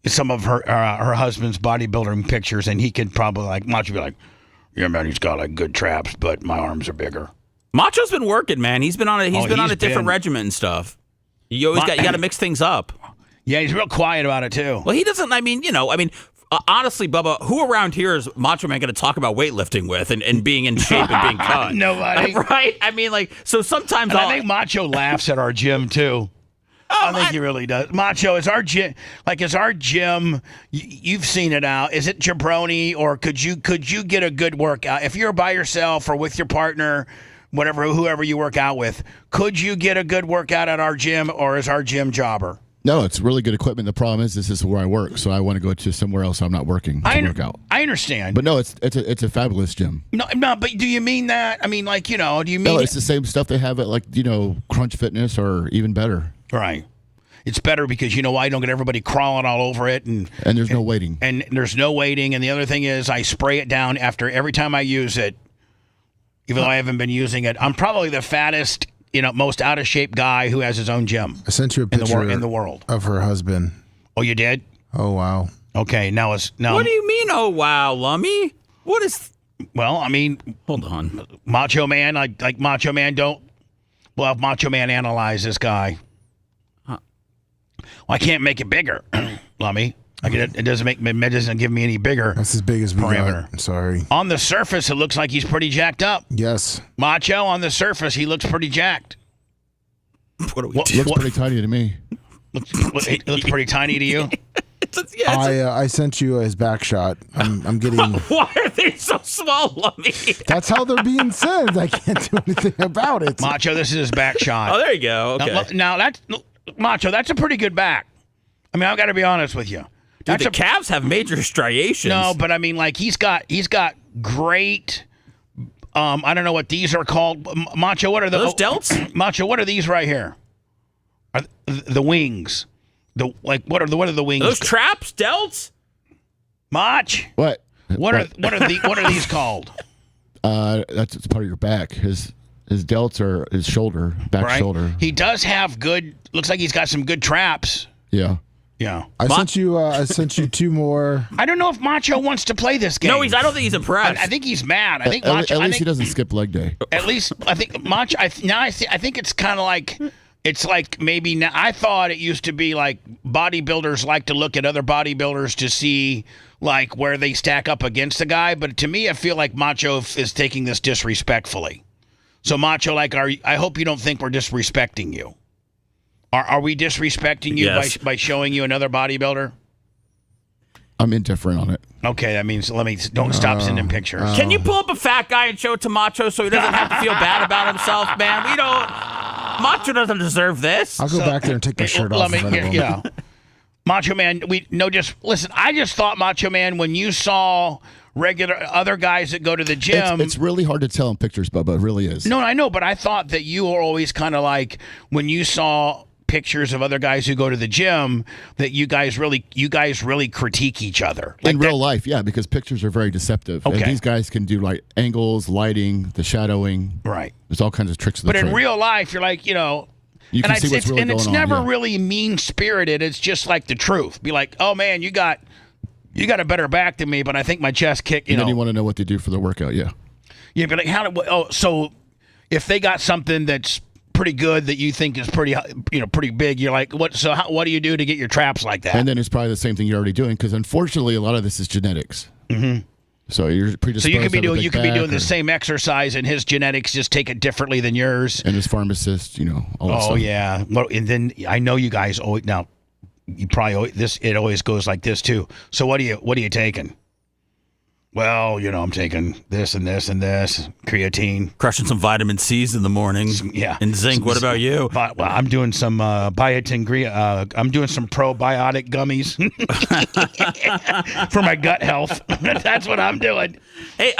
some of her husband's bodybuilding pictures, and he could probably Macho be like, yeah, man, he's got good traps, but my arms are bigger. Macho's been working, man. He's been on a different regimen and stuff. You got to mix things up. Yeah, he's real quiet about it too. Well, he doesn't. Honestly, Bubba, who around here is Macho Man going to talk about weightlifting with and being in shape and being cut? Nobody. Right? So sometimes I think Macho laughs at our gym too. I think he really does. Macho, is our gym you've seen it out. Is it jabroni, or could you get a good workout if you're by yourself or with your partner, whoever you work out with? Could you get a good workout at our gym, or is our gym jobber? No, it's really good equipment. The problem is this is where I work, so I want to go to somewhere else I'm not working to work out. I understand. But no, it's a fabulous gym. No, but do you mean that? I mean, do you mean... No, it's the same stuff they have at, Crunch Fitness or even better. Right. It's better because you know why? You don't get everybody crawling all over it. And there's no waiting. And there's no waiting. And the other thing is I spray it down after every time I use it, even though I haven't been using it. I'm probably the fattest... most out of shape guy who has his own gym. I sent you a picture in the world of her husband. Oh, you did? Oh, wow. Okay, now. What do you mean? Oh, wow, Lummy? What is? Well, I mean, hold on. Macho Man, like Macho Man. We'll have Macho Man analyze this guy. Huh. Well, I can't make it bigger, Lummy. It doesn't give me any bigger. That's as big as we parameter. got. I'm sorry. On the surface, it looks like he's pretty jacked up. Yes. Macho, on the surface, he looks pretty jacked. What do we do? Looks pretty tiny to me. It looks pretty tiny to you? I sent you his back shot. I'm getting... Why are they so small, Lummy? That's how they're being sent. I can't do anything about it. Macho, this is his back shot. Oh, there you go. Okay. Now that's... Macho, that's a pretty good back. I mean, I've got to be honest with you. Dude, the calves have major striations. No, but I mean, he's got great. I don't know what these are called. Macho, what are those delts? Macho, what are these right here? Are the wings? What are the wings? Those traps, delts? Mach. What? What are these called? That's part of your back. His delts are his shoulder, back shoulder. He does have good. Looks like he's got some good traps. Yeah. Yeah. I sent you two more. I don't know if Macho wants to play this game. No, I don't think he's impressed. I think he's mad. I think at Macho. Least he doesn't skip leg day. At least I think Macho. I think it's kind of like. It's like maybe now. I thought it used to be like bodybuilders like to look at other bodybuilders to see where they stack up against the guy. But to me, I feel like Macho is taking this disrespectfully. So Macho, I hope you don't think we're disrespecting you. Are we disrespecting you by showing you another bodybuilder? I'm indifferent on it. Okay, that means don't stop sending pictures. Can you pull up a fat guy and show it to Macho so he doesn't have to feel bad about himself, man? Macho doesn't deserve this. I'll go back there and take my shirt off. Yeah. Macho Man, listen, I just thought, Macho Man, when you saw regular other guys that go to the gym. It's really hard to tell in pictures, Bubba. It really is. No, I know, but I thought that you were always kind of like when you saw pictures of other guys who go to the gym that you guys really critique each other in real life. Yeah, because pictures are very deceptive. Okay. And these guys can do angles, lighting, the shadowing. Right. There's all kinds of tricks. But in real life, you're like, you can see what's really going on. And it's never really mean spirited. It's just like the truth. Be like, oh man, you got a better back than me, but I think my chest kick. And then you want to know what they do for their workout. Yeah. Yeah, but so if they got something that's pretty good that you think is pretty big, you're like, what? So what do you do to get your traps like that? And then it's probably the same thing you're already doing because unfortunately a lot of this is genetics. Mm-hmm. So you're predisposed. So you could be doing the same exercise, and his genetics just take it differently than yours. And his pharmacist, all that stuff. Oh yeah. Well, and then I know you guys always now. You probably it always goes like this too. So what are you taking? Well, I'm taking this and this and this, creatine. Crushing some vitamin C's in the morning. Yeah. And zinc. What about you? Well, I'm doing some biotin. I'm doing some probiotic gummies for my gut health. That's what I'm doing. Hey,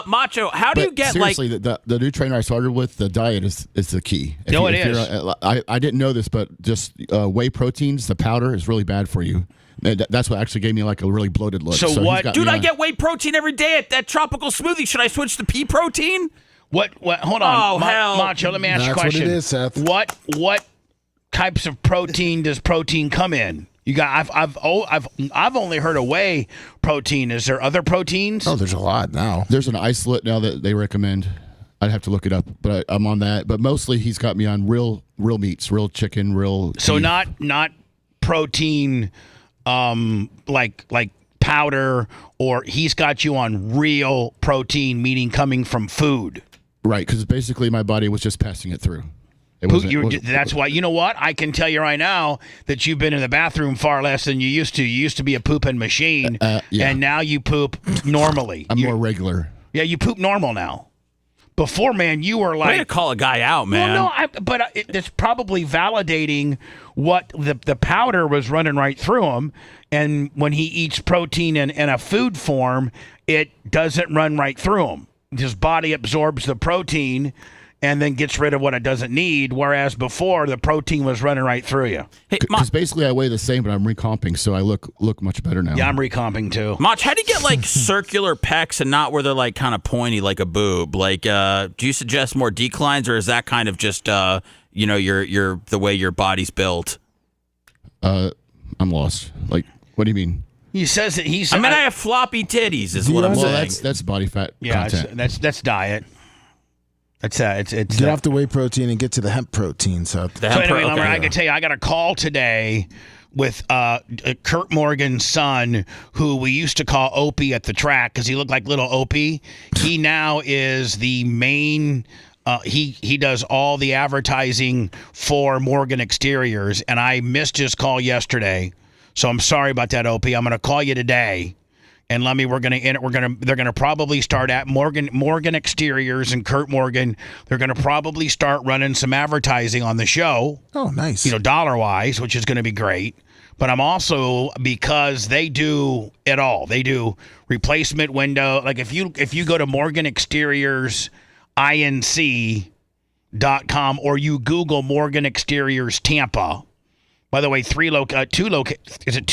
Macho, how do you get seriously, the new trainer I started with, the diet is the key. It is. I didn't know this, but just whey proteins, the powder is really bad for you. That's what actually gave me a really bloated look. So what? Dude, I get whey protein every day at that tropical smoothie. Should I switch to pea protein? What? Hold on. Oh, hell. Macho, let me ask you a question. That's what it is, Seth. What types of protein does protein come in? You got I've only heard of whey protein. Is there other proteins? Oh, there's a lot now. There's an isolate now that they recommend. I'd have to look it up, but I'm on that. But mostly he's got me on real meats, real chicken, real. So beef. not protein, like powder, or he's got you on real protein, meaning coming from food. Right, because basically my body was just passing it through. That's why, you know what? I can tell you right now that you've been in the bathroom far less than you used to. You used to be a pooping machine, and now you poop normally. I'm more regular. Yeah, you poop normal now. Before, man, you were like... Way to call a guy out, man. Well, no, but it's probably validating what the powder was running right through him, and when he eats protein in a food form, it doesn't run right through him. His body absorbs the protein and then gets rid of what it doesn't need, whereas before the protein was running right through you. Because basically I weigh the same, but I'm recomping, so I look much better now. Yeah, I'm recomping too. Mach, how do you get like circular pecs and not where they're like kind of pointy like a boob? Like, do you suggest more declines, or is that kind of just your the way your body's built? I'm lost. Like, what do you mean? He says that he's. I have floppy titties, is what I'm saying. That's body fat content. That's diet. It's get off the whey protein and get to the hemp protein. So anyway, I can tell you, I got a call today with Kurt Morgan's son, who we used to call Opie at the track because he looked like little Opie. He now is the main. He does all the advertising for Morgan Exteriors, and I missed his call yesterday, so I'm sorry about that, Opie. I'm going to call you today. And they're gonna probably start at Morgan Exteriors and Kurt Morgan. They're gonna probably start running some advertising on the show. Oh, nice. Dollar wise, which is gonna be great. But I'm also, because they do it all. They do replacement window. Like if you go to Morgan Exteriors INC.com or you Google Morgan Exteriors Tampa. By the way, is it 2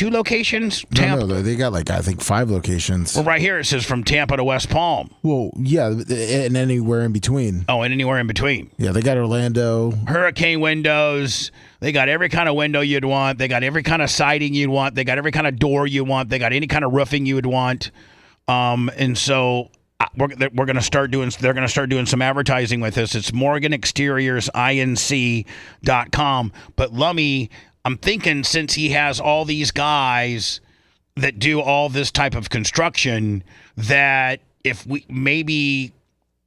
locations? No, they got I think 5 locations. Well, right here it says from Tampa to West Palm. Well, yeah, and anywhere in between. Oh, and anywhere in between. Yeah, they got Orlando. Hurricane windows. They got every kind of window you'd want. They got every kind of siding you'd want. They got every kind of door you want. They got any kind of roofing you would want. And so we're going to start doing. They're going to start doing some advertising with us. It's MorganExteriorsINC.com. But Lummy, I'm thinking since he has all these guys that do all this type of construction, that if we maybe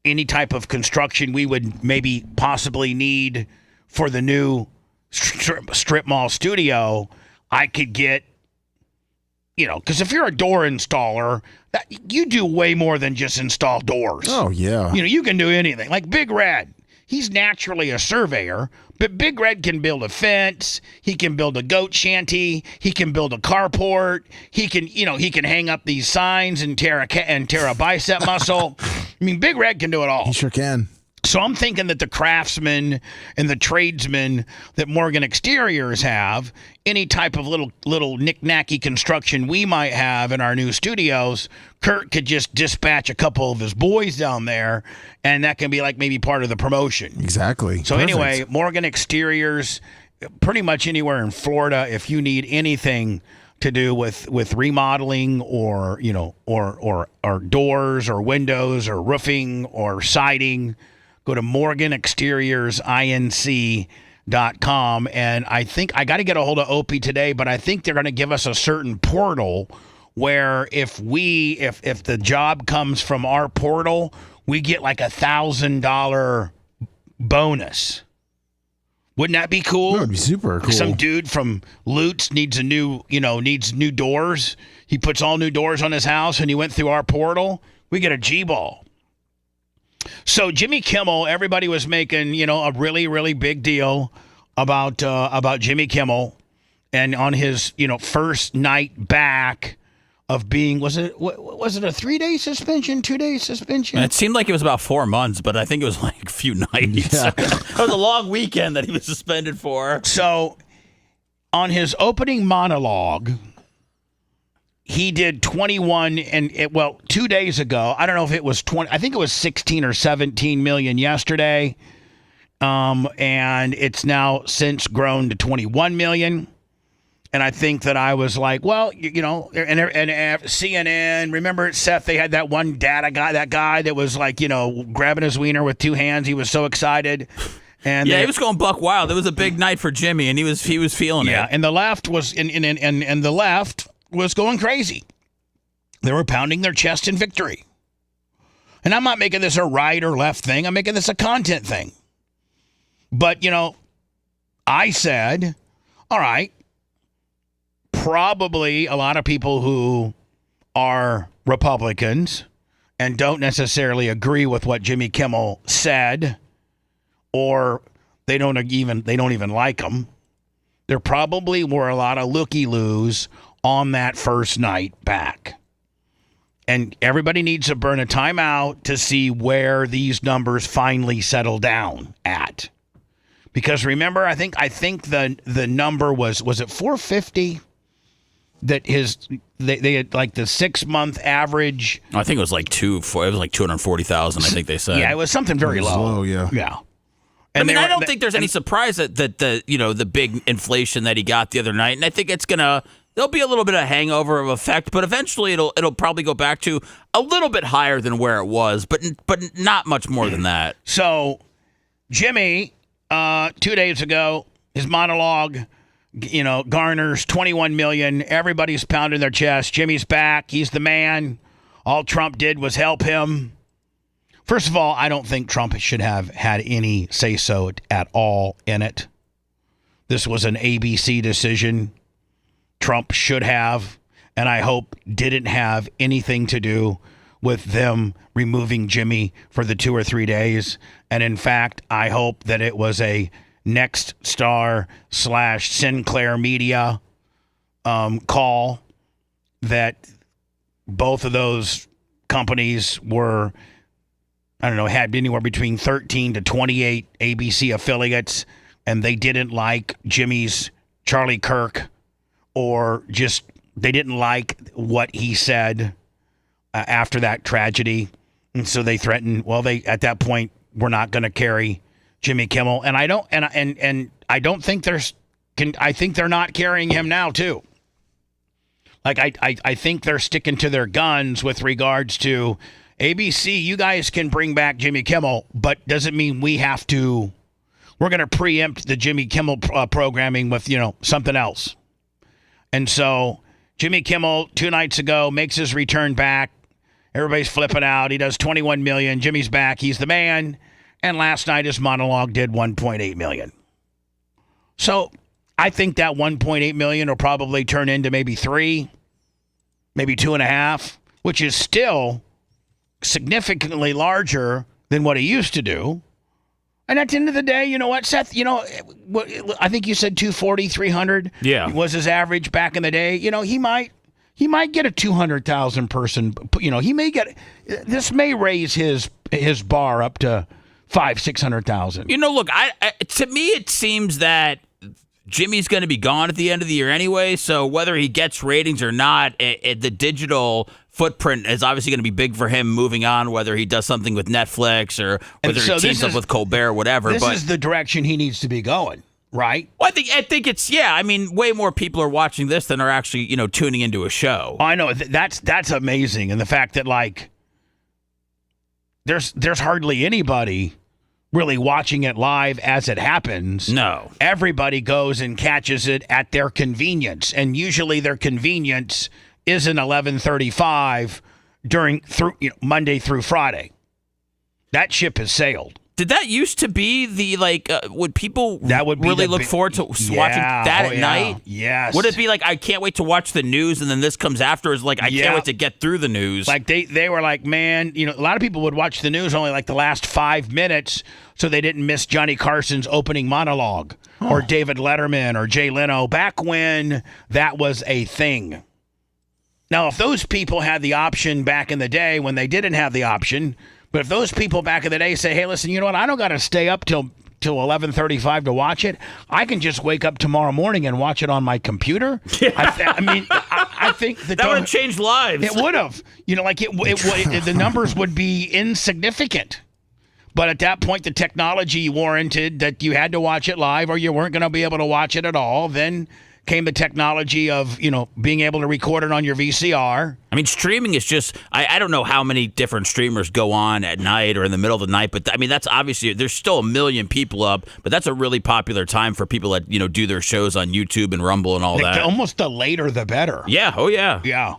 any type of construction we would maybe possibly need for the new strip mall studio, I could get, because if you're a door installer, you do way more than just install doors. Oh, yeah. You can do anything. Like Big Red. He's naturally a surveyor, but Big Red can build a fence. He can build a goat shanty. He can build a carport. He can hang up these signs and tear a bicep muscle. I mean, Big Red can do it all. He sure can. So I'm thinking that the craftsmen and the tradesmen that Morgan Exteriors have, any type of little knick-knacky construction we might have in our new studios, Kurt could just dispatch a couple of his boys down there, and that can be like maybe part of the promotion. Exactly. So Perfect. Anyway, Morgan Exteriors, pretty much anywhere in Florida, if you need anything to do with remodeling or doors or windows or roofing or siding, go to MorganExteriorsINC.com. And I think I got to get a hold of Opie today, but I think they're going to give us a certain portal where if the job comes from our portal, we get like $1,000 bonus. Wouldn't that be cool? That would be super cool. Some dude from Lutz needs new doors. He puts all new doors on his house and he went through our portal. We get a G-ball. So Jimmy Kimmel, everybody was making, a really, really big deal about Jimmy Kimmel, and on his, first night back of being, was it a 3-day suspension, 2-day suspension? It seemed like it was about 4 months, but I think it was like a few nights. Yeah. It was a long weekend that he was suspended for. So on his opening monologue, he did 21 2 days ago. I don't know if it was 20. I think it was 16 or 17 million yesterday. and it's now since grown to 21 million. And I think that I was like, well, and CNN, remember, Seth, they had that one that guy that was like, grabbing his wiener with two hands. He was so excited. And he was going buck wild. It was a big night for Jimmy, and he was feeling it. Yeah, and the left was and the left was going crazy. They were pounding their chest in victory. And I'm not making this a right or left thing. I'm making this a content thing. But, I said, all right, probably a lot of people who are Republicans and don't necessarily agree with what Jimmy Kimmel said, or they don't even like him. There probably were a lot of looky-loos on that first night back. And everybody needs to burn a timeout to see where these numbers finally settle down at. Because remember, I think the number was it 450? That they had like the 6 month average. I think it was like 240,000. I think they said. Yeah, it was something very low. Yeah. And I don't think there's any surprise that the big inflation that he got the other night, and I think there'll be a little bit of hangover of effect, but eventually it'll probably go back to a little bit higher than where it was, but not much more than that. So, Jimmy, 2 days ago, his monologue, garners 21 million. Everybody's pounding their chest. Jimmy's back. He's the man. All Trump did was help him. First of all, I don't think Trump should have had any say-so at all in it. This was an ABC decision. Trump should have, and I hope didn't have anything to do with them removing Jimmy for the 2 or 3 days. And in fact, I hope that it was a Next Star / Sinclair Media call that both of those companies were, had anywhere between 13 to 28 ABC affiliates, and they didn't like Jimmy's Charlie Kirk, or just they didn't like what he said after that tragedy. And so they threatened, at that point, we're not going to carry Jimmy Kimmel, and I don't think I think they're not carrying him now too. Like I think they're sticking to their guns with regards to ABC. You guys can bring back Jimmy Kimmel, but doesn't mean we're going to preempt the Jimmy Kimmel programming with something else. And so Jimmy Kimmel 2 nights ago makes his return back. Everybody's flipping out. He does 21 million. Jimmy's back. He's the man. And last night, his monologue did 1.8 million. So I think that 1.8 million will probably turn into maybe 3, maybe 2.5, which is still significantly larger than what he used to do. And at the end of the day, you know what, Seth? I think you said 240, 300 was his average back in the day. He might get a 200,000 person. He may get. This may raise his bar up to 500,000-600,000. Look, to me it seems that Jimmy's going to be gone at the end of the year anyway, so whether he gets ratings or not, the digital footprint is obviously going to be big for him moving on, whether he does something with Netflix or whether he teams up with Colbert or whatever. This is the direction he needs to be going, right? Well, I think it's, way more people are watching this than are actually, tuning into a show. I know, that's amazing. And the fact that, there's hardly anybody really watching it live as it happens. No. Everybody goes and catches it at their convenience, and usually their convenience isn't 11:35 through Monday through Friday. That ship has sailed. Did that used to be the would people really look forward to watching that at night? Yes. Would it be I can't wait to watch the news, and then this comes after? Is I can't wait to get through the news. They were like, man, a lot of people would watch the news only the last 5 minutes, so they didn't miss Johnny Carson's opening monologue or David Letterman or Jay Leno back when that was a thing. Now, if those people had the option back in the day when they didn't have the option. But if those people back in the day say, hey, listen, you know what? I don't got to stay up till 11:35 to watch it. I can just wake up tomorrow morning and watch it on my computer. Yeah. I think that would have changed lives. It would have. The numbers would be insignificant. But at that point, the technology warranted that you had to watch it live or you weren't going to be able to watch it at all. Then came the technology of, being able to record it on your VCR. I mean, streaming is just, I don't know how many different streamers go on at night or in the middle of the night, but that's obviously, there's still a million people up, but that's a really popular time for people that, do their shows on YouTube and Rumble and all that. Almost the later the better. Yeah, oh yeah. Yeah.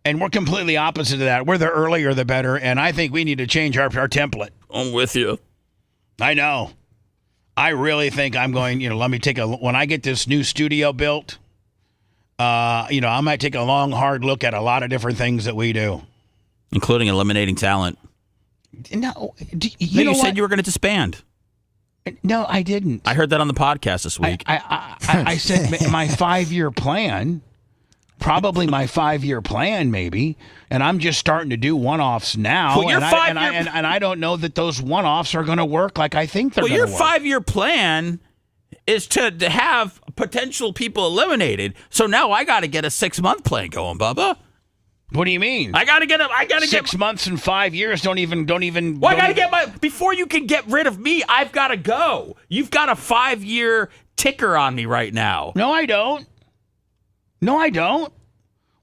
And we're completely opposite of that. We're the earlier the better, and I think we need to change our template. I'm with you. I know. I really think I'm going, let me when I get this new studio built, I might take a long, hard look at a lot of different things that we do. Including eliminating talent. No, you said you were going to disband. No, I didn't. I heard that on the podcast this week. I said my 5-year plan, probably my 5-year plan maybe, and I'm just starting to do one-offs now, well, and I don't know that those one-offs are going to work like I think they're going to work. Well, your 5-year plan is to have potential people eliminated. So now I got to get a 6-month plan going, Bubba. What do you mean? I got to get 6 months and 5 years. Don't even. Well, I got to get before you can get rid of me. I've got to go. You've got a 5-year ticker on me right now. No, I don't.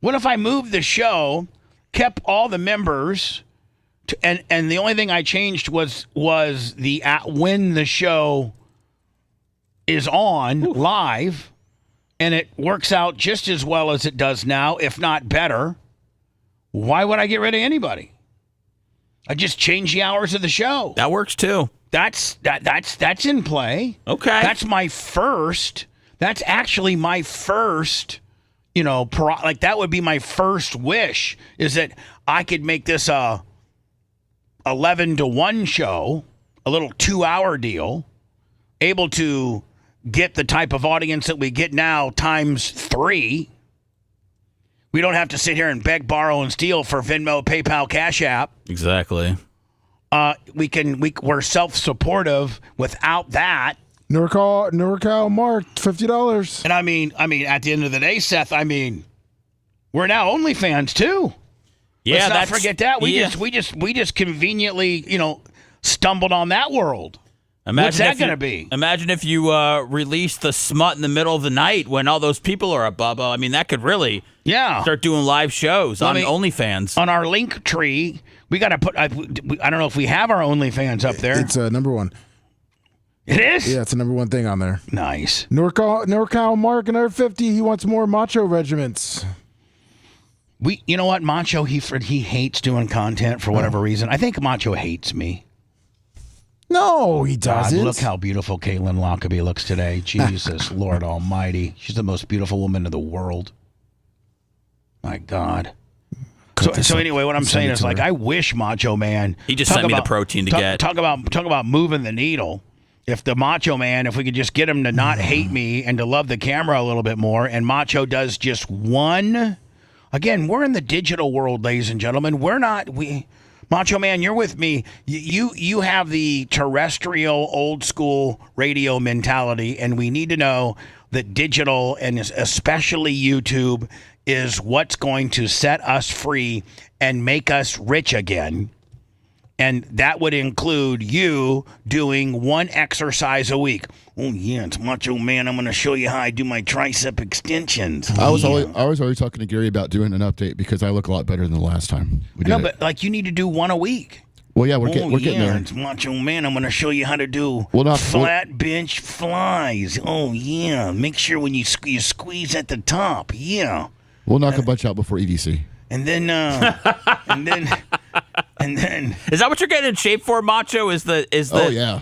What if I moved the show, kept all the members, and the only thing I changed was the when the show is on live, and it works out just as well as it does now, if not better. Why would I get rid of anybody? I just change the hours of the show. That works too. That's in play. Okay. That's actually my first, that would be my first wish, is that I could make this a 11 to 1 show, a little 2-hour deal, able to get the type of audience that we get now times 3. We don't have to sit here and beg, borrow, and steal for Venmo, PayPal, Cash App. Exactly. We're self-supportive without that. NorCal Mark, $50. And I mean, at the end of the day, Seth, we're now OnlyFans too. Yeah, let's not forget that. We just conveniently, stumbled on that world. What's that going to be? Imagine if you release the smut in the middle of the night when all those people are up, Bubba. I mean, that could really start doing live shows on OnlyFans. On our link tree, we got to put, I don't know if we have our OnlyFans up there. It's number 1. It is? Yeah, it's the number 1 thing on there. Nice. NorCal Mark, another 50. He wants more macho regiments. You know what? Macho, he hates doing content for whatever reason. I think Macho hates me. No, he doesn't. God, look how beautiful Caitlin Lockaby looks today. Jesus, Lord Almighty. She's the most beautiful woman in the world. My God. So anyway, what I'm saying is, I wish Macho Man. He just sent me the protein to get. Talk about moving the needle. If the Macho Man, if we could just get him to not hate me and to love the camera a little bit more, and Macho does just one. Again, we're in the digital world, ladies and gentlemen. Macho Man, you're with me. You have the terrestrial, old school radio mentality, and we need to know that digital, and especially YouTube, is what's going to set us free and make us rich again. And that would include you doing one exercise a week. Oh, yeah, it's Macho Man. I'm going to show you how I do my tricep extensions. I was always talking to Gary about doing an update because I look a lot better than the last time we did it. But you need to do one a week. Well, yeah, we're getting there. It's Macho Man. I'm going to show you how to do flat bench flies. Oh, yeah. Make sure when you squeeze at the top. Yeah. We'll knock a bunch out before EDC. And then, and then, is that what you're getting in shape for, Macho? Oh yeah,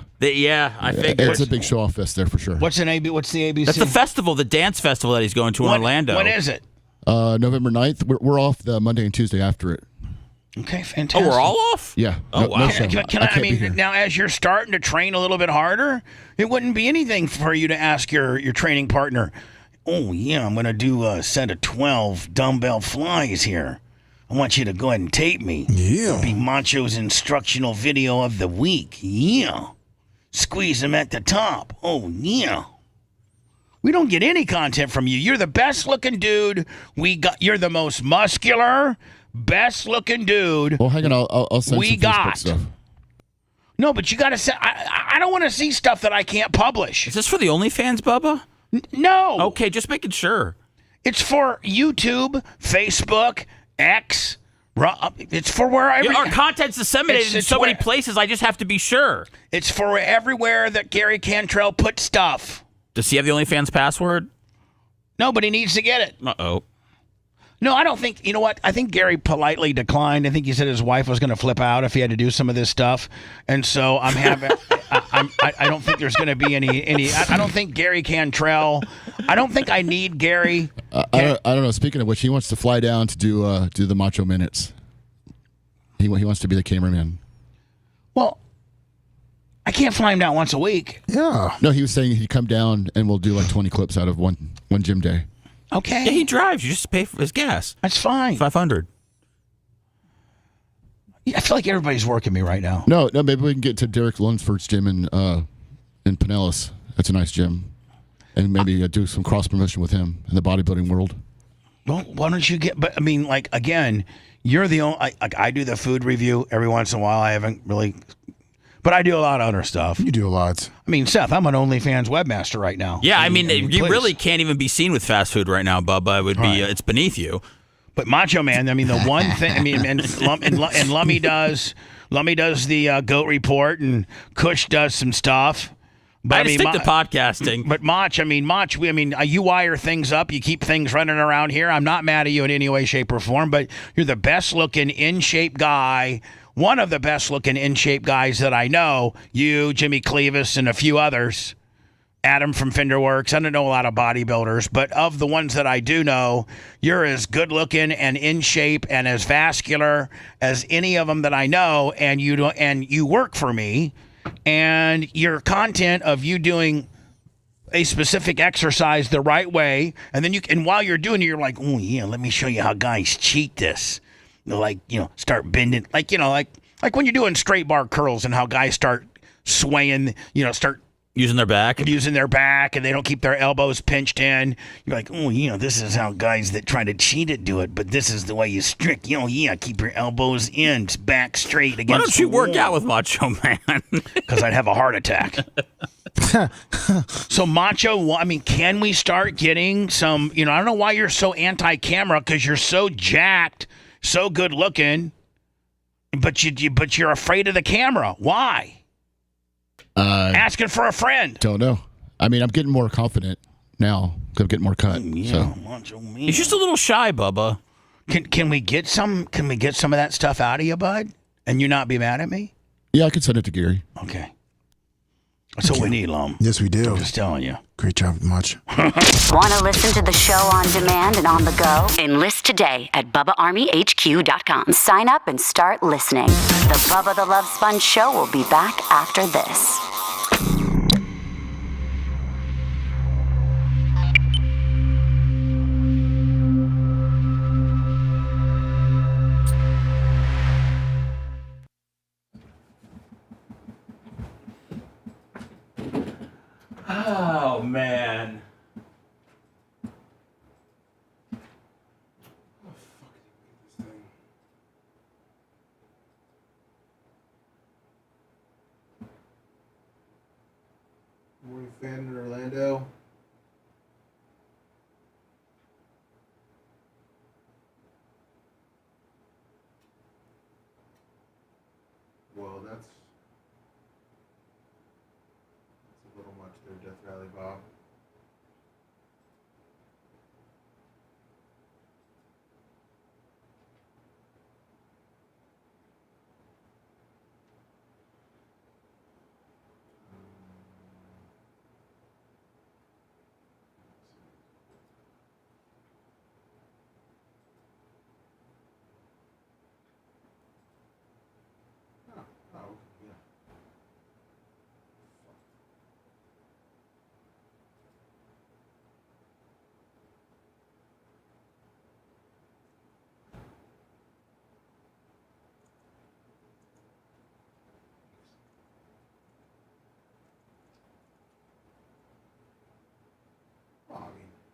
I think it's a big show off fest there for sure. What's the ABC? That's the festival, the dance festival that he's going to in Orlando. When is it? November 9th. We're off the Monday and Tuesday after it. Okay, fantastic. Oh, we're all off? Yeah. Oh, wow. Can now, as you're starting to train a little bit harder, it wouldn't be anything for you to ask your training partner. Oh, yeah, I'm going to do a set of 12 dumbbell flies here. I want you to go ahead and tape me. Yeah. It'll be Macho's instructional video of the week. Yeah. Squeeze them at the top. Oh, yeah. We don't get any content from you. You're the best looking dude we got. You're the most muscular, best looking dude. Well, hang on. I'll send some Facebook stuff. No, but you got to say, I don't want to see stuff that I can't publish. Is this for the OnlyFans, Bubba? No. Okay, just making sure. It's for YouTube, Facebook, X. It's for wherever. Our content's disseminated in so many places. I just have to be sure. It's for everywhere that Gary Cantrell puts stuff. Does he have the OnlyFans password? No, but he needs to get it. Uh-oh. No, I don't think. You know what? I think Gary politely declined. I think he said his wife was going to flip out if he had to do some of this stuff, and so I'm having. I don't think there's going to be any. I don't think Gary Cantrell. I don't think I need Gary. I don't know. Speaking of which, he wants to fly down to do the Macho Minutes. He wants to be the cameraman. Well, I can't fly him down once a week. Yeah. No, he was saying he'd come down and we'll do like 20 clips out of one gym day. Okay. Yeah, he drives. You just pay for his gas. That's fine. $500. Yeah, I feel like everybody's working me right now. No. Maybe we can get to Derek Lunsford's gym in Pinellas. That's a nice gym, and maybe do some cross promotion with him in the bodybuilding world. Well, why don't you get? But I mean, like again, you're the only. I do the food review every once in a while. I haven't really. But I do a lot of other stuff. You do a lot. I mean, Seth, I'm an OnlyFans webmaster right now. Yeah, I mean you please. really can't even be seen with fast food right now, Bubba. It would be it's beneath you. But Macho Man, I mean, the one thing, I mean, and Lummy does the Goat Report, and Kush does some stuff. But I just stick to podcasting. But Mach, you wire things up, you keep things running around here. I'm not mad at you in any way, shape, or form, but you're the best looking, in shape guy. One of the best looking in shape guys that I know. You, Jimmy Clevis, and a few others. Adam from Finderworks. I don't know a lot of bodybuilders, but of the ones that I do know, you're as good looking and in shape and as vascular as any of them that I know. And you work for me, and your content of you doing a specific exercise the right way, and then while you're doing it, you're like, oh yeah, let me show you how guys cheat this. Like, start bending, like when you're doing straight bar curls and how guys start swaying, start using their back, and they don't keep their elbows pinched in. You're like, oh yeah, this is how guys that try to cheat it do it, but this is the way you strict. Keep your elbows in, back straight against. Why don't you work out with Macho Man? Because I'd have a heart attack. So Macho, I mean, can we start getting some? I don't know why you're so anti-camera, because you're so jacked. So good looking, but you're afraid of the camera. Why? Asking for a friend. Don't know. I mean, I'm getting more confident now because I'm getting more cut. He's just a little shy, Bubba. Can we get some? Can we get some of that stuff out of you, bud? And you not be mad at me? Yeah, I can send it to Gary. Okay. That's what we need, Lum. Yes, we do. I'm just telling you. Great job, Much. Want to listen to the show on demand and on the go? Enlist today at BubbaArmyHQ.com. Sign up and start listening. The Bubba the Love Sponge Show will be back after this. Oh, man. Morning fan in Orlando. Well, that's a little much there, Death Valley Bob.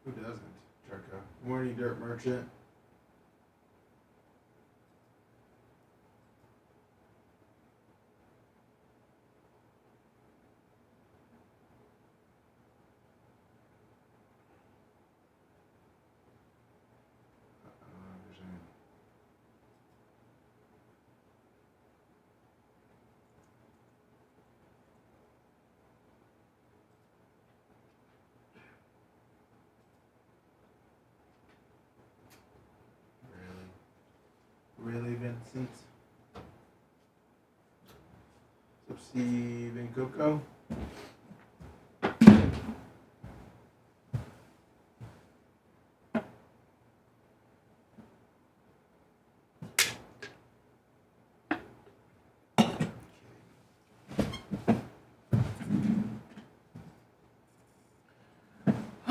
Who doesn't, Jerka? Morning, Dirt Merchant. Seats. Steve and Coco.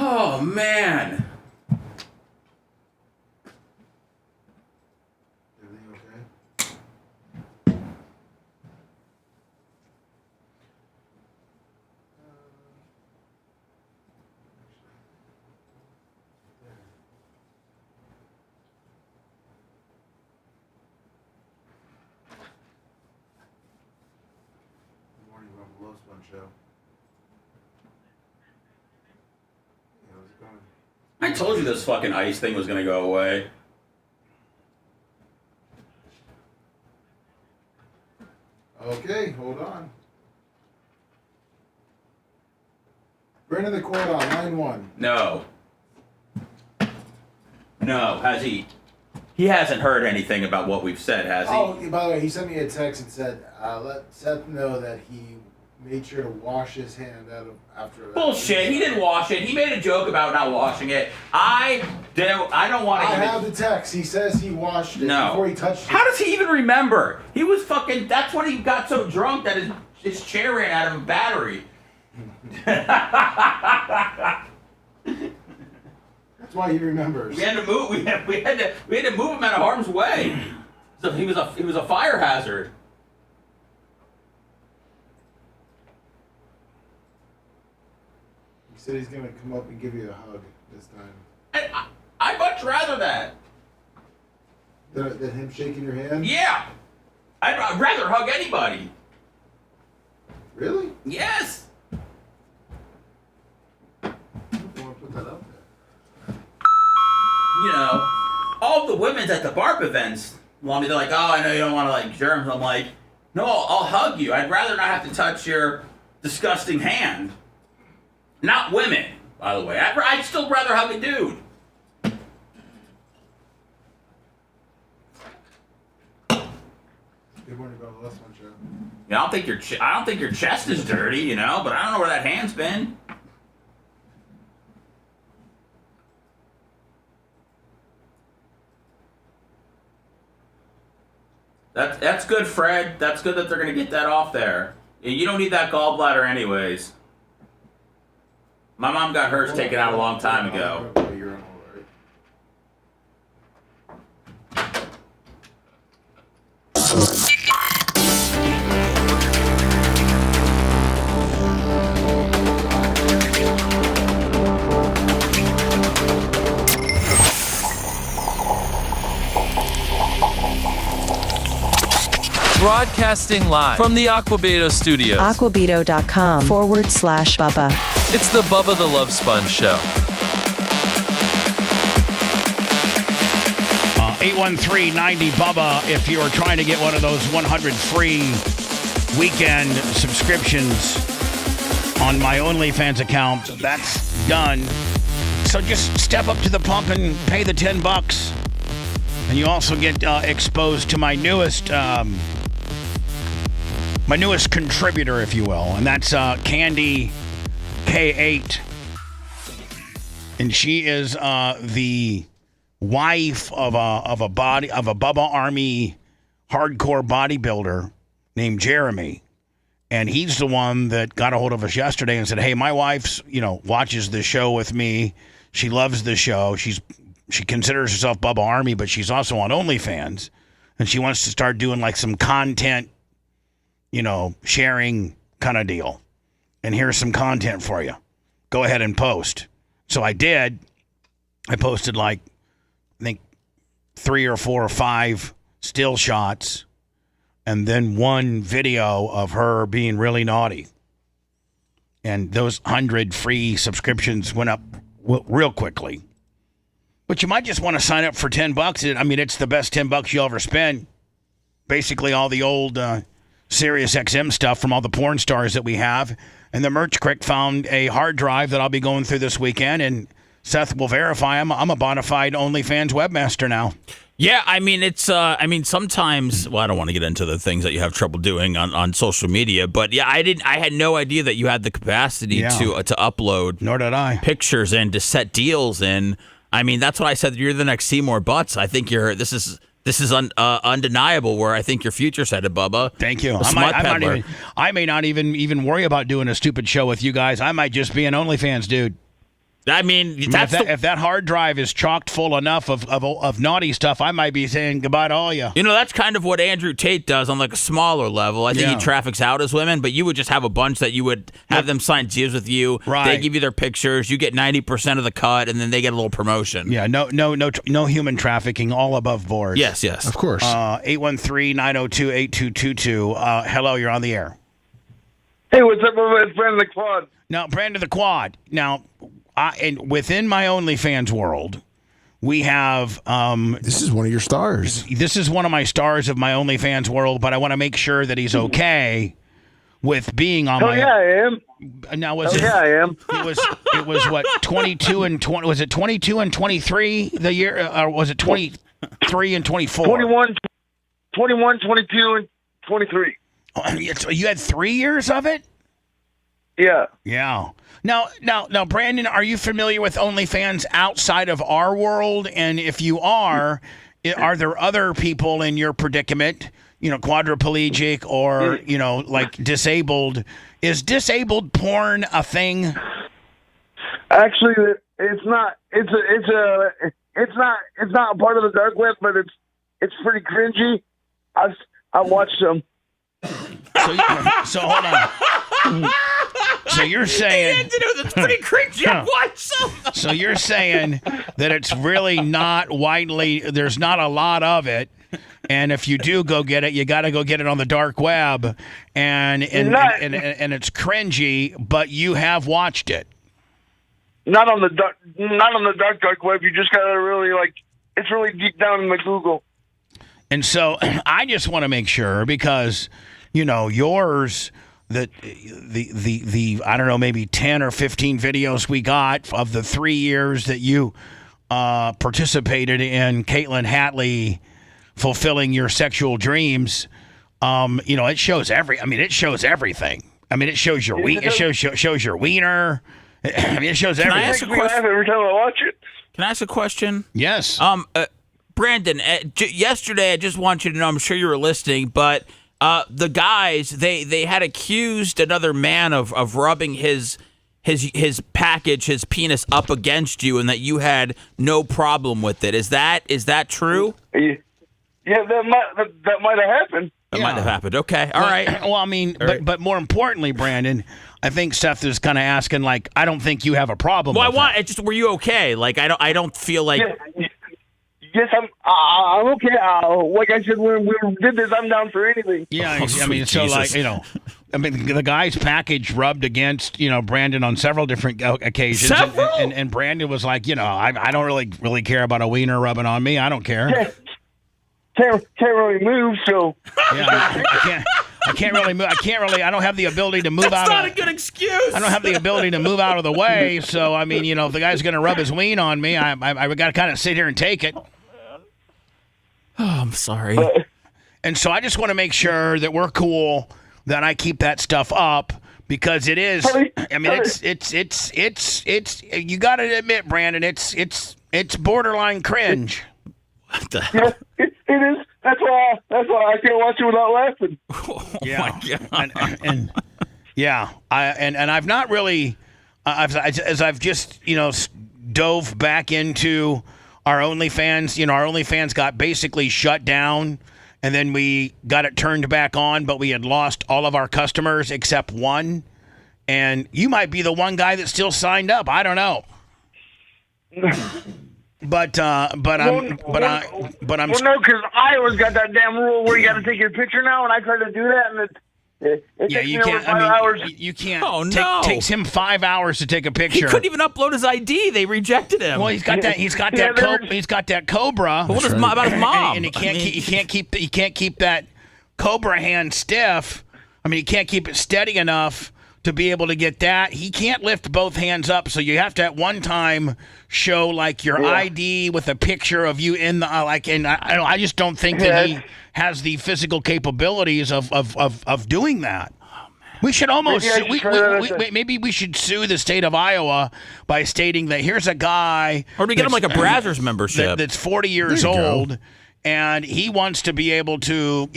Oh man. Everything okay? Good morning, Bubba Love Sponge Show. Hey, how's it going? I told you this fucking ice thing was gonna go away. Okay, hold on. Brandon the Court on line 1. No. No, has he? He hasn't heard anything about what we've said, has he? Oh, by the way, he sent me a text and said, let Seth know that he made sure to wash his hand out of after that. Bullshit. He didn't wash it. He made a joke about not washing it. I don't want to. I have the text. He says he washed it No. before he touched it. How does he even remember? He was fucking. That's when he got so drunk that his chair ran out of a battery. That's why he remembers. We had to move. We had to move him out of harm's way. So he was a fire hazard. He said he's gonna come up and give you a hug this time. I'd much rather that. Than him shaking your hand? Yeah. I'd rather hug anybody. Really? Yes. I don't want to put that up there. You know, all the women's at the BARP events want me. They're like, oh, I know you don't want to like germs. I'm like, no, I'll hug you. I'd rather not have to touch your disgusting hand. Not women, by the way. I'd still rather hug a dude. Good morning, Bubba Love Sponge Show. I don't think your chest is dirty, you know, but I don't know where that hand's been. That's good, Fred. That's good that they're gonna get that off there. You don't need that gallbladder anyways. My mom got hers taken out a long time ago. Broadcasting live from the Aquabedo studios. Aquabedo.com/Bubba. It's the Bubba the Love Sponge Show. 813-90-BUBBA if you are trying to get one of those 100 free weekend subscriptions on my OnlyFans account. That's done. So just step up to the pump and pay the $10. And you also get exposed to my newest contributor, if you will, and that's Candy K8, and she is the wife of a Bubba Army hardcore bodybuilder named Jeremy, and he's the one that got a hold of us yesterday and said, "Hey, my wife's watches the show with me. She loves the show. She considers herself Bubba Army, but she's also on OnlyFans, and she wants to start doing like some content." Sharing kind of deal. And here's some content for you. Go ahead and post. So I did. I posted I think 3 or 4 or 5 still shots and then one video of her being really naughty. And those 100 free subscriptions went up real quickly. But you might just want to sign up for $10. I mean, it's the best $10 you'll ever spend. Basically all the old Sirius XM stuff from all the porn stars that we have. And the Merch Crick found a hard drive that I'll be going through this weekend, and Seth will verify I'm a bona fide OnlyFans webmaster now. Yeah, I mean, sometimes, well, I don't want to get into the things that you have trouble doing on social media, but yeah, I had no idea that you had the capacity to upload. Nor did I. Pictures and to set deals in. I mean, that's what I said. You're the next Seymour Butts. I think this is undeniable where I think your future's headed, Bubba. Thank you. I may not even worry about doing a stupid show with you guys. I might just be an OnlyFans dude. I mean, if that hard drive is chocked full enough of naughty stuff, I might be saying goodbye to all you. You know, that's kind of what Andrew Tate does on like a smaller level. I think he traffics out as women, but you would just have a bunch that you would have them sign deals with you. Right. They give you their pictures. You get 90% of the cut, and then they get a little promotion. Yeah, no human trafficking, all above board. Yes. Of course. 813-902-8222. Hello, you're on the air. Hey, what's up, it's Brandon the Quad. Now, Brandon the Quad. Now, and within my OnlyFans world, we have... this is one of your stars. This is one of my stars of my OnlyFans world, but I want to make sure that he's okay with being on my... Yeah, I am. Now, I am. It was what, 22 and 20... Was it 22 and 23 the year, or was it 23 and 24? 21, 22, and 23. So you had 3 years of it? Yeah. Yeah. Now, Brandon, are you familiar with OnlyFans outside of our world? And if you are there other people in your predicament, quadriplegic or, like disabled? Is disabled porn a thing? Actually, it's not. It's not part of the dark web, but it's pretty cringy. I watched them. So hold on. So you're saying that's pretty cringy. So you're saying that it's really not widely. There's not a lot of it, and if you do go get it, you got to go get it on the dark web, and it's cringy. But you have watched it. Not on the dark web. You just gotta really it's really deep down in the Google. And so I just want to make sure because, yours, that the I don't know, maybe 10 or 15 videos we got of the 3 years that you participated in Caitlin Hatley fulfilling your sexual dreams, it shows it shows everything. I mean, it shows your shows your wiener. I mean, it shows everything. Can I ask a question? Every time I watch it. Can I ask a question? Yes. Brandon, yesterday, I just want you to know, I'm sure you were listening, but the guys, they had accused another man of rubbing his package, his penis up against you, and that you had no problem with it. Is that true? Yeah, that might have happened. That might have happened. Okay, all right. Well, I mean, but more importantly, Brandon, I think Seth is kind of asking, I don't think you have a problem. Well, with were you okay? I don't feel like. Yeah. Yes, I'm okay. Like I said, when we did this, I'm down for anything. Yeah, I mean, so the guy's package rubbed against, Brandon on several different occasions. And Brandon was like, I don't really care about a wiener rubbing on me. I don't care. Can't really move, so. Yeah, I can't really move. I don't have the ability to move That's out. That's not a good excuse. I don't have the ability to move out of the way. So, I mean, if the guy's going to rub his ween on me, I got to kind of sit here and take it. Oh, I'm sorry. And so I just want to make sure that we're cool, that I keep that stuff up, because it is. I mean, it's. You got to admit, Brandon, it's borderline cringe. What the hell? Yeah, it is. That's why I can't watch it without laughing. Oh my God. And yeah, I've not really, as I've just dove back into our OnlyFans. Our OnlyFans got basically shut down, and then we got it turned back on, but we had lost all of our customers except one. And you might be the one guy that still signed up. I don't know. But I'm. Well, no, because Iowa's got that damn rule where you got to take your picture now, and I tried to do that, and it takes you me can't. over 5 hours. You can't. Oh no! Takes him 5 hours to take a picture. He couldn't even upload his ID. They rejected him. Well, he's got that. He's got that Cobra. What about his mom? And he can't keep that Cobra hand stiff. I mean, he can't keep it steady enough to be able to get that. He can't lift both hands up, so you have to at one time show like your ID with a picture of you in the and I just don't think that he has the physical capabilities of doing that. We should almost maybe we should sue the state of Iowa by stating that here's a guy, or do we get him like a Brazzers membership that's 40 years old. And he wants to be able to,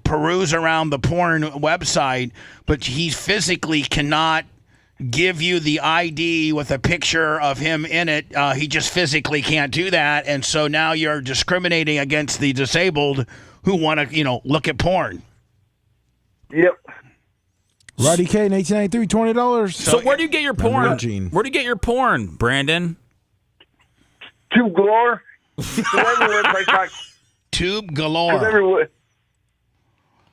peruse around the porn website, but he physically cannot give you the ID with a picture of him in it. He just physically can't do that. And so now you're discriminating against the disabled who want to, look at porn. Yep. Roddy K, 1993, $20. So where do you get your porn? Where do you get your porn, Brandon? Tube galore. Tube galore. Everywhere.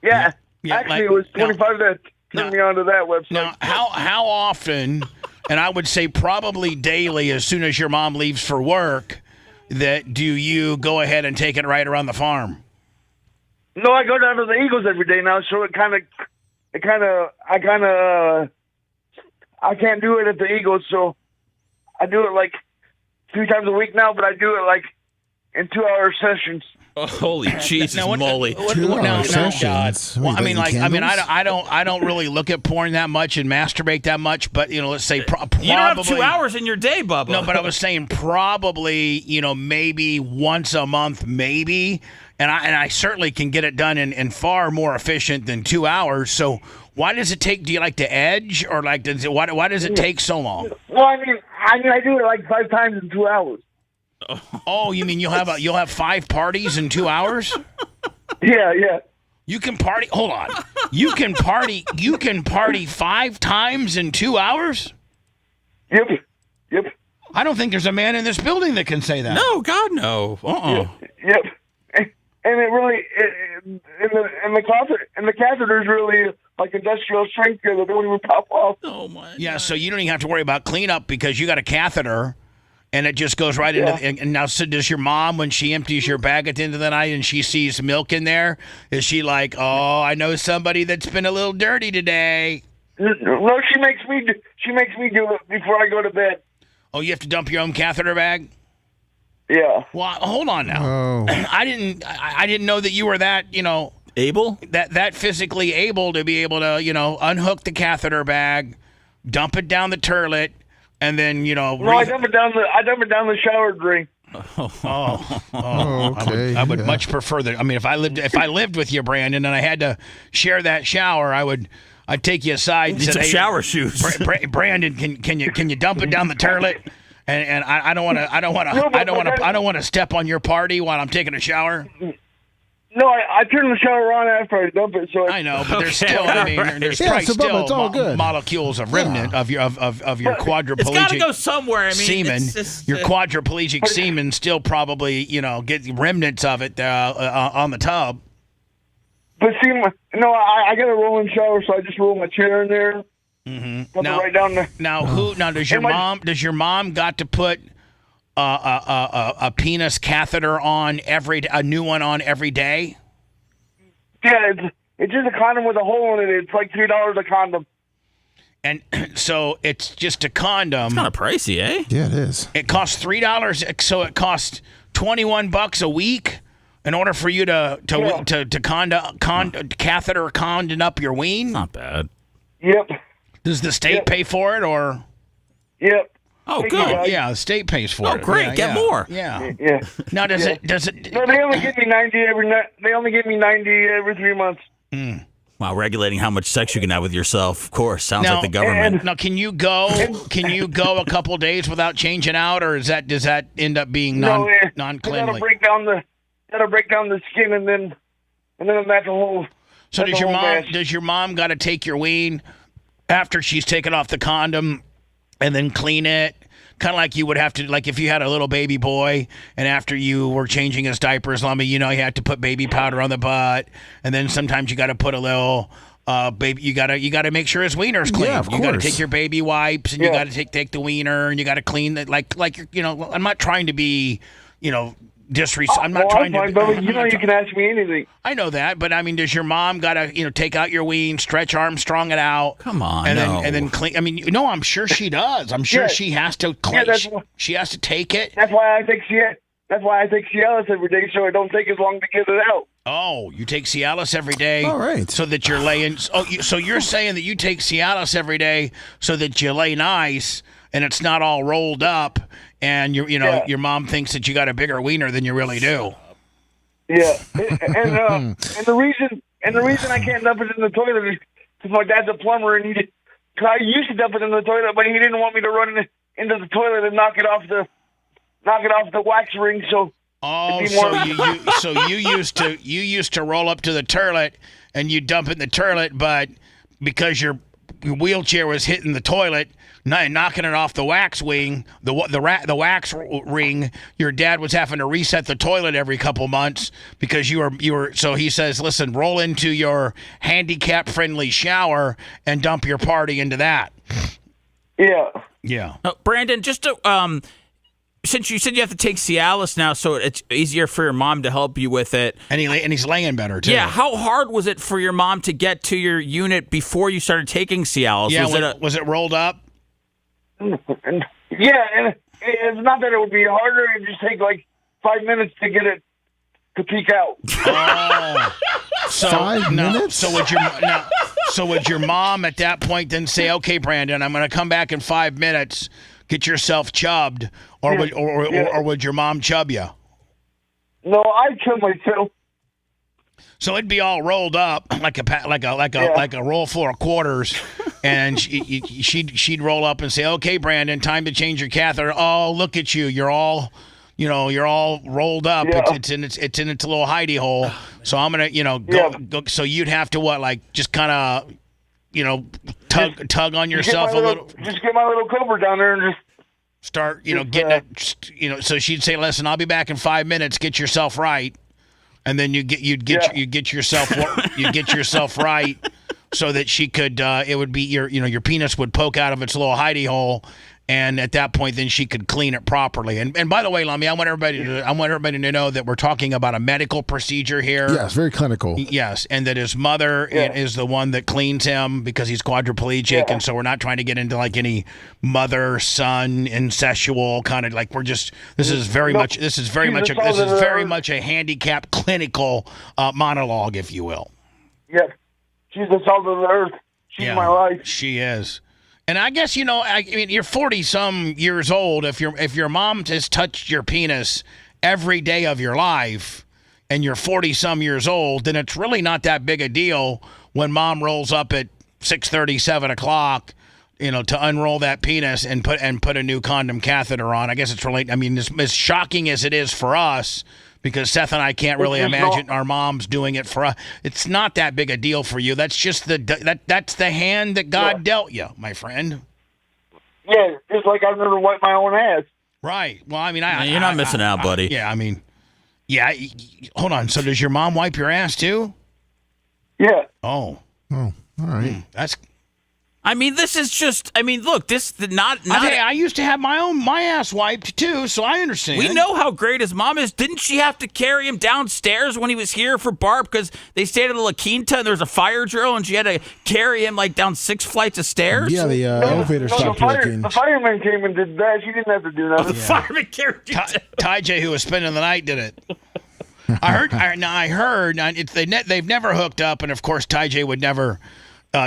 Yeah. Actually, it was 25 that turned me onto that website. Now, how often, and I would say probably daily, as soon as your mom leaves for work, that do you go ahead and take it right around the farm? No, I go down to the Eagles every day now, so I can't do it at the Eagles, so I do it like 3 times a week now, but I do it like in 2-hour sessions. Oh, holy Jesus, moly! I don't really look at porn that much and masturbate that much, but let's say probably you don't have 2 hours in your day, Bubba. No, but I was saying probably maybe once a month, maybe, and I certainly can get it done in far more efficient than 2 hours. So why does it take? Do you like to edge, or like why does it take so long? Well, I mean I do it like 5 times in 2 hours. Oh, you mean you'll have 5 parties in 2 hours? Yeah. You can party. Hold on. You can party 5 times in 2 hours? Yep. I don't think there's a man in this building that can say that. No, God, no. Yep. And it really and the catheter's really like industrial strength here that don't even pop off. Oh my. Yeah, so you don't even have to worry about cleanup because you got a catheter. And it just goes right into. And now, so does your mom, when she empties your bag at the end of the night and she sees milk in there, is she like, "Oh, I know somebody that's been a little dirty today"? No, she makes me do it before I go to bed. Oh, you have to dump your own catheter bag? Yeah. Well, hold on now. Oh. I didn't know that you were that able, that physically able to be able to unhook the catheter bag, dump it down the toilet. And then No, I dump it down the shower drain. Okay. I would much prefer that. I mean, if I lived with you, Brandon, and I had to share that shower, I'd take you aside and say, some shower shoes. Brandon, can you dump it down the toilet? And I don't want to step on your party while I'm taking a shower. No, I turn the shower on after I dump it. So I know, but there's still, there's probably still molecules of remnant of your quadriplegic. It's got to go somewhere. Semen. Your quadriplegic semen still probably get remnants of it on the tub. But see, I got a rolling shower, so I just roll my chair in there. Mm-hmm. Now, right down there. Now does your mom got to put a penis catheter on a new one on every day? Yeah, it's just a condom with a hole in it. It's like $3 a condom. And so it's just a condom. It's kind of pricey, eh? Yeah, it is. It costs $3, so it costs $21 a week in order for you to catheter condom up your ween. Not bad. Yep. Does the state pay for it or? Yep. Oh, good. Yeah, the state pays for it. Oh, great. Get more. Yeah. Yeah. Now, does it? No, they only give me 90 every 3 months. Mm. Wow, regulating how much sex you can have with yourself, of course, sounds like the government. Now, can you go a couple days without changing out, or does that end up being non-cleanly? That'll break down the skin, and then that's a whole. So does your mom got to take your ween after she's taken off the condom and then clean it? Kind of like you would have to, like if you had a little baby boy and after you were changing his diapers, you had to put baby powder on the butt, and then sometimes you got to put a little baby. You gotta make sure his wiener's clean. Yeah, of you got to course. take your baby wipes, and you got to take the wiener, and you got to clean it. Like I'm not trying to be, I'm not trying fine, to. Bubba. You know you can ask me anything. I know that, but I mean, does your mom gotta take out your ween, stretch Armstrong it out? Come on, and then clean. I mean, no, I'm sure she does. I'm sure she has to clean. She has to take it. That's why I take Cialis every day, so it don't take as long to get it out. Oh, you take Cialis every day. All right. So that you're laying. So you're saying that you take Cialis every day so that you lay nice and it's not all rolled up, and your mom thinks that you got a bigger wiener than you really do. Yeah, and the reason I can't dump it in the toilet is because my dad's a plumber, and I used to dump it in the toilet, but he didn't want me to run into the toilet and knock it off the wax ring. So you used to roll up to the toilet and you dump it in the toilet, but because your wheelchair was hitting the toilet, knocking it off the wax wing, the wax ring, your dad was having to reset the toilet every couple months because you were. So he says, listen, roll into your handicap friendly shower and dump your party into that. Yeah. Brandon, just to since you said you have to take Cialis now, so it's easier for your mom to help you with it. And he's laying better, too. Yeah, how hard was it for your mom to get to your unit before you started taking Cialis? Yeah, was it rolled up? Yeah, and it's not that it would be harder. It just take like 5 minutes to get it to peek out. Oh. So, 5 minutes? So would your mom at that point then say, okay, Brandon, I'm going to come back in 5 minutes, get yourself chubbed, or would your mom chub you? No, I'd chub myself. So it'd be all rolled up like a roll full of quarters, and she'd roll up and say, "Okay, Brandon, time to change your catheter." Oh, look at you! You're all rolled up. Yeah. It's in its little hidey hole. So I'm gonna go. So you'd have to just kind of tug on yourself a little. Just get my little Colbert down there and just start getting it. So she'd say, "Listen, I'll be back in 5 minutes. Get yourself right." And then you'd get yourself right, so that she could. It would be your penis would poke out of its little hidey hole, and at that point, then she could clean it properly. And by the way, Lummy, I want everybody to know that we're talking about a medical procedure here. Yes, very clinical. Yes, and that his mother is the one that cleans him because he's quadriplegic, and so we're not trying to get into like any mother-son incestual kind of like this is very much a handicap clinical monologue, if you will. Yeah, she's the salt of the earth. She's my life. She is. And I guess, you're 40-some years old. If your mom has touched your penis every day of your life and you're 40-some years old, then it's really not that big a deal when mom rolls up at 6:30, 7 o'clock, to unroll that penis and put a new condom catheter on. I guess it's really, as shocking as it is for us, because Seth and I can't really imagine our moms doing it for us. It's not that big a deal for you. That's just that's the hand that God dealt you, my friend. Yeah, just like I've never wiped my own ass. Right. Well, you're not missing out, buddy. Hold on. So does your mom wipe your ass too? Yeah. Oh. Oh, all right. That's. This is just. Look, I used to have my ass wiped too, so I understand. We know how great his mom is. Didn't she have to carry him downstairs when he was here for Barb because they stayed at the La Quinta and there was a fire drill and she had to carry him down 6 flights of stairs? Yeah, the elevator stopped working. The fireman came and did that. She didn't have to do nothing. The fireman carried you down. Ty J, who was spending the night, did it. I heard. They've never hooked up, and of course Ty J would never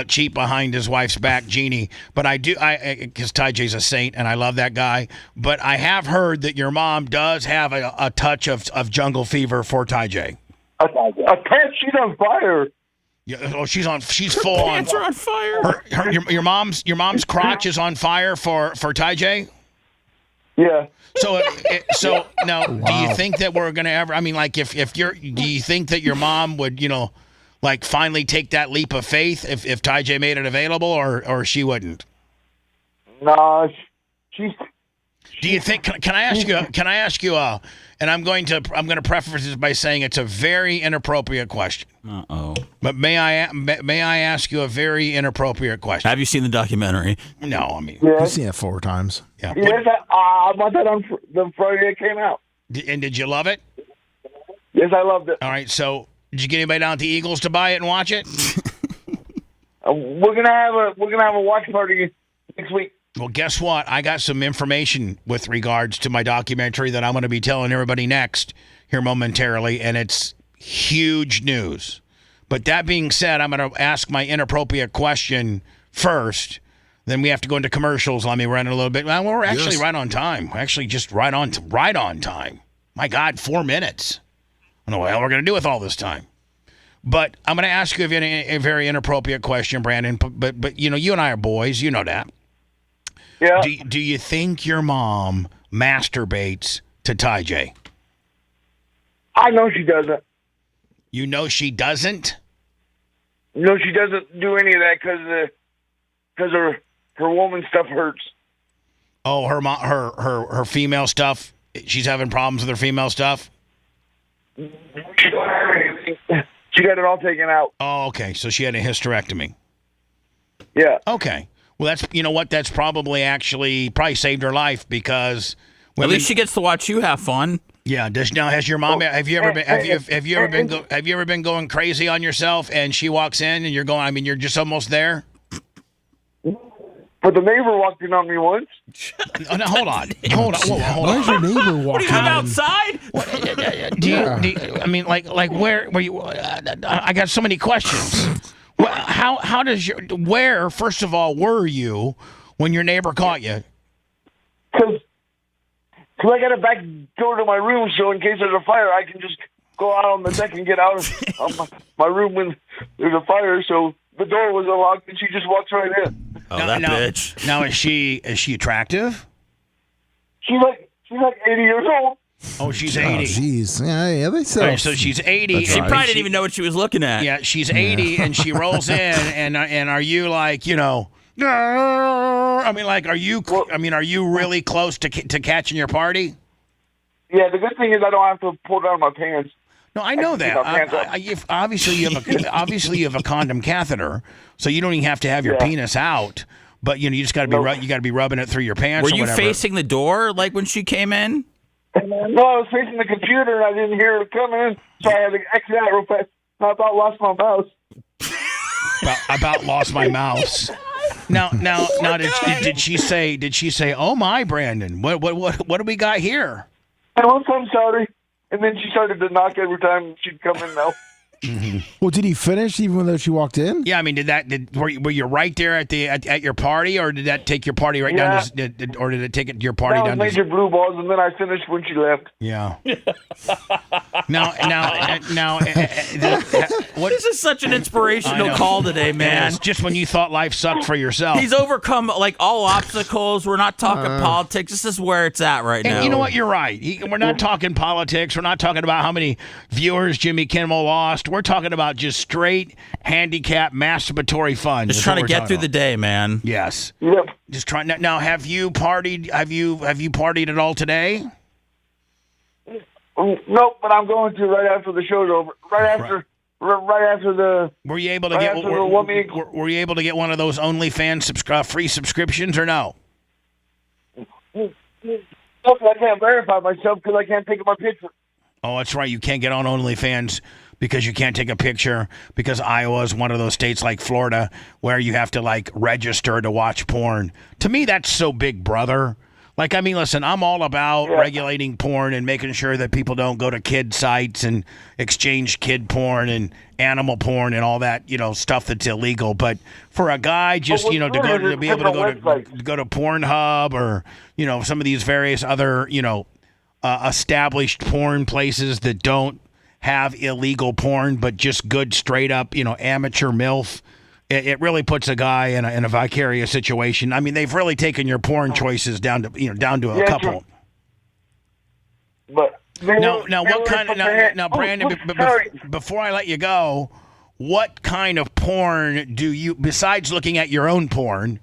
cheat behind his wife's back, Jeannie. But because Ty J's a saint, and I love that guy. But I have heard that your mom does have a touch of jungle fever for Ty J. A touch? She's on fire. Yeah, she's full on. Pants are on fire. Your mom's crotch is on fire for Ty J. Yeah. So now, do you think that we're gonna ever? Do you think that your mom would, finally take that leap of faith if Ty J made it available, or she wouldn't? No, she's. Do you think? Can I ask you? And I'm going to preface this by saying it's a very inappropriate question. Uh-oh. But may I ask you a very inappropriate question? Have you seen the documentary? No, I've seen it 4 times. Yeah. Yes, I bought that on the Friday it came out. And did you love it? Yes, I loved it. All right, so did you get anybody down at the Eagles to buy it and watch it? We're gonna have a watch party next week. Well, guess what? I got some information with regards to my documentary that I'm going to be telling everybody next here momentarily, and it's huge news. But that being said, I'm going to ask my inappropriate question first. Then we have to go into commercials. Let me run a little bit. Well, we're actually right on time. Actually, just right on time. My God, 4 minutes. I don't know what the hell we're going to do with all this time. But I'm going to ask you a very inappropriate question, Brandon. But you know, you and I are boys. You know that. Yeah. Do you think your mom masturbates to Ty J? I know she doesn't. You know she doesn't? No, she doesn't do any of that because her woman stuff hurts. Oh, her female stuff. She's having problems with her female stuff. She got it all taken out. Oh, okay. So she had a hysterectomy. Yeah. Okay. Well, that's, you know what? That's probably saved her life because at least she gets to watch you have fun. Yeah. Has your mom? Have you ever been going crazy on yourself? And she walks in and you're going. I mean, you're just almost there. But the neighbor walked in on me once. Oh, no, hold on. Hold on. Why is your neighbor walking? What do you have outside? I mean, like where you? I got so many questions. How does where, first of all, were you when your neighbor caught you? Because I got a back door to my room, so in case there's a fire, I can just go out on the deck and get out of my room when there's a fire. So the door was unlocked, and she just walks right in. Oh, that bitch. Now, is she attractive? She's like 80 years old. Oh, she's 80. Jeez. Yeah, they say. Right, so she's 80. She probably didn't even know what she was looking at. Yeah, she's 80, and she rolls in, and are you like, you know? I mean, like, are you really close to catching your party? Yeah, the good thing is I don't have to pull down my pants. No, I know that. Obviously, you have a condom catheter, so you don't even have to have your penis out. But you just got to be rubbing it through your pants. Were you facing the door like when she came in? No, I was facing the computer and I didn't hear her coming in, so I had to exit out real fast. I about lost my mouse. About lost my mouse. Now, did she say, "Oh my, Brandon, what do we got here?" And once I'm sorry, and then she started to knock every time she'd come in now. Mm-hmm. Well, did he finish even though she walked in? Yeah, I mean, were you right there at your party, or did that take your party right down? Or did it take your party down? Major blue balls, and then I finished when she left. Yeah. now, this is such an inspirational call today, man. It's just when you thought life sucked for yourself. He's overcome like all obstacles. We're not talking politics. This is where it's at right now. And you know what? You're right. We're not talking politics. We're not talking about how many viewers Jimmy Kimmel lost. We're talking about just straight handicap masturbatory fun. Just trying to get through the day, man. Yes. Yep. Just trying. Now, have you partied? Have you partied at all today? Nope, but I'm going to right after the show's over. Right after the. Were you able to get? Were you able to get one of those OnlyFans free subscriptions or no? Nope, I can't verify myself because I can't take my picture. Oh, that's right. You can't get on OnlyFans because you can't take a picture because Iowa is one of those states like Florida where you have to like register to watch porn. To me, that's so Big Brother. Like, I mean, listen, I'm all about regulating porn and making sure that people don't go to kid sites and exchange kid porn and animal porn and all that, stuff that's illegal. But for a guy just, to be able to go to Pornhub or, some of these various other, established porn places that don't have illegal porn, but just good, straight up, amateur MILF. It really puts a guy in a vicarious situation. I mean, they've really taken your porn choices down to a couple. But now, what kind of now, Brandon? Before I let you go, what kind of porn do you, besides looking at your own porn?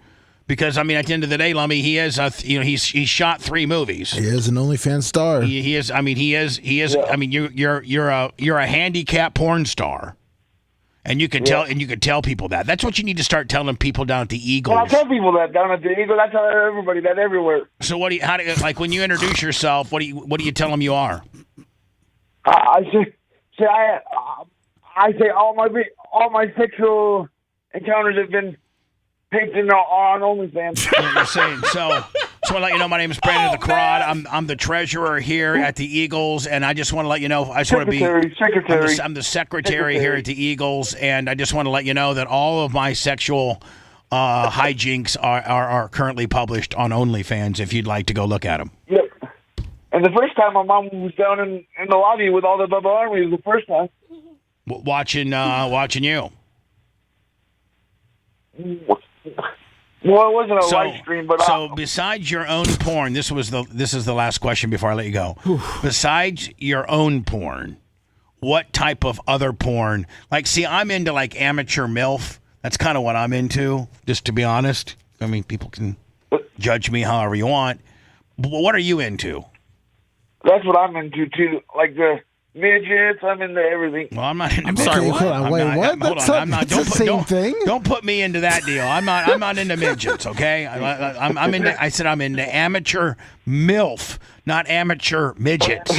Because I mean, at the end of the day, Lummy, he is he's shot 3 movies. He is an OnlyFans star. He is. I mean, he is. Yeah. I mean, you're a handicap porn star. And you can tell people that. That's what you need to start telling people down at the Eagles. Well, I tell people that down at the Eagles. I tell everybody that everywhere. So like when you introduce yourself, what do you tell them you are? I See, I say all my sexual encounters have been painted on OnlyFans. You're saying so. So I let you know my name is Brandon the Crod. I'm the treasurer here at the Eagles, and I just want to let you know I just want to be secretary. I'm the secretary here at the Eagles, and I just want to let you know that all of my sexual hijinks are currently published on OnlyFans. If you'd like to go look at them. Yep. And the first time my mom was down in the lobby with all the Bubba Army was the first time. Watching you. Well, it wasn't a live stream, but so besides your own porn, this is the last question before I let you go. Besides your own porn, what type of other porn? Like, see, I'm into like amateur MILF. That's kind of what I'm into, just to be honest. I mean, people can judge me however you want. But what are you into? That's what I'm into too. Like the midgets, I'm into everything. Well, I'm not into. I'm sorry. What? What? That's the same thing. Don't put me into that deal. I'm not into midgets. Okay. I'm into. I said I'm into amateur MILF, not amateur midgets.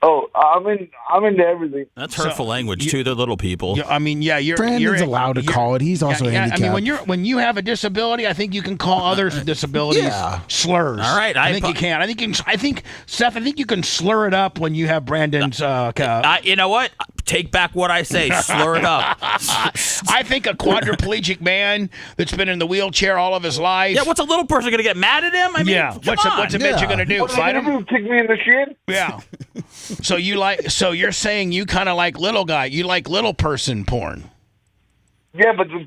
Oh, I'm into everything. That's hurtful language too. They're little people. I mean, yeah, Brandon's allowed to call it. He's also handicapped. I mean, when you have a disability, I think you can call others disabilities slurs. All right, I think you can. I think Seth. I think you can slur it up when you have Brandon's. You know what? Take back what I say. Slur it up. I think a quadriplegic man that's been in the wheelchair all of his life. Yeah, what's a little person gonna get mad at him? I mean, what's a midget gonna do? Fight him? Kick me in the shin? Yeah. So you're saying you kind of like little guy. You like little person porn. Yeah, but the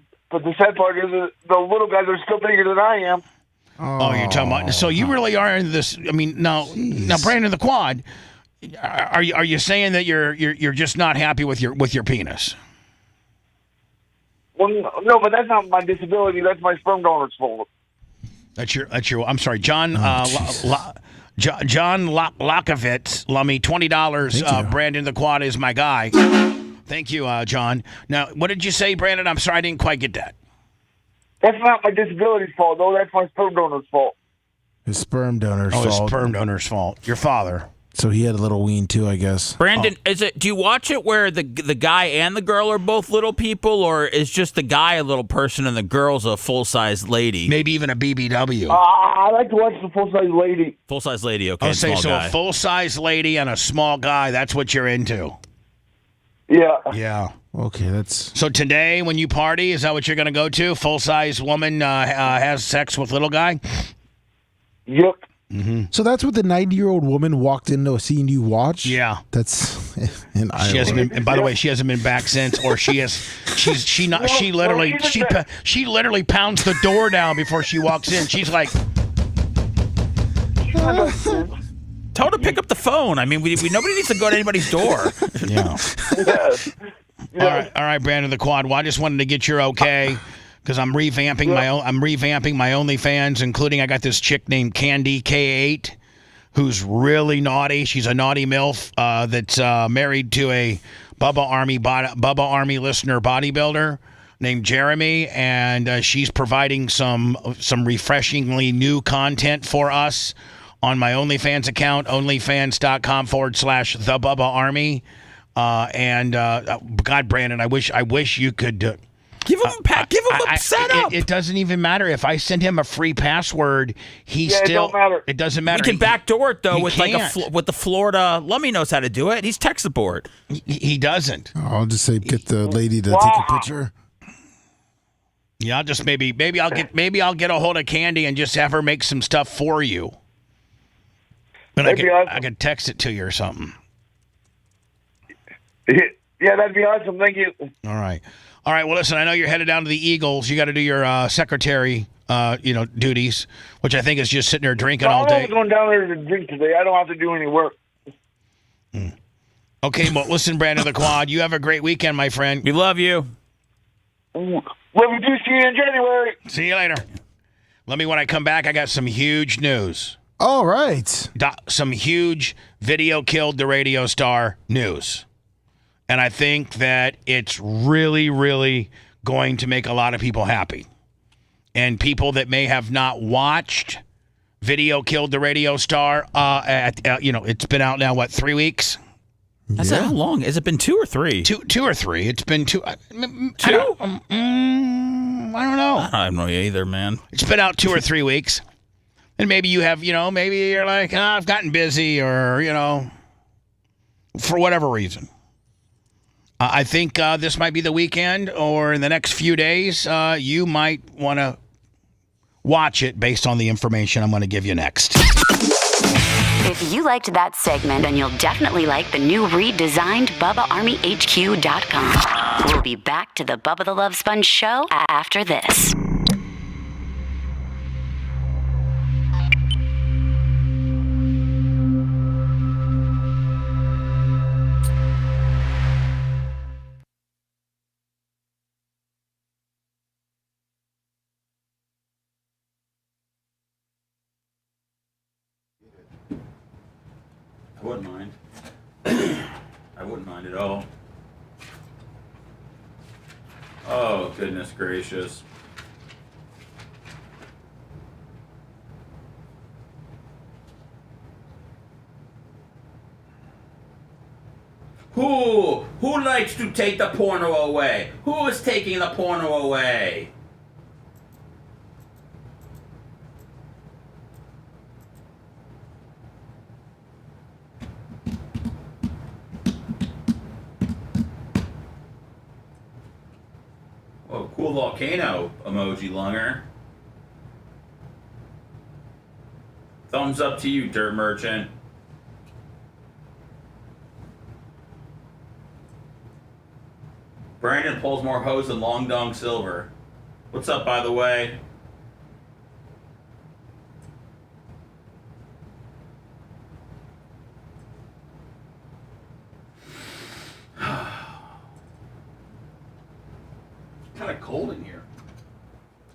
sad part is the little guys are still bigger than I am. Oh, you're talking about. So you really are into this. I mean, now Brandon the Quad. Are you saying that you're just not happy with your penis? Well, no, but that's not my disability. That's my sperm donor's fault. That's your. I'm sorry, John. John Lockovitz, Lummy, $20. Brandon the Quad is my guy. Thank you, John. Now, what did you say, Brandon? I'm sorry, I didn't quite get that. That's not my disability's fault, though. That's my sperm donor's fault. His sperm donor's fault. His sperm donor's fault. Your father. So he had a little ween too, I guess. Brandon, do you watch it where the guy and the girl are both little people, or is just the guy a little person and the girl's a full-size lady? Maybe even a BBW. I like to watch the full-size lady. Full-size lady, okay. So guy. A full-size lady and a small guy, that's what you're into. Yeah. Yeah. Okay, that's... So today when you party, is that what you're going to go to? Full-size woman has sex with little guy? Yep. Mm-hmm. So that's what the 90-year-old woman walked into seeing you watch? Yeah. That's in Iowa. She hasn't been, and by the way, she hasn't been back since, or she literally pounds the door down before she walks in. She's like, tell her to pick up the phone. I mean, we nobody needs to go to anybody's door. Yeah. Yes. All right, Brandon the Quad. Well, I just wanted to get your okay. Because I'm revamping my OnlyFans, including I got this chick named Candy K8, who's really naughty. She's a naughty MILF that's married to a Bubba Army listener bodybuilder named Jeremy, and she's providing some refreshingly new content for us on my OnlyFans account, onlyfans.com/the Bubba Army. God, Brandon, I wish you could. Give him a setup. It doesn't even matter if I send him a free password. It don't matter. It doesn't matter. We can backdoor it though with can't. with the Florida. Lummy knows how to do it. He's tech support. He doesn't. I'll just say get the lady to take a picture. Yeah, I'll just maybe I'll get a hold of Candy and just have her make some stuff for you. And I could text it to you or something. Yeah, that'd be awesome. Thank you. All right. Well, listen, I know you're headed down to the Eagles. You got to do your secretary, duties, which I think is just sitting there drinking all day. I'm going down there to drink today. I don't have to do any work. Okay, well, listen, Brandon the Quad, you have a great weekend, my friend. We love you. Love you too. See you in January. See you later. Let me, when I come back, I got some huge news. All right. Some huge video killed the radio star news. And I think that it's really, really going to make a lot of people happy. And people that may have not watched Video Killed the Radio Star, it's been out now, 3 weeks? That's how long? Has it been 2 or 3? Two or 3. It's been 2. 2? I don't know. I don't know either, man. It's been out 2 or 3 weeks. And maybe you have, maybe you're like, I've gotten busy or, for whatever reason. I think this might be the weekend or in the next few days, you might want to watch it based on the information I'm going to give you next. If you liked that segment, then you'll definitely like the new redesigned BubbaArmyHQ.com. We'll be back to the Bubba the Love Sponge show after this. I wouldn't mind. I wouldn't mind at all. Oh, goodness gracious. Who likes to take the porno away? Who is taking the porno away? Oh, cool volcano emoji, Lunger. Thumbs up to you, Dirt Merchant. Brandon pulls more hose than Long Dong Silver. What's up, by the way? Kind of cold in here.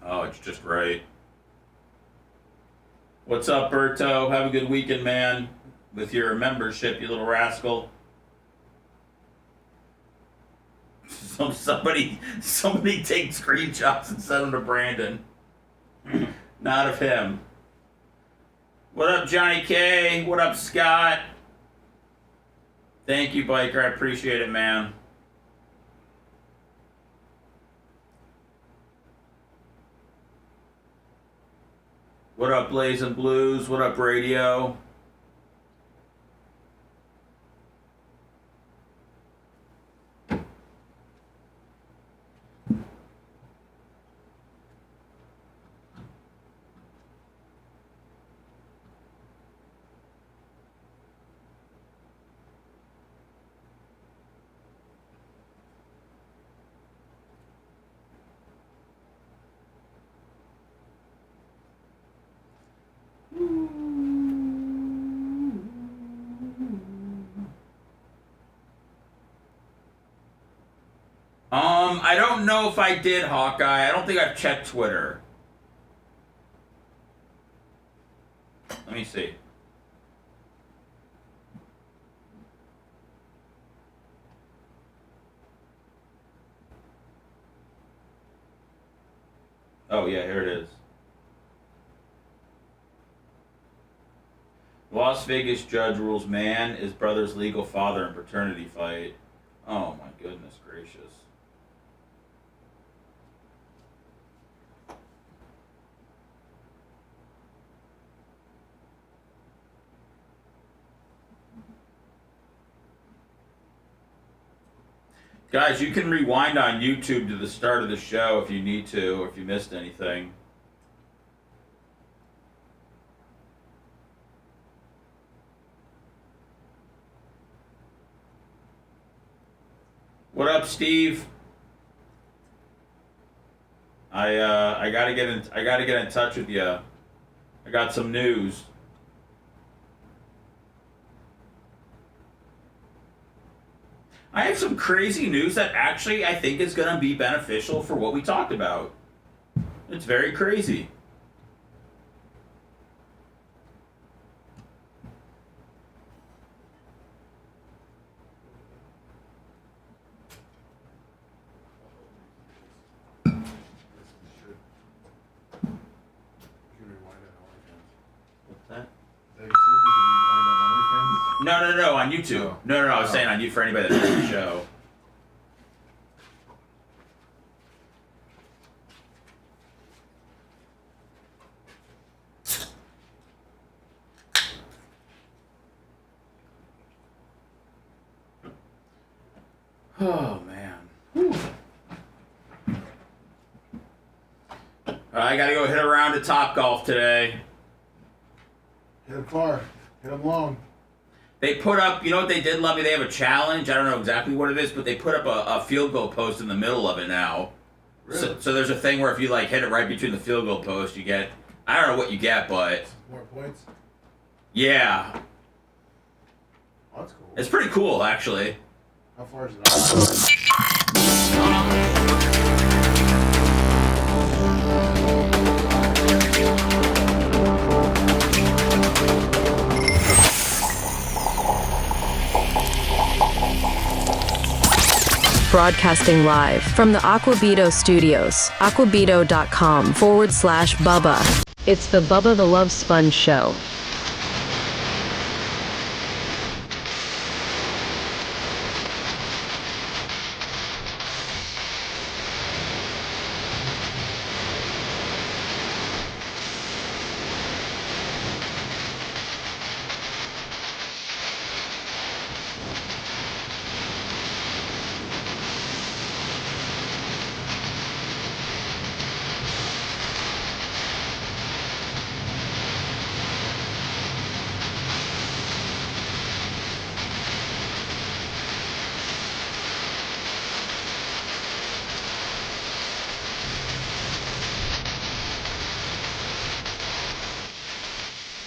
Oh, it's just right. What's up, Berto? Have a good weekend, man. With your membership, you little rascal. Somebody take screenshots and send them to Brandon. Not of him. What up, Johnny K? What up, Scott? Thank you, Biker. I appreciate it, man. What up, Blazing Blues? What up, Radio? I don't know if I did, Hawkeye. I don't think I've checked Twitter. Let me see. Oh, yeah, here it is. Las Vegas judge rules man is brother's legal father in paternity fight. Oh, my goodness gracious. Guys, you can rewind on YouTube to the start of the show if you need to, or if you missed anything. What up, Steve? I gotta get in touch with you. I got some news. I have some crazy news that actually I think is going to be beneficial for what we talked about. It's very crazy. What's that? No, on YouTube. No, I was saying on you for anybody that knows the show. Oh, man. Whew. I got to go hit a round of Topgolf today. Hit him far. Hit him long. They put up, you know what they did, Lovey? They have a challenge. I don't know exactly what it is, but they put up a field goal post in the middle of it now. Really? So there's a thing where if you hit it right between the field goal post, you get, I don't know what you get, but... More points? Yeah. Oh, that's cool. It's pretty cool, actually. How far is it? Broadcasting live from the Aquabito Studios, aquabito.com/Bubba. It's the Bubba the Love Sponge Show.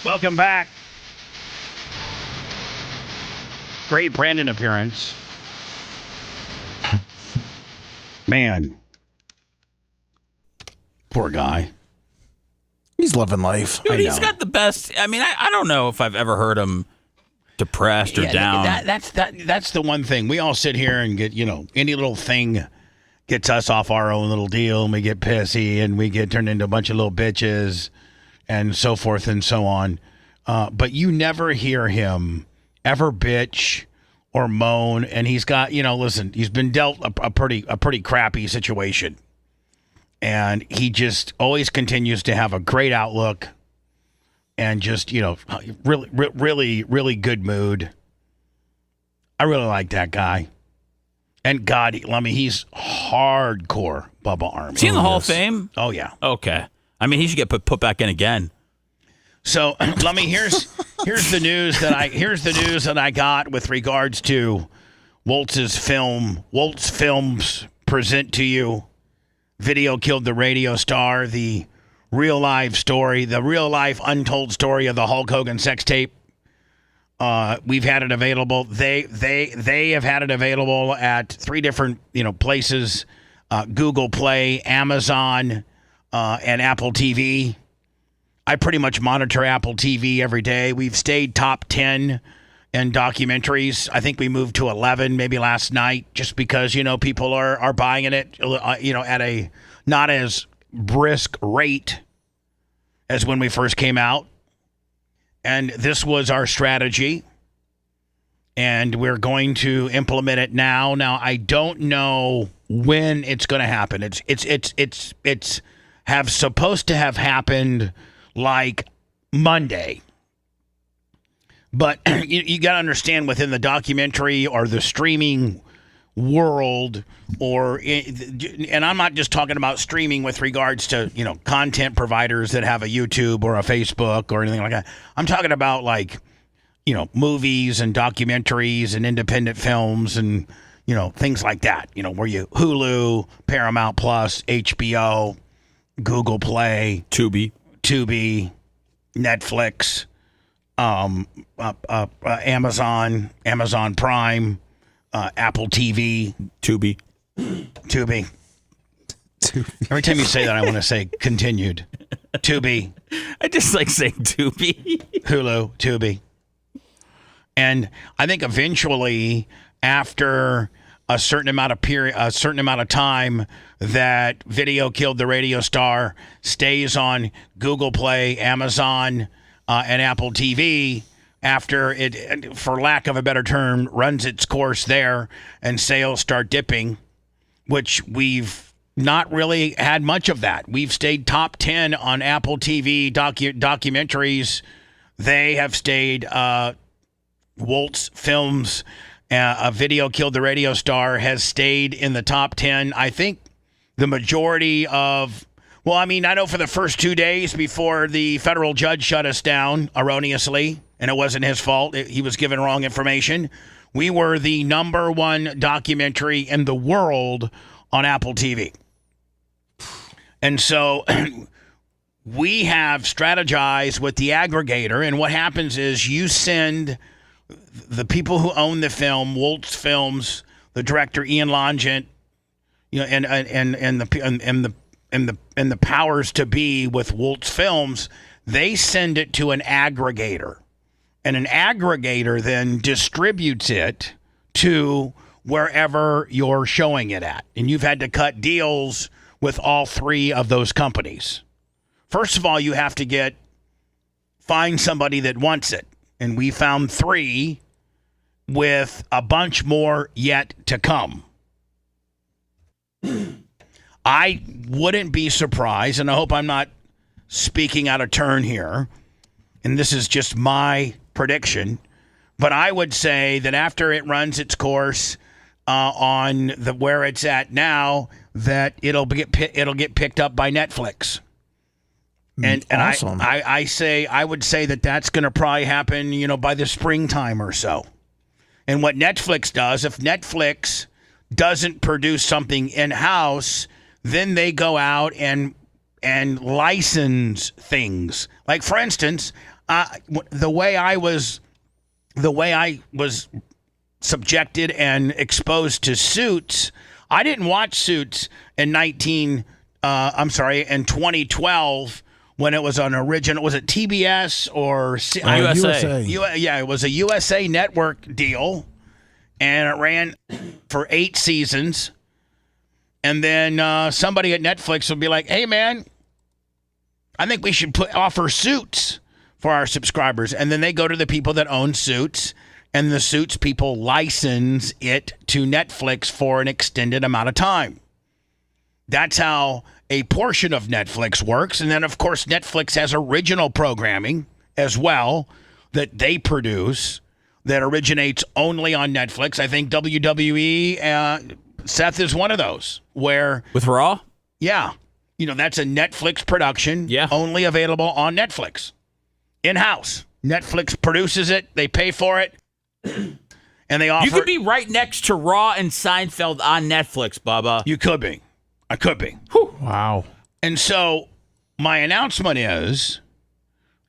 Welcome back. Great Brandon appearance. Man. Poor guy. He's living life. Dude, he's got the best. I mean, I don't know if I've ever heard him depressed or down. That's the one thing. We all sit here and get, any little thing gets us off our own little deal, and we get pissy, and we get turned into a bunch of little bitches, and so forth and so on. But you never hear him ever bitch or moan, and he's got, listen, he's been dealt a pretty crappy situation. And he just always continues to have a great outlook and just, really good mood. I really like that guy. And God, he's hardcore Bubba Army. Is he in the Hall of Fame? Oh, yeah. Okay. I mean, he should get put back in again. So, here's the news that I got with regards to Walt's Films present to you. Video Killed the Radio Star, the real life untold story of the Hulk Hogan sex tape. We've had it available. They have had it available at 3 different places: Google Play, Amazon, and Apple TV. I pretty much monitor Apple TV every day. We've stayed top 10 in documentaries. I think we moved to 11 maybe last night, just because people are buying it at a not as brisk rate as when we first came out. And this was our strategy, and we're going to implement it now. Now, I don't know when it's going to happen. It's supposed to have happened like Monday. But you got to understand, within the documentary or the streaming world, and I'm not just talking about streaming with regards to, content providers that have a YouTube or a Facebook or anything like that. I'm talking about movies and documentaries and independent films and, things like that, where Hulu, Paramount Plus, HBO, Google Play, Tubi, Netflix, Amazon Prime, Apple TV, Tubi. Every time you say that, I want to say continued. Tubi. I just like saying Tubi. Hulu, Tubi. And I think eventually, after a certain amount of time, that Video Killed the Radio Star stays on Google Play, Amazon, and Apple TV, after it, for lack of a better term, runs its course there and sales start dipping, which we've not really had much of that. We've stayed top 10 on Apple TV documentaries. They have stayed. Walt's Films, A Video Killed the Radio Star, has stayed in the top 10. I think the majority of, well, I mean, I know for the first 2 days before the federal judge shut us down erroneously, and it wasn't his fault, he was given wrong information, we were the number one documentary in the world on Apple TV. And so we have strategized with the aggregator, and what happens is you send the people who own the film, Walt's Films, the director Ian Longent, you know, and the powers to be with Walt's Films, they send it to an aggregator, and an aggregator then distributes it to wherever you're showing it at. And you've had to cut deals with all three of those companies. First of all, you have to find somebody that wants it. And we found 3 with a bunch more yet to come. I wouldn't be surprised, and I hope I'm not speaking out of turn here, and this is just my prediction, but I would say that after it runs its course on where it's at now, that it'll get picked up by Netflix. And Awesome. I would say that that's going to probably happen, you know, by the springtime or so. And what Netflix does, if Netflix doesn't produce something in-house, then they go out and license things. Like, for instance, the way I was subjected and exposed to Suits, I didn't watch Suits in 2012 when it was on original. Was it TBS or USA? Yeah, it was a USA Network deal, and it ran for 8 seasons. And then somebody at Netflix will be like, "Hey, man, I think we should offer Suits for our subscribers." And then they go to the people that own Suits, and the Suits people license it to Netflix for an extended amount of time. That's how a portion of Netflix works. And then, of course, Netflix has original programming as well that they produce that originates only on Netflix. I think WWE, Seth, is one of those. Where with Raw? Yeah. You know, that's a Netflix production, only available on Netflix. In-house. Netflix produces it. They pay for it. And they offer... You could be right next to Raw and Seinfeld on Netflix, Bubba. You could be. I could be. Whew. Wow. And so my announcement is,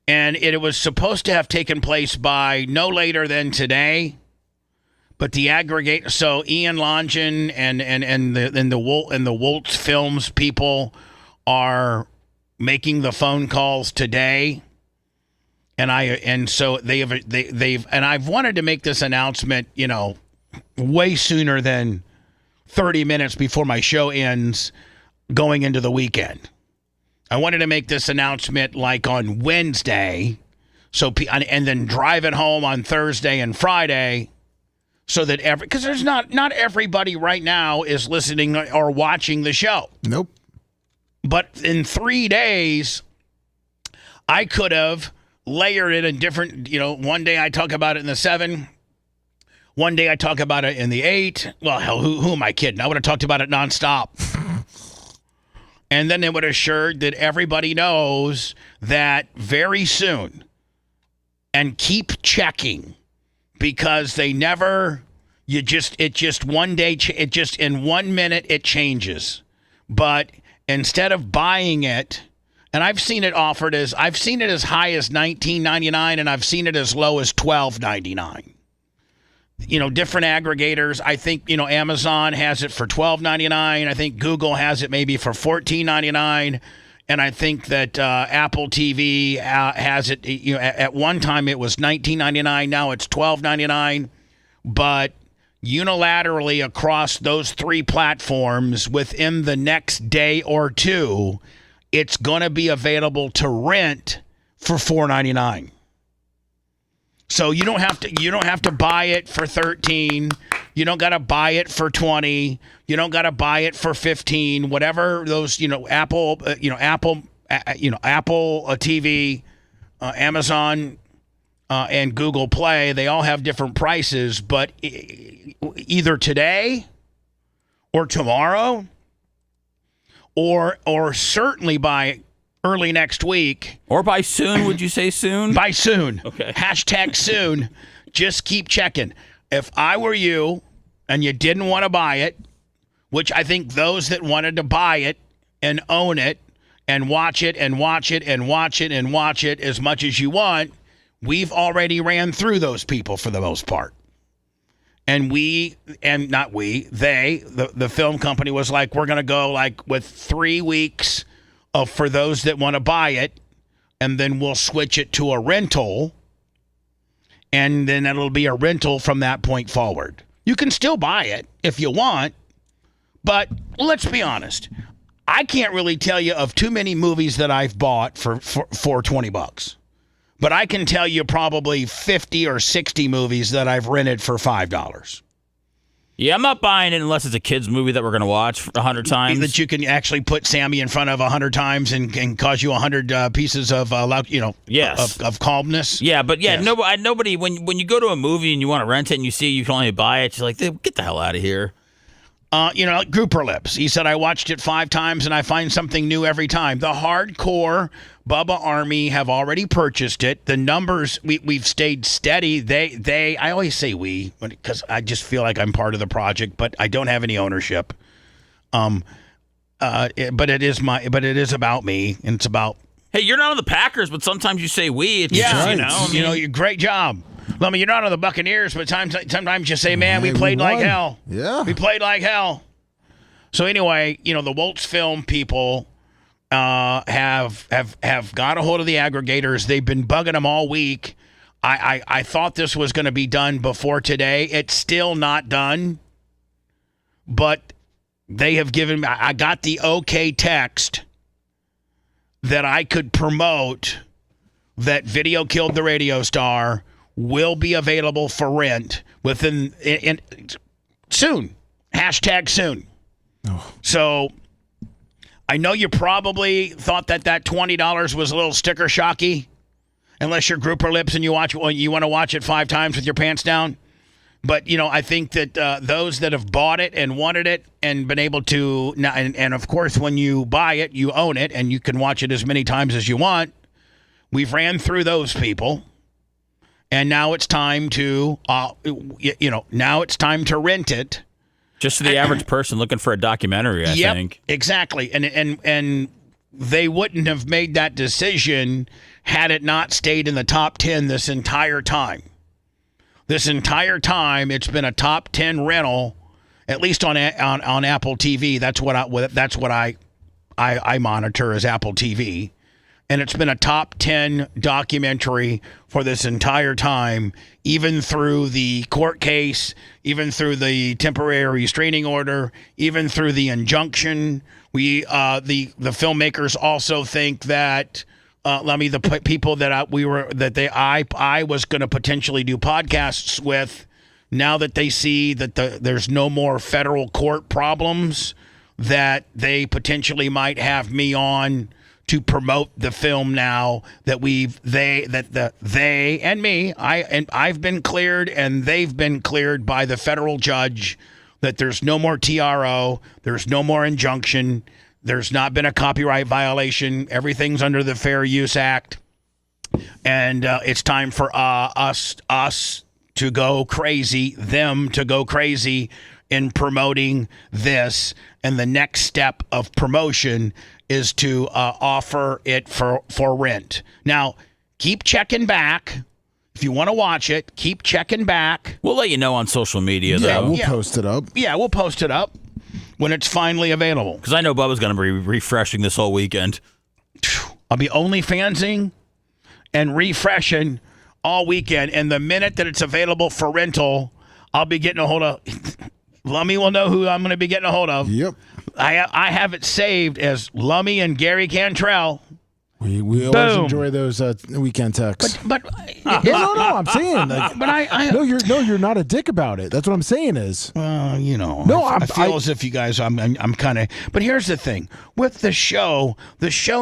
and it was supposed to have taken place by no later than today, but the aggregate, so Ian Longin and the Walt's Films people are making the phone calls today. And so they've I've wanted to make this announcement, you know, way sooner than 30 minutes before my show ends going into the weekend. I wanted to make this announcement like on Wednesday, and then drive it home on Thursday and Friday, so that because there's not everybody right now is listening or watching the show. Nope. But in 3 days, I could have layered it in different, you know, one day I talk about it in the 7. One day I talk about it in the 8. Well, hell, who am I kidding? I would have talked about it nonstop. And then it would have assured that everybody knows that very soon, and keep checking, because they never, in 1 minute it changes. But instead of buying it, and I've seen it as high as $19.99, and I've seen it as low as $12.99. You know, different aggregators. I think, you know, Amazon has it for $12.99. I think Google has it maybe for $14.99. And I think that Apple TV has it, you know, at one time it was $19.99. Now it's $12.99. But unilaterally across those 3 platforms within the next day or 2, it's going to be available to rent for $4.99. So you don't have to buy it for 13. You don't got to buy it for 20. You don't got to buy it for 15. Whatever those, Apple TV, Amazon, and Google Play, they all have different prices, but either today or tomorrow or certainly by early next week. Or by soon, would you say soon? By soon. Okay. Hashtag soon. Just keep checking. If I were you and you didn't want to buy it, which I think those that wanted to buy it and own it and watch it and watch it and watch it and watch it as much as you want, we've already ran through those people for the most part. And the film company was like, we're going to go like with 3 weeks for those that want to buy it, and then we'll switch it to a rental, and then it'll be a rental from that point forward. You can still buy it if you want, but let's be honest. I can't really tell you of too many movies that I've bought for $20. But I can tell you probably 50 or 60 movies that I've rented for $5. Yeah, I'm not buying it unless it's a kid's movie that we're going to watch 100 times. That you can actually put Sammy in front of 100 times and cause you 100 pieces of, yes. of calmness. Yeah, but Yes. nobody, when you go to a movie and you want to rent it and you see you can only buy it, you're like, get the hell out of here. Grouper Lips. He said, I watched it 5 times and I find something new every time. The hardcore Bubba Army have already purchased it. The numbers, we've stayed steady. I always say we, because I just feel like I'm part of the project, but I don't have any ownership. But it is about me, and it's about. Hey, you're not on the Packers, but sometimes you say we. It's great job. You're not on the Buccaneers, but sometimes you say, man, we played like hell. Yeah. We played like hell. So anyway, the Woltz Film people have got a hold of the aggregators. They've been bugging them all week. I thought this was going to be done before today. It's still not done. But they have given me, I got the okay text that I could promote that Video Killed the Radio Star will be available for rent soon. Hashtag soon. Oh. So I know you probably thought that $20 was a little sticker shocky, unless you're Grouper Lips and you want to watch it 5 times with your pants down. But, I think that those that have bought it and wanted it and been able to, and of course, when you buy it, you own it and you can watch it as many times as you want. We've ran through those people. And now it's time to, rent it. Just to the average person looking for a documentary, I think. Exactly. And they wouldn't have made that decision had it not stayed in the top 10 this entire time. This entire time, it's been a top 10 rental, at least on Apple TV. That's what I monitor as Apple TV. And it's been a top 10 documentary for this entire time, even through the court case, even through the temporary restraining order, even through the injunction. The filmmakers also think that the people that I was going to potentially do podcasts with, now that they see that there's no more federal court problems, that they potentially might have me on to promote the film now that they and me, I've been cleared and they've been cleared by the federal judge that there's no more TRO, there's no more injunction, there's not been a copyright violation, everything's under the Fair Use Act, and it's time for us to go crazy, them to go crazy in promoting this, and the next step of promotion is to offer it for rent. Now, keep checking back. If you want to watch it, keep checking back. We'll let you know on social media, though. Yeah, we'll post it up. Yeah, we'll post it up when it's finally available. Because I know Bubba's going to be refreshing this whole weekend. I'll be OnlyFansing and refreshing all weekend. And the minute that it's available for rental, I'll be getting a hold of... Lummy will know who I'm going to be getting a hold of. Yep. I have it saved as Lummy and Gary Cantrell. We always enjoy those weekend texts. But no, I'm saying. Like, but I you're not a dick about it. That's what I'm saying is. No, I feel as if you guys, I'm kind of. But here's the thing with the show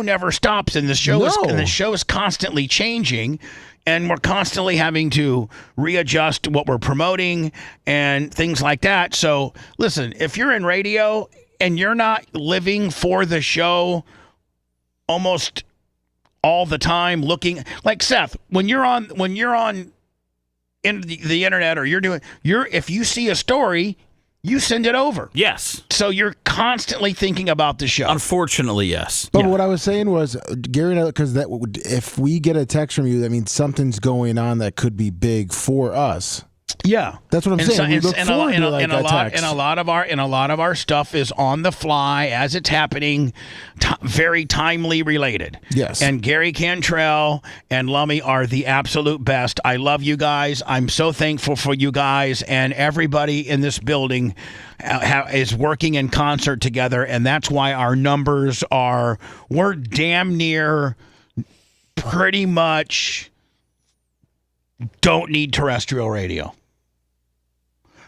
never stops, and the show is constantly changing, and we're constantly having to readjust what we're promoting and things like that. So listen, if you're in radio and you're not living for the show, almost all the time looking like Seth, when you're on in the internet or if you see a story, you send it over. Yes. So you're constantly thinking about the show. Unfortunately, yes. But what I was saying was, Gary, because if we get a text from you, that means something's going on that could be big for us. Yeah, that's what I'm saying. We look forward to like that text. And a lot of our stuff is on the fly as it's happening, very timely related. Yes. And Gary Cantrell and Lummy are the absolute best. I love you guys. I'm so thankful for you guys, and everybody in this building is working in concert together, and that's why our numbers we're damn near pretty much don't need terrestrial radio.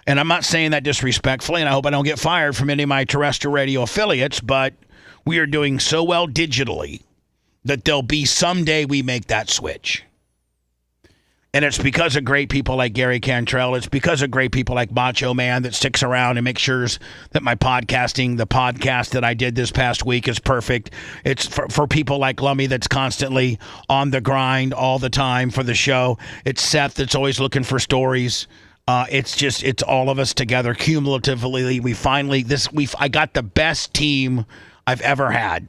And I'm not saying that disrespectfully, and I hope I don't get fired from any of my terrestrial radio affiliates, but we are doing so well digitally that there'll be someday we make that switch. And it's because of great people like Gary Cantrell. It's because of great people like Macho Man that sticks around and makes sure that my podcasting, the podcast that I did this past week, is perfect. It's for people like Lummy that's constantly on the grind all the time for the show. It's Seth that's always looking for stories. It's all of us together cumulatively. I got the best team I've ever had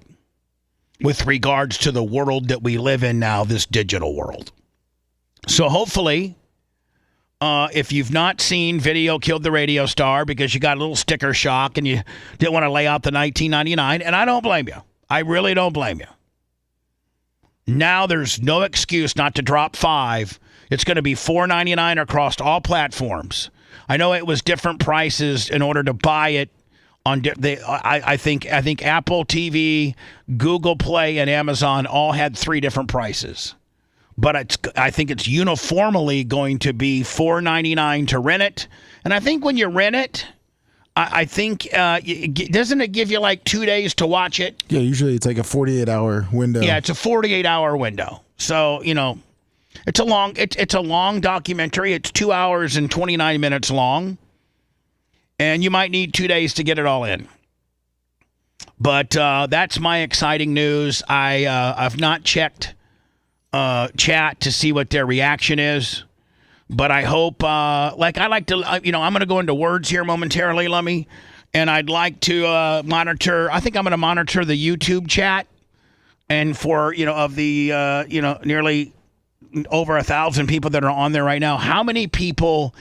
with regards to the world that we live in now, this digital world. So hopefully, if you've not seen Video Killed the Radio Star because you got a little sticker shock and you didn't want to lay out the $19.99, and I don't blame you. I really don't blame you. Now there's no excuse not to drop $5. It's going to be $4.99 across all platforms. I know it was different prices in order to buy it on. I think Apple TV, Google Play, and Amazon all had 3 different prices. But I think it's uniformly going to be $4.99 to rent it. And I think when you rent it, I think doesn't it give you like 2 days to watch it? Yeah, usually it's like a 48-hour window. Yeah, it's a 48-hour window. So it's a long documentary. It's 2 hours and 29 minutes long, and you might need 2 days to get it all in. But that's my exciting news. I've not checked chat to see what their reaction is, but I hope I'm going to go into words here momentarily, Lummy, and I'd like to monitor. I think I'm going to monitor the YouTube chat, and for of the nearly over 1,000 people that are on there right now, how many people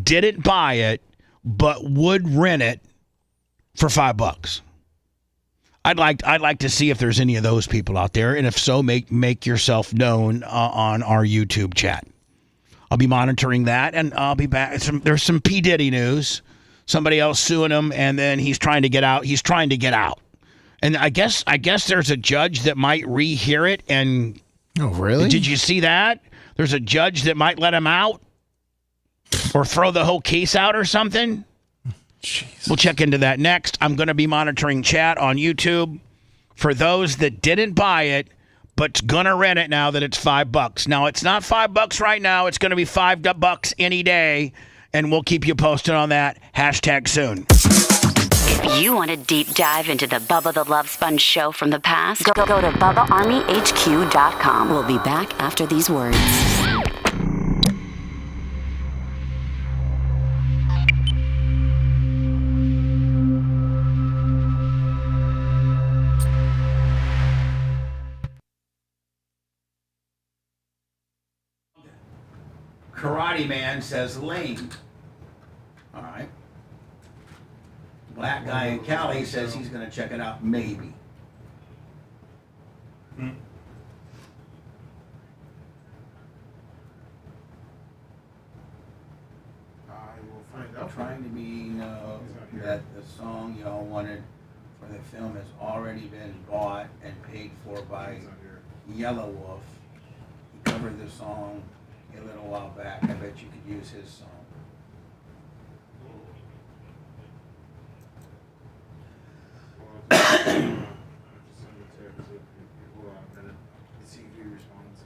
didn't buy it but would rent it for $5? I'd like to see if there's any of those people out there, and if so, make yourself known on our YouTube chat. I'll be monitoring that, and I'll be back. There's some P. Diddy news. Somebody else suing him, and then he's trying to get out. And I guess there's a judge that might rehear it. And oh, really? Did you see that? There's a judge that might let him out or throw the whole case out or something. Jesus. We'll check into that next. I'm going to be monitoring chat on YouTube for those that didn't buy it but's going to rent it now that it's $5. Now, it's not $5 right now. It's going to be $5 any day, and we'll keep you posted on that. # soon. If you want a deep dive into the Bubba the Love Sponge show from the past, go to BubbaArmyHQ.com. We'll be back after these words. Karate Man says lame. All right. Black guy in Cali says he's going to check it out, maybe. I will find out. Trying to know that the song y'all wanted for the film has already been bought and paid for by Yellow Wolf. He covered this song a little while back. I bet you could use his song. See if he responds.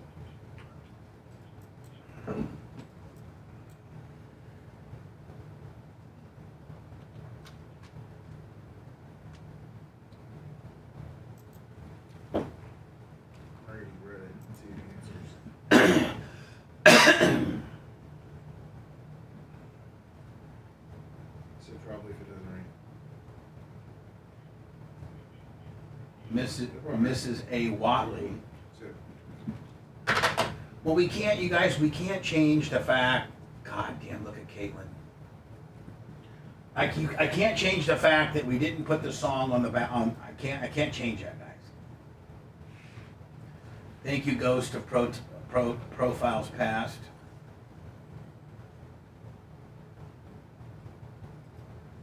So probably if it doesn't ring. Mrs. A. Watley. Well, we can't, you guys, we can't change the fact. God damn, look at Caitlin. I can't change the fact that we didn't put the song on the back. I can't change that, guys. Thank you, Ghost of Profiles Past.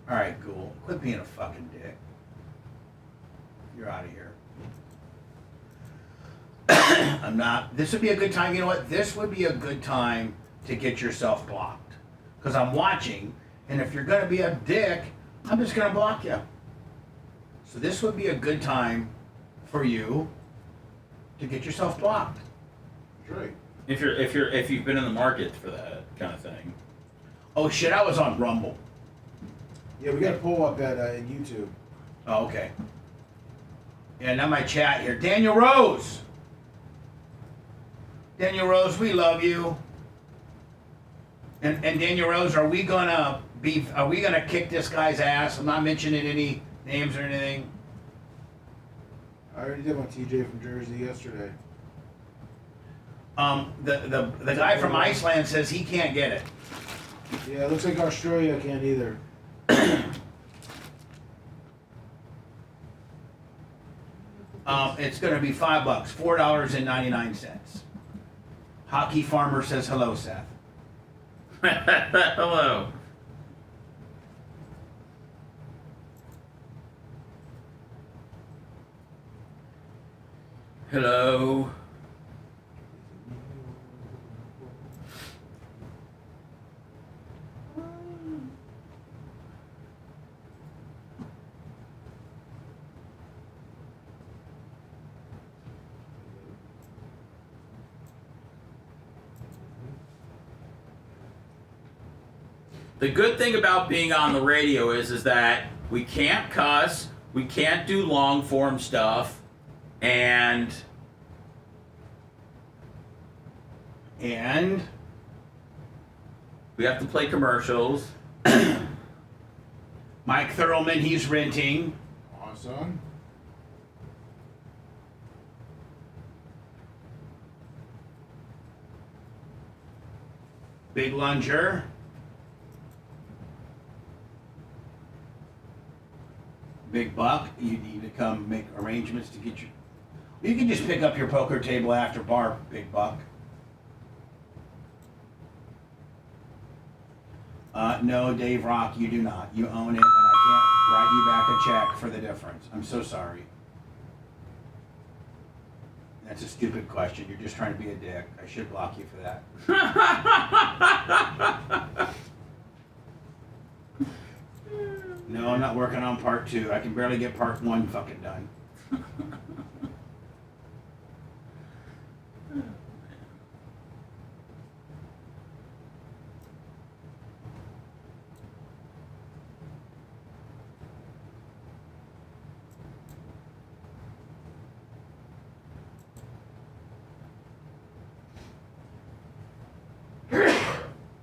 All right, Ghoul. Quit being a fucking dick. You're out of here. I'm not. This would be a good time. You know what? This would be a good time to get yourself blocked. Because I'm watching, and if you're going to be a dick, I'm just going to block you. So this would be a good time for you to get yourself blocked. Right. If you've been in the market for that kind of thing. Oh shit! I was on Rumble. Yeah, we got a poll up at YouTube. Oh, okay. Yeah, now my chat here. Daniel Rose. Daniel Rose, we love you. And Daniel Rose, are we gonna kick this guy's ass? I'm not mentioning any names or anything. I already did my TJ from Jersey yesterday. The guy from Iceland says he can't get it. Yeah, it looks like Australia can't either. It's gonna be $5, $4.99. Hockey Farmer says hello, Seth. Hello. Hello. The good thing about being on the radio is that we can't cuss, we can't do long form stuff, and we have to play commercials. Mike Thurlman, he's renting. Awesome. Big Lunger. Big Buck, you need to come make arrangements to get your... You can just pick up your poker table after bar, Big Buck. No, Dave Rock, you do not. You own it, and I can't write you back a check for the difference. I'm so sorry. That's a stupid question. You're just trying to be a dick. I should block you for that. No, I'm not working on part 2. I can barely get part 1 fucking done.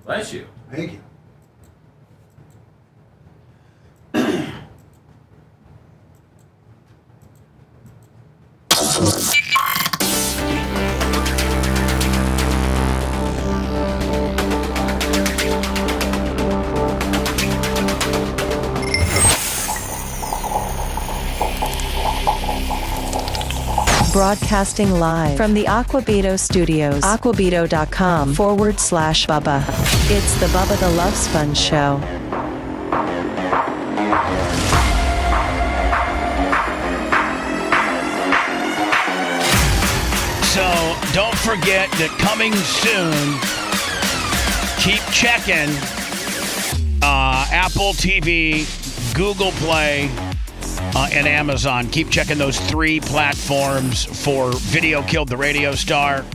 Bless you. Thank you. Broadcasting live from the Aquabito Studios. Aquabito.com/Bubba. It's the Bubba the Love Sponge Show. forget that coming soon, keep checking Apple TV, Google Play, and Amazon. Keep checking those 3 platforms for Video Killed the Radio Star.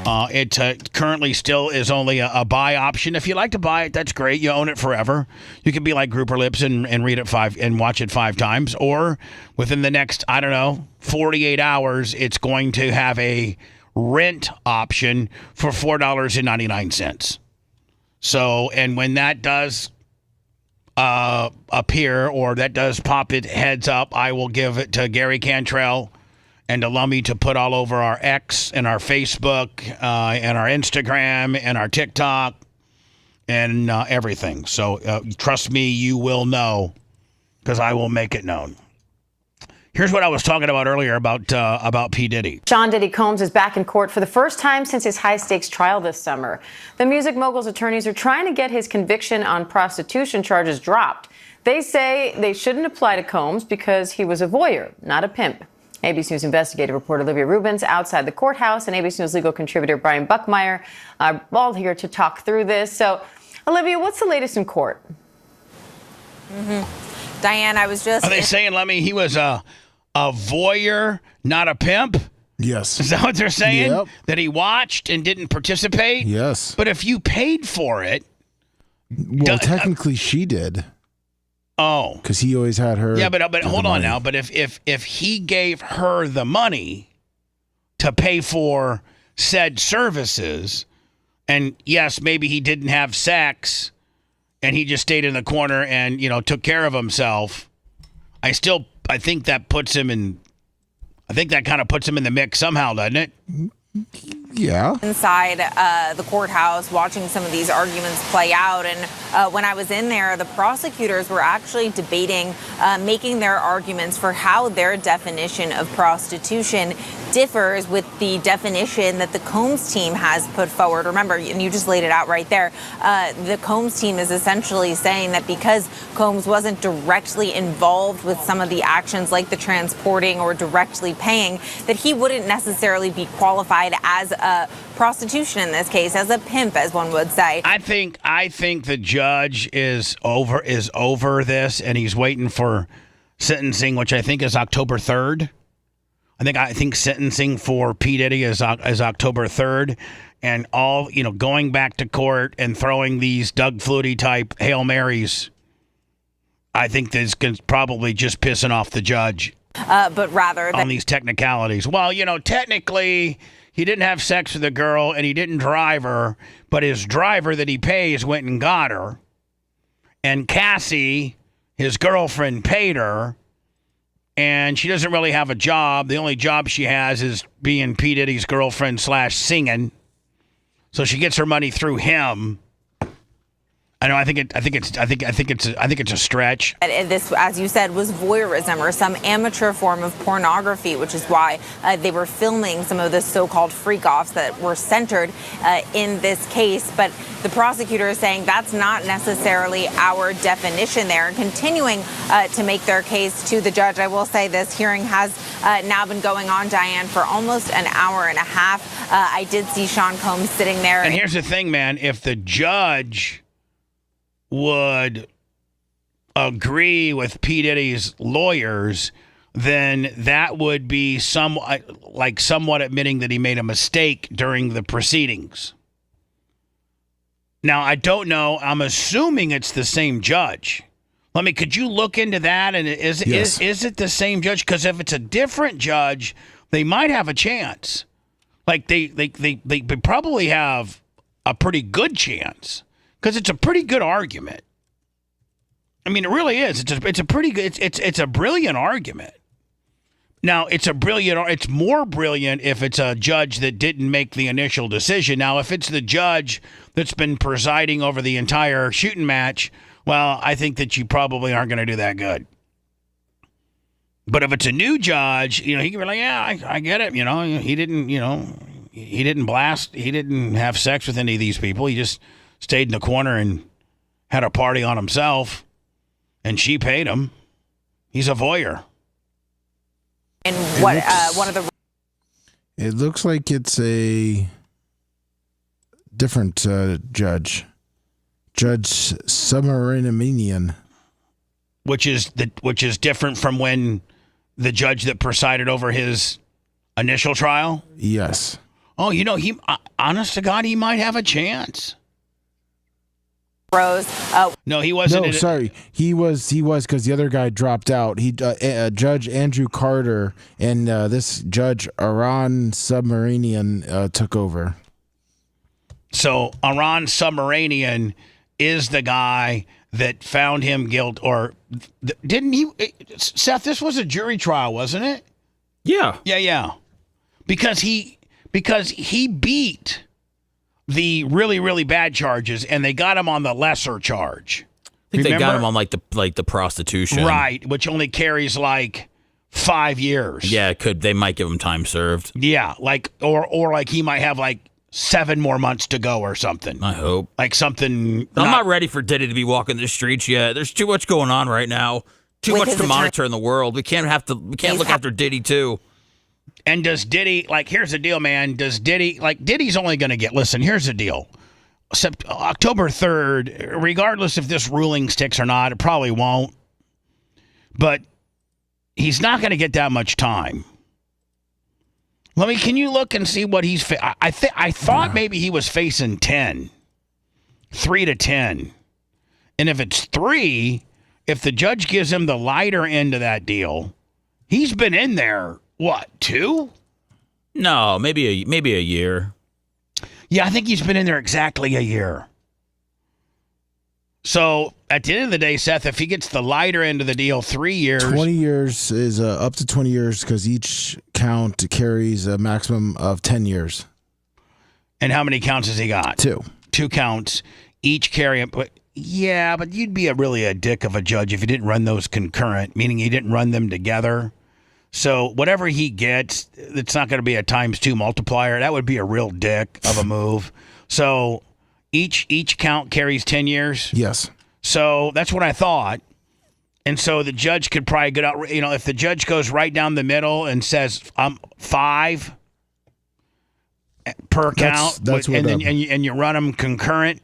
It currently still is only a buy option. If you like to buy it, that's great. You own it forever. You can be like Grouper Lips and read it 5 and watch it 5 times. Or within the next, 48 hours, it's going to have a rent option for $4.99. So, and when that does appear, or that does pop it heads up, I will give it to Gary Cantrell and to Lummy to put all over our X and our Facebook and our Instagram and our TikTok and everything. So trust me, you will know, because I will make it known. Here's what I was talking about earlier about P. Diddy. Sean Diddy Combs is back in court for the first time since his high-stakes trial this summer. The music mogul's attorneys are trying to get his conviction on prostitution charges dropped. They say they shouldn't apply to Combs because he was a voyeur, not a pimp. ABC News investigative reporter Olivia Rubens outside the courthouse and ABC News legal contributor Brian Buckmeyer are all here to talk through this. So, Olivia, what's the latest in court? Diane, I was just... Are they saying, Lemmy, he was a voyeur, not a pimp? Yes. Is that what they're saying? Yep. That he watched and didn't participate? Yes. But if you paid for it... Well, technically she did. Oh. Because he always had her... Yeah, but hold on now. But if he gave her the money to pay for said services, and yes, maybe he didn't have sex, and he just stayed in the corner and, took care of himself, I think that puts him in... I think that kind of puts him in the mix somehow, doesn't it? Yeah. Inside the courthouse, watching some of these arguments play out. And when I was in there, the prosecutors were actually debating, making their arguments for how their definition of prostitution differs with the definition that the Combs team has put forward. Remember, and you just laid it out right there, the Combs team is essentially saying that because Combs wasn't directly involved with some of the actions like the transporting or directly paying, that he wouldn't necessarily be qualified as a prostitution in this case, as a pimp, as one would say. I think the judge is over this, and he's waiting for sentencing, which I think is October 3rd. I think sentencing for P. Diddy is October 3rd, and all going back to court and throwing these Doug Flutie type Hail Marys. I think this is probably just pissing off the judge. But rather on these technicalities. Well, technically he didn't have sex with a girl and he didn't drive her, but his driver that he pays went and got her, and Cassie, his girlfriend, paid her. And she doesn't really have a job. The only job she has is being P. Diddy's girlfriend / singing. So she gets her money through him. I know. I think it's a stretch. This, as you said, was voyeurism or some amateur form of pornography, which is why they were filming some of the so-called freak-offs that were centered in this case. But the prosecutor is saying that's not necessarily our definition there, and continuing to make their case to the judge. I will say this hearing has now been going on, Diane, for almost an hour and a half. I did see Sean Combs sitting there. And here's the thing, man. If the judge would agree with P. Diddy's lawyers, then that would be somewhat admitting that he made a mistake during the proceedings. Now, I don't know. I'm assuming it's the same judge. Could you look into that? And is it the same judge? Because if it's a different judge, they might have a chance. They probably have a pretty good chance. Because it's a pretty good argument. I mean, it really is. It's a pretty good. It's a brilliant argument. Now, it's more brilliant if it's a judge that didn't make the initial decision. Now, if it's the judge that's been presiding over the entire shooting match, well, I think that you probably aren't going to do that good. But if it's a new judge, he can be like, yeah, I get it. He didn't blast. He didn't have sex with any of these people. He just stayed in the corner and had a party on himself, and she paid him. He's a voyeur. And what one of the It looks like it's a different judge. Judge Submarinian. Which is different from when the judge that presided over his initial trial? Yes. Oh, he honest to God, he might have a chance. Rose. No, he wasn't. No, sorry. He was because the other guy dropped out. Judge Andrew Carter and this Judge Aran Submarinian took over. So Aran Submarinian is the guy that found him guilt, or didn't he? Seth, this was a jury trial, wasn't it? Yeah. Yeah. Because he beat the really, really bad charges, and they got him on the lesser charge. I think they got him on like the prostitution, right? Which only carries like 5 years. Yeah, they might give him time served. Yeah, like or like he might have like 7 more months to go or something. I hope. Like something. I'm not ready for Diddy to be walking the streets yet. There's too much going on right now. Too much to monitor in the world. We can't look after Diddy too. And does Diddy, here's the deal, man. Does Diddy, Diddy's only going to get, listen, here's the deal. October 3rd, regardless if this ruling sticks or not, it probably won't. But he's not going to get that much time. Can you look and see what he's, I thought maybe he was facing 10. 3 to 10. And if it's 3, if the judge gives him the lighter end of that deal, he's been in there. What, 2? No, maybe a year. Yeah, I think he's been in there exactly a year. So at the end of the day, Seth, if he gets the lighter end of the deal, 3 years. 20 years is up to 20 years because each count carries a maximum of 10 years. And how many counts has he got? 2. 2 counts. Each carry. Yeah, but you'd be really a dick of a judge if you didn't run those concurrent, meaning you didn't run them together. So whatever he gets, it's not going to be a ×2 multiplier. That would be a real dick of a move. So each count carries 10 years? Yes. So that's what I thought. And so the judge could probably get out, if the judge goes right down the middle and says 5 per count, and you run them concurrent,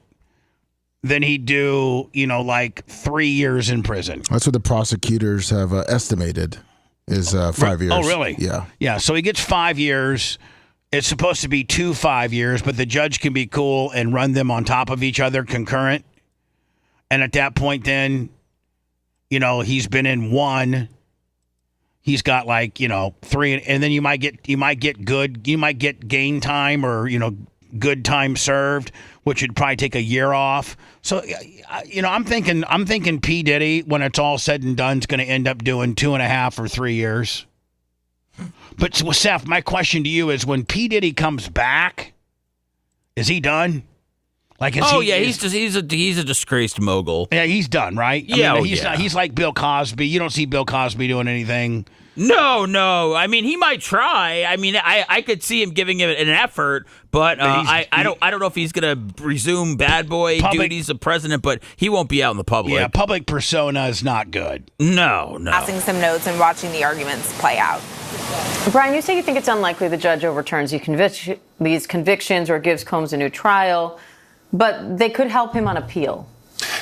then he'd do, 3 years in prison. That's what the prosecutors have estimated. Is 5 years. Oh, really? Yeah. Yeah, so he gets 5 years. It's supposed to be 2 5 years, but the judge can be cool and run them on top of each other concurrent. And at that point then, he's been in 1. He's got 3, and then you might get gain time or, good time served, which would probably take a year off. So, I'm thinking P. Diddy, when it's all said and done, is going to end up doing 2.5 or 3 years. But Seth, my question to you is: when P. Diddy comes back, is he done? He's a disgraced mogul. Yeah, he's done, right? He's like Bill Cosby. You don't see Bill Cosby doing anything. No. I mean, he might try. I mean, I could see him giving it an effort, but I don't know if he's gonna resume bad boy duties of president. But he won't be out in the public. Yeah, public persona is not good. No. Passing some notes and watching the arguments play out. Brian, you say you think it's unlikely the judge overturns these convictions or gives Combs a new trial, but they could help him on appeal.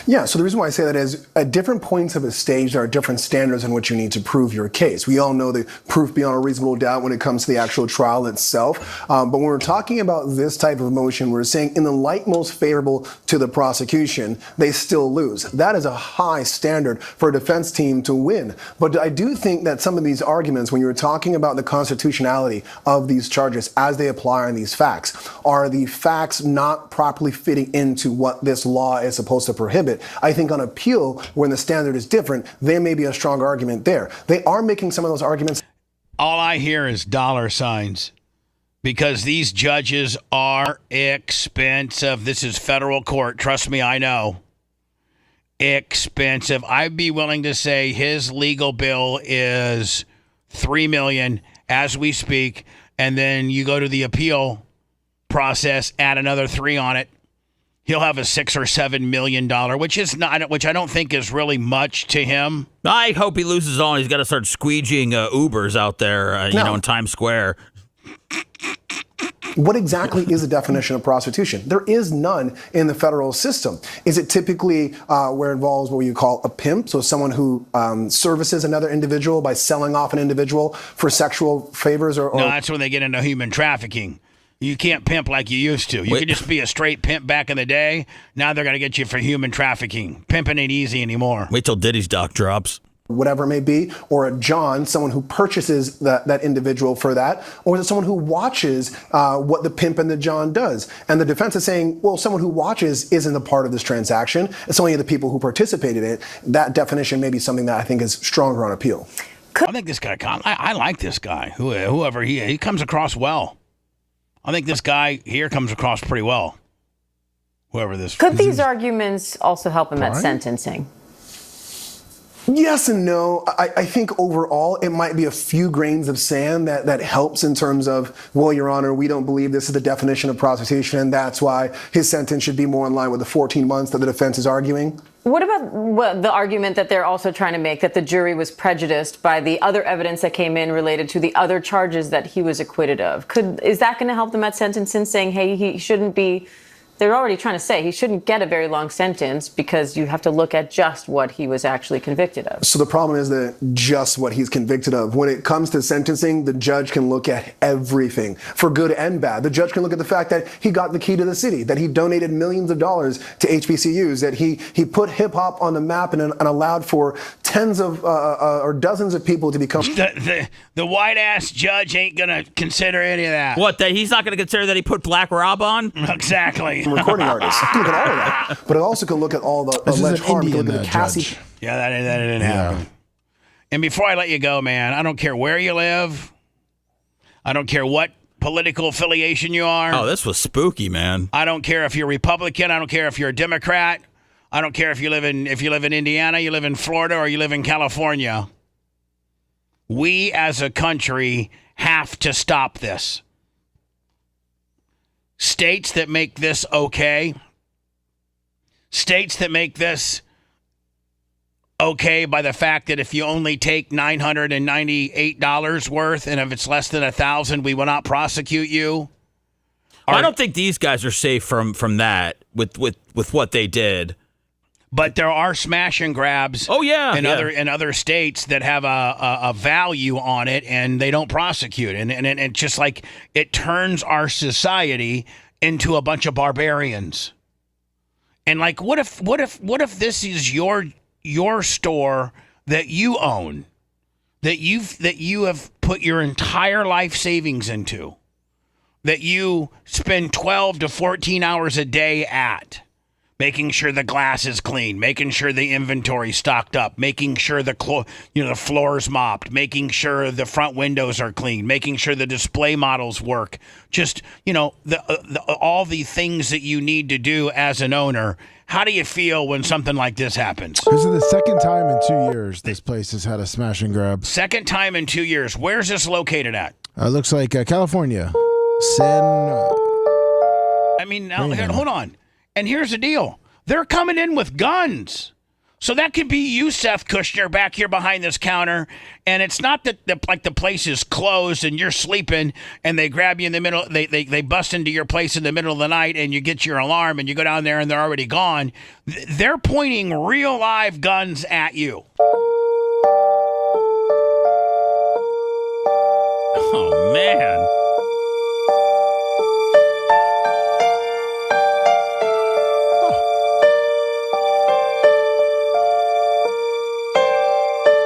Yeah, so the reason why I say that is at different points of a stage, there are different standards in which you need to prove your case. We all know the proof beyond a reasonable doubt when it comes to the actual trial itself. But when we're talking about this type of motion, we're saying in the light most favorable to the prosecution, they still lose. That is a high standard for a defense team to win. But I do think that some of these arguments, when you're talking about the constitutionality of these charges as they apply on these facts, are the facts not properly fitting into what this law is supposed to prohibit? I think on appeal, when the standard is different, there may be a strong argument there. They are making some of those arguments. All I hear is dollar signs because these judges are expensive. This is federal court. Trust me, I know. Expensive. I'd be willing to say his legal bill is $3 million as we speak, and then you go to the appeal process, add another 3 on it. He'll have a $6 or $7 million, which I don't think is really much to him. I hope he loses all. He's got to start squeegeeing Ubers out there, in Times Square. What exactly is the definition of prostitution? There is none in the federal system. Is it typically where it involves what you call a pimp, so someone who services another individual by selling off an individual for sexual favors? Or No, that's when they get into human trafficking. You can't pimp like you used to. You could just be a straight pimp back in the day. Now they're going to get you for human trafficking. Pimping ain't easy anymore. Wait till Diddy's doc drops. Whatever it may be, or a John, someone who purchases that individual for that, or is it someone who watches what the pimp and the John does? And the defense is saying, well, someone who watches isn't a part of this transaction. It's only the people who participated in it. That definition may be something that I think is stronger on appeal. I think this guy, I like this guy, whoever he comes across well. I think this guy here comes across pretty well. Whoever this. Could these arguments also help him at sentencing? Yes and no. I think overall it might be a few grains of sand that helps in terms of, well, Your Honor, we don't believe this is the definition of prostitution, and that's why his sentence should be more in line with the 14 months that the defense is arguing. What about the argument that they're also trying to make that the jury was prejudiced by the other evidence that came in related to the other charges that he was acquitted of? Is that going to help them at sentencing, saying, hey, he shouldn't be... They're already trying to say he shouldn't get a very long sentence because you have to look at just what he was actually convicted of. So the problem is that just what he's convicted of. When it comes to sentencing, the judge can look at everything, for good and bad. The judge can look at the fact that he got the key to the city, that he donated millions of dollars to HBCUs, that he put hip-hop on the map and allowed for tens of or dozens of people to become... The white-ass judge ain't going to consider any of that. What, that he's not going to consider that he put Black Rob on? Exactly. Recording artists. I can look at all of that. But it also can look at all the alleged harm. You can look at the Cassie. Yeah, that didn't happen. And before I let you go, man, I don't care where you live. I don't care what political affiliation you are. Oh, this was spooky, man. I don't care if you're Republican. I don't care if you're a Democrat. I don't care if you live in Indiana, you live in Florida, or you live in California. We as a country have to stop this. States that make this okay, states that make this okay by the fact that if you only take $998 worth and if it's less than $1,000, we will not prosecute you. I don't think these guys are safe from that with what they did. But there are smash and grabs. Oh yeah, in other states that have a value on it, and they don't prosecute. And it's just like it turns our society into a bunch of barbarians. And like, what if this is your store that you own, that you have put your entire life savings into, that you spend 12 to 14 hours a day at? Making sure the glass is clean, making sure the inventory's stocked up, making sure the floor's mopped, making sure the front windows are clean, making sure the display models work. Just, all the things that you need to do as an owner. How do you feel when something like this happens? This is the second time in 2 years this place has had a smash and grab. Second time in 2 years. Where's this located at? Looks like California. Hold on. And here's the deal. They're coming in with guns. So that could be you, Seth Kushner, back here behind this counter. And it's not that the place is closed and you're sleeping and they grab you in the middle. They bust into your place in the middle of the night and you get your alarm and you go down there and they're already gone. They're pointing real live guns at you. Oh, man.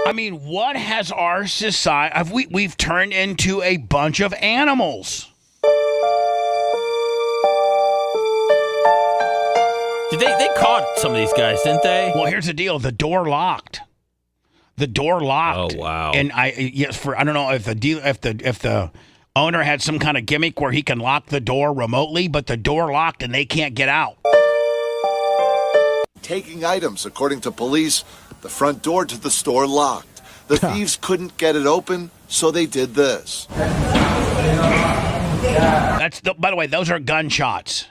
I mean, what has our society... We've turned into a bunch of animals. They caught some of these guys, didn't they? Well, here's the deal. The door locked. Oh, wow. And I don't know if the owner had some kind of gimmick where he can lock the door remotely, but the door locked and they can't get out. Taking items, according to police, the front door to the store locked. The thieves couldn't get it open, so they did this. By the way, those are gunshots.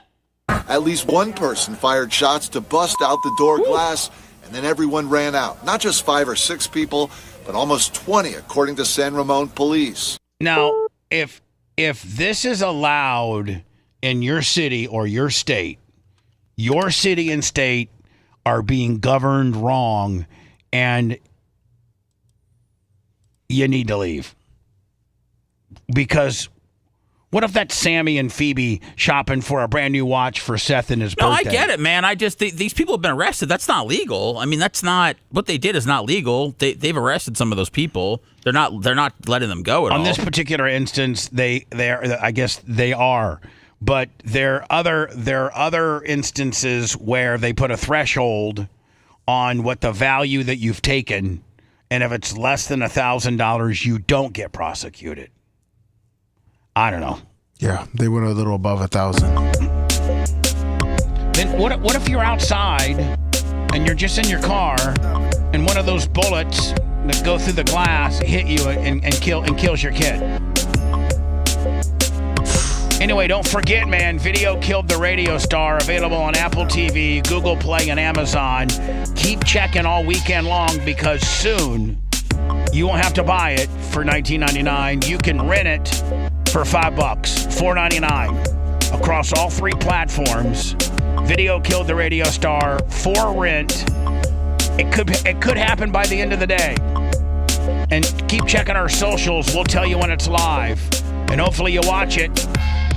At least one person fired shots to bust out the door glass, and then everyone ran out. Not just 5 or 6 people, but almost 20, according to San Ramon police. Now, if if this is allowed in your city or your state, your city and state are being governed wrong, and you need to leave. Because what if that's Sammy and Phoebe shopping for a brand new watch for Seth and his birthday? No, I get it, man. These people have been arrested. That's not legal. I mean, that's not what they did. Is not legal. They've arrested some of those people. They're not letting them go at all. On this particular instance, they are. I guess they are. But there are other instances where they put a threshold on what the value that you've taken, and if it's less than $1,000, you don't get prosecuted. I don't know. Yeah, they went a little above 1,000. Then what if you're outside and you're just in your car and one of those bullets that go through the glass hit you and kills your kid? Anyway, don't forget, man, Video Killed the Radio Star, available on Apple TV, Google Play, and Amazon. Keep checking all weekend long because soon you won't have to buy it for $19.99. You can rent it for $5, $4.99 across all 3 platforms. Video Killed the Radio Star for rent. It could happen by the end of the day. And keep checking our socials. We'll tell you when it's live. And hopefully you watch it.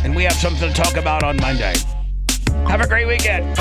And we have something to talk about on Monday. Have a great weekend.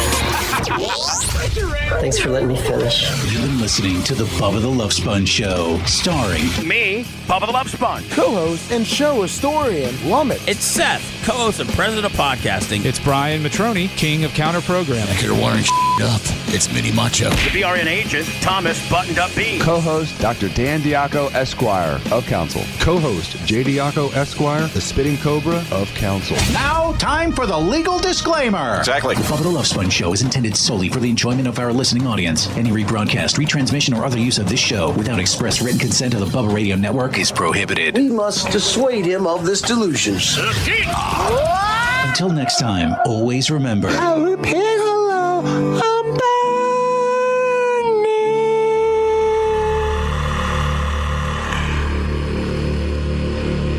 Thanks for letting me finish. You've been listening to the Bubba the Love Sponge Show, starring me, Bubba the Love Sponge, co-host and show historian Plummets. It's Seth, co-host and president of podcasting. It's Brian Matroni, king of counter programming. You're wiring up. It's Mini Macho. The BRN agent, Thomas Buttoned Up B. Co-host, Dr. Dan Diaco, Esquire of Council. Co-host, J. Diaco, Esquire, the Spitting Cobra of Council. Now, time for the legal disclaimer. Exactly. The Bubba the Love Sponge Show is intended solely for the enjoyment of our listening audience. Any rebroadcast, retransmission, or other use of this show without express written consent of the Bubba Radio Network is prohibited. We must dissuade him of this delusion. Until next time, always remember. I repent.